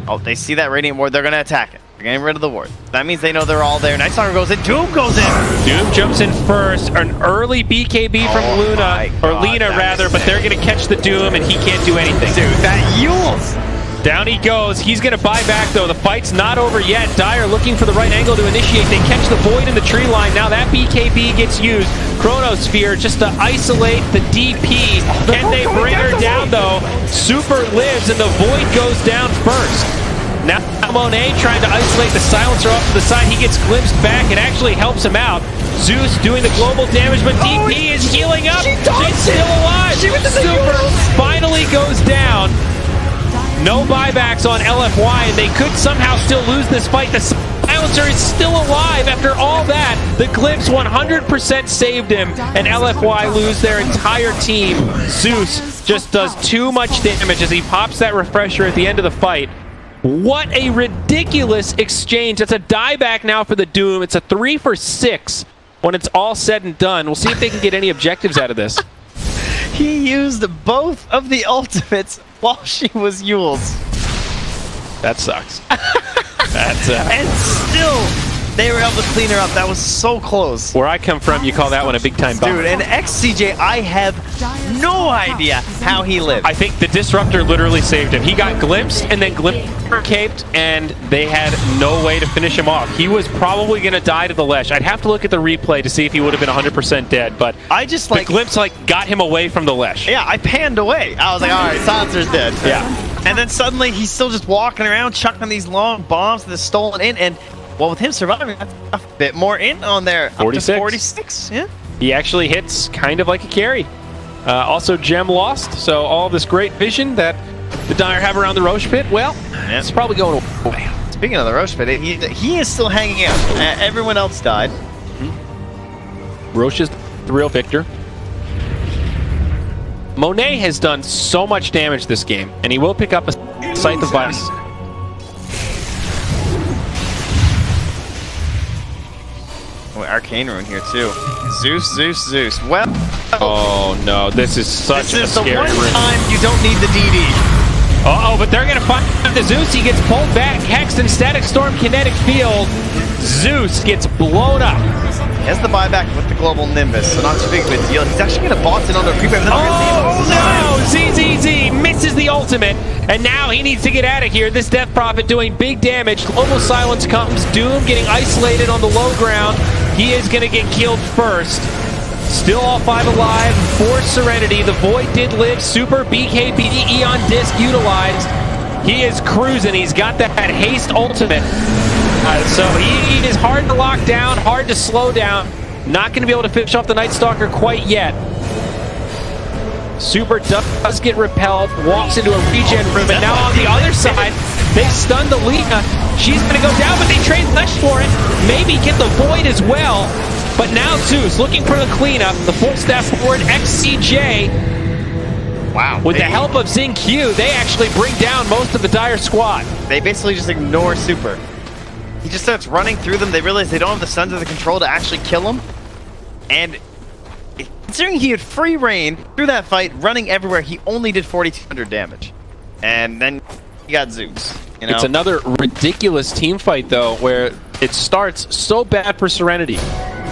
F: Oh, they see that Radiant Ward. They're going to attack it. They're getting rid of the ward. That means they know they're all there. Night Stalker goes in. Doom goes in.
C: Doom jumps in first. An early BKB from Luna, or Lena rather, but they're going to catch the Doom and he can't do anything.
F: Dude, that Yules.
C: Down he goes. He's going to buy back though. The fight's not over yet. Dire looking for the right angle to initiate. They catch the void in the tree line. Now that BKB gets used. Chronosphere just to isolate the DP. Can they bring her down though? Super lives and the void goes down first. Now Monet trying to isolate the silencer off to the side. He gets glimpsed back. It actually helps him out. Zeus doing the global damage, but DP is healing up. She's still alive. Super finally goes down. No buybacks on LFY, and they could somehow still lose this fight. The silencer is still alive after all that. The Glyphs 100% saved him, and LFY lose their entire team. Zeus just does too much damage as he pops that refresher at the end of the fight. What a ridiculous exchange. That's a dieback now for the Doom. It's a 3 for 6 when it's all said and done. We'll see if they can get any objectives out of this.
F: He used both of the ultimates while she was Yules.
C: That sucks. That's
F: and still, they were able to clean her up. That was so close.
C: Where I come from, you call that one a big-time bummer.
F: Dude, and XCJ, I have no idea how he lived.
C: I think the Disruptor literally saved him. He got glimpsed and then caped, and they had no way to finish him off. He was probably going to die to the Lesh. I'd have to look at the replay to see if he would have been 100% dead, but
F: I just
C: the glimpse got him away from the Lesh.
F: Yeah, I panned away. I was like, all right, Silencer's dead.
C: Yeah.
F: And then suddenly he's still just walking around, chucking these long bombs to the stolen in, and well, with him surviving, that's a bit more in on there.
C: 46.
F: Up to 46, yeah.
C: He actually hits kind of like a carry. Also, Gem lost, so all this great vision that the Dire have around the Roche pit, well, it's probably going away.
F: Speaking of the Roche pit, he is still hanging out. Everyone else died.
C: Roche is the real victor. Monet has done so much damage this game, and he will pick up a Scythe of Violence.
F: Oh, Arcane Rune here too. Zeus. Well.
C: Oh no, this is such a scary
F: This is the one
C: rune.
F: time you don't need the DD.
C: Uh-oh, but they're gonna find the Zeus. He gets pulled back. Hex and Static Storm Kinetic Field. Zeus gets blown up.
F: He has the buyback with the Global Nimbus, so not too big of a deal. He's actually gonna box it on the pre-grab.
C: Oh no! ZZZ misses the ultimate, and now he needs to get out of here. This Death Prophet doing big damage. Global Silence comes. Doom getting isolated on the low ground. He is gonna get killed first. Still all 5 alive for Serenity. The Void did live. Super BKB Eon Disc utilized. He is cruising. He's got that haste ultimate. So he is hard to lock down, hard to slow down. Not going to be able to finish off the Night Stalker quite yet. Super does get repelled, walks into a regen room, and now on the other side, they stun the Lina. She's going to go down, but they trade Flesh for it. Maybe get the Void as well. But now Zeus looking for the cleanup. The full step forward, XCJ.
F: Wow.
C: With the help of Xing Q, they actually bring down most of the Dire squad.
F: They basically just ignore Super. He just starts running through them. They realize they don't have the Suns of the control to actually kill him. And considering he had free reign through that fight, running everywhere, he only did 4,200 damage. And then he got Zeus. You know?
C: It's another ridiculous team fight, though, where it starts so bad for Serenity.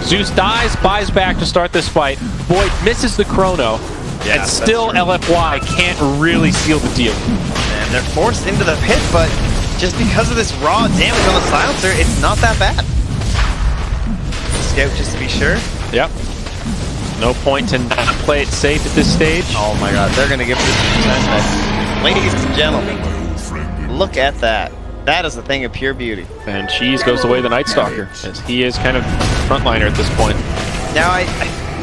C: Zeus dies, buys back to start this fight. Void misses the chrono, and still LFY can't really seal the deal.
F: And they're forced into the pit, but just because of this raw damage on the silencer, it's not that bad. Scout just to be sure.
C: Yep. No point to not play it safe at this stage.
F: Oh my god, they're gonna give this. Ladies and gentlemen, look at that. That is a thing of pure beauty.
C: And Cheese goes away the Night Stalker, as he is kind of frontliner at this point.
F: Now I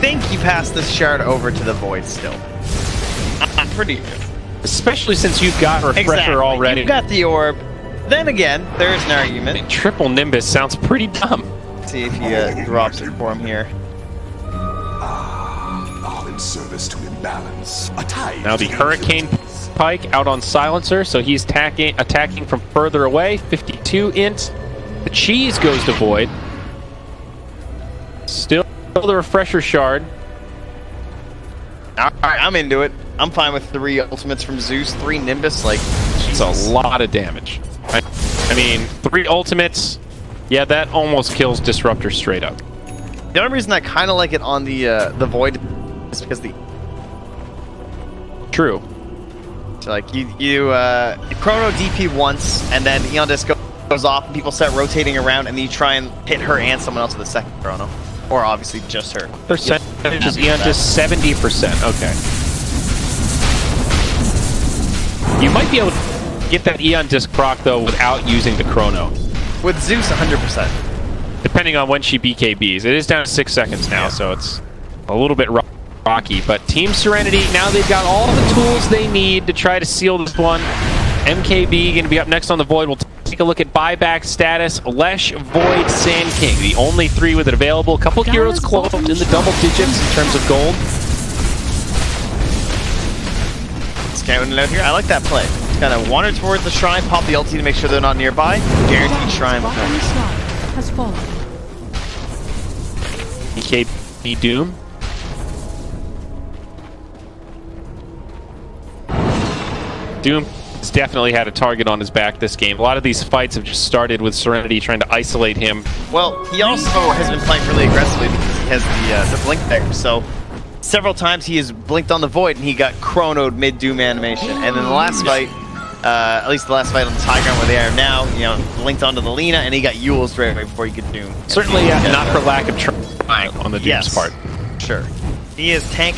F: think you pass this shard over to the Void still. I'm pretty good.
C: Especially since you've got Refresher already.
F: You've got the orb. Then again, there is an argument.
C: Triple Nimbus sounds pretty dumb.
F: Let's see if he drops it for him here.
B: All in service to imbalance. A tide.
C: Now the Hurricane Pike out on Silencer, so he's attacking from further away. 52 int. The Cheese goes to Void. Still the Refresher Shard.
F: Alright, I'm into it. I'm fine with 3 ultimates from Zeus, 3 Nimbus, like,
C: it's a lot of damage. I mean, 3 ultimates, yeah, that almost kills Disruptor straight up.
F: The only reason I kind of like it on the Void is because the...
C: True.
F: So, like, you Chrono DP once, and then Eon Disc goes off, and people start rotating around, and then you try and hit her and someone else with the second Chrono. Or obviously just her.
C: Percentage is Eon Disc 70%, okay. You might be able to get that Eon Disc proc, though, without using the Chrono.
F: With Zeus, 100%.
C: Depending on when she BKBs. It is down to 6 seconds now, so it's a little bit rocky. But Team Serenity, now they've got all the tools they need to try to seal this one. MKB going to be up next on the Void. We'll take a look at buyback status. Lesh, Void, Sand King. The only 3 with it available. A couple heroes close in the double digits in terms of gold.
F: Scouting it out here. I like that play. Just kind of wander towards the shrine, pop the ulti to make sure they're not nearby. Guaranteed shrine.
A: Has fallen.
C: BKB Doom. Doom has definitely had a target on his back this game. A lot of these fights have just started with Serenity trying to isolate him.
F: Well, he also has been playing really aggressively because he has the blink there. So several times he has blinked on the Void and he got chronoed mid-Doom animation. And then the last fight, at least the last fight on the high ground where they are now, you know, blinked onto the Lina and he got Yules right before he could Doom.
C: Certainly not for lack of trying on the Doom's part.
F: Sure. He is tank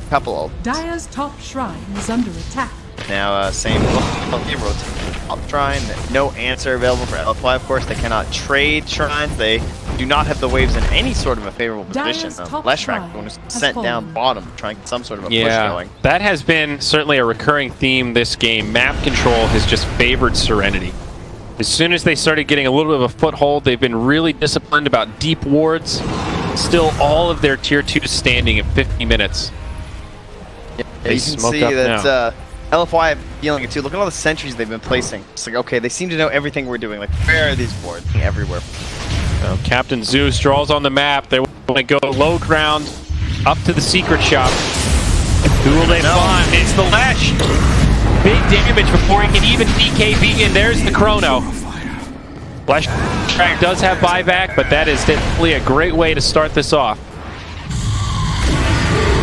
F: couple of.
A: Dire's top shrine is under attack.
F: Now, same top shrine. No answer available for LFY, of course. They cannot trade shrines. They do not have the waves in any sort of a favorable position. Leshrac going to sent down bottom, trying some sort of a push going.
C: That has been certainly a recurring theme this game. Map control has just favored Serenity. As soon as they started getting a little bit of a foothold, they've been really disciplined about deep wards. Still, all of their tier 2s standing at 50 minutes.
F: Yeah, you can see that LFY feeling it too. Look at all the sentries they've been placing. It's like, okay, they seem to know everything we're doing. Like, where are these boards? Everywhere.
C: So Captain Zeus draws on the map. They want to go low ground up to the secret shop. Who will they find? It's the Lash. Big damage before he can even BKB, and there's the Chrono. Flash Track does have buyback, but that is definitely a great way to start this off.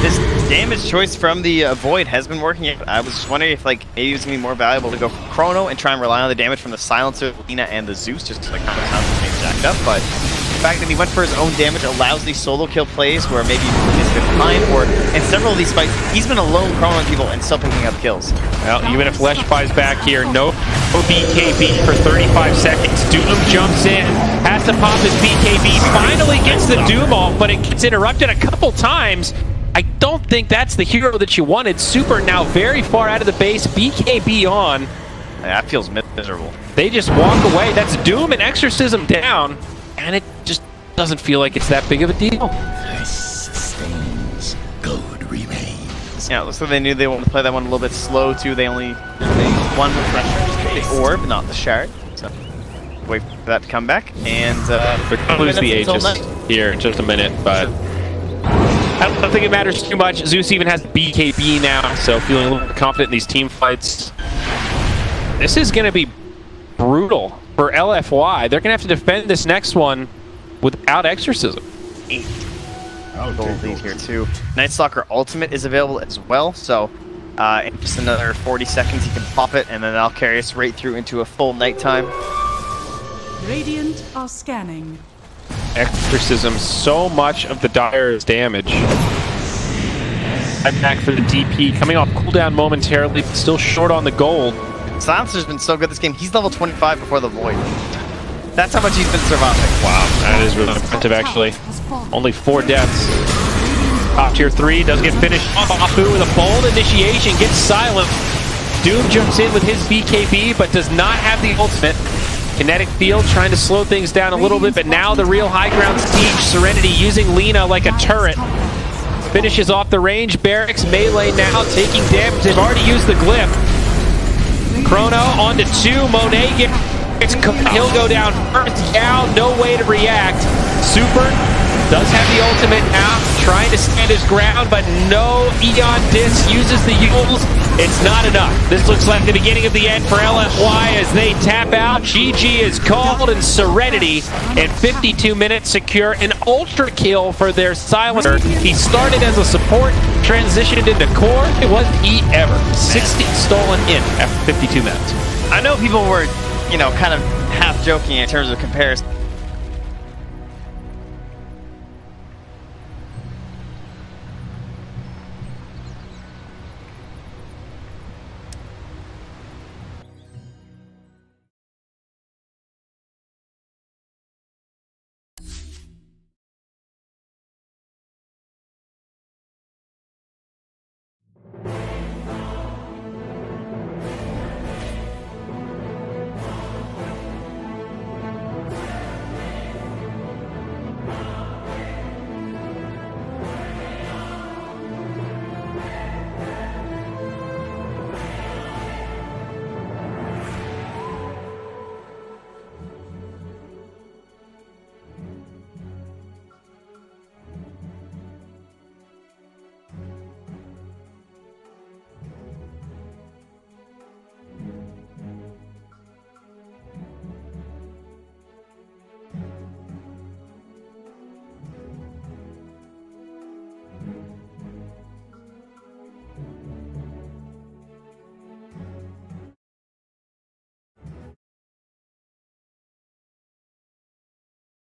F: This damage choice from the Void has been working. I was just wondering if like maybe it's gonna be more valuable to go for Chrono and try and rely on the damage from the Silencer, Lina, and the Zeus, just like how much time is being jacked up. But the fact that he went for his own damage allows these solo kill plays where maybe he's been behind, or in several of these fights he's been alone chronoing people and still picking up kills.
C: Well, even if Lesh buys back here, no BKB for 35 seconds. Doom jumps in, has to pop his BKB, finally gets the Doom off, but it gets interrupted a couple times. I don't think that's the hero that you wanted. Super now very far out of the base, BKB on.
F: That feels miserable.
C: They just walk away. That's Doom and Exorcism down, and it just doesn't feel like it's that big of a deal.
B: Sustains, gold remains.
F: Yeah, it looks like they knew they wanted to play that one a little bit slow too. They only one refresher, the orb, not the shard. So wait for that to come back, and
C: we're gonna lose the Aegis here in just a minute, but I don't think it matters too much. Zeus even has BKB now, so feeling a little bit confident in these team fights. This is going to be brutal for LFY. They're going to have to defend this next one without Exorcism.
F: 8 gold lead here too. Night Stalker ultimate is available as well, so in just another 40 seconds he can pop it, and then that'll carry us right through into a full nighttime.
A: Radiant are scanning.
C: Exorcism, so much of the Dire's damage. I'm back for the DP, coming off cooldown momentarily, but still short on the gold.
F: Silencer's been so good this game. He's level 25 before the Void. That's how much he's been surviving.
C: Wow, that is really impressive actually. Only 4 deaths. Top tier 3 does get finished off. Apu with a bold initiation, gets silent. Doom jumps in with his BKB, but does not have the ultimate. Kinetic field trying to slow things down a little bit, but now the real high ground siege. Serenity using Lina like a turret. Finishes off the range. Barracks melee now taking damage. They've already used the glyph. Chrono onto 2. Monet gets he'll go down first. Yao, no way to react. Super does have the ultimate now, trying to stand his ground, but no Eon Disc, uses the Yules. It's not enough. This looks like the beginning of the end for LFY as they tap out. GG is called, and Serenity in 52 minutes secure an ultra kill for their Silencer. He started as a support, transitioned into core. It wasn't he ever. 60 stolen in after 52 minutes.
F: I know people were, you know, kind of half joking in terms of comparison.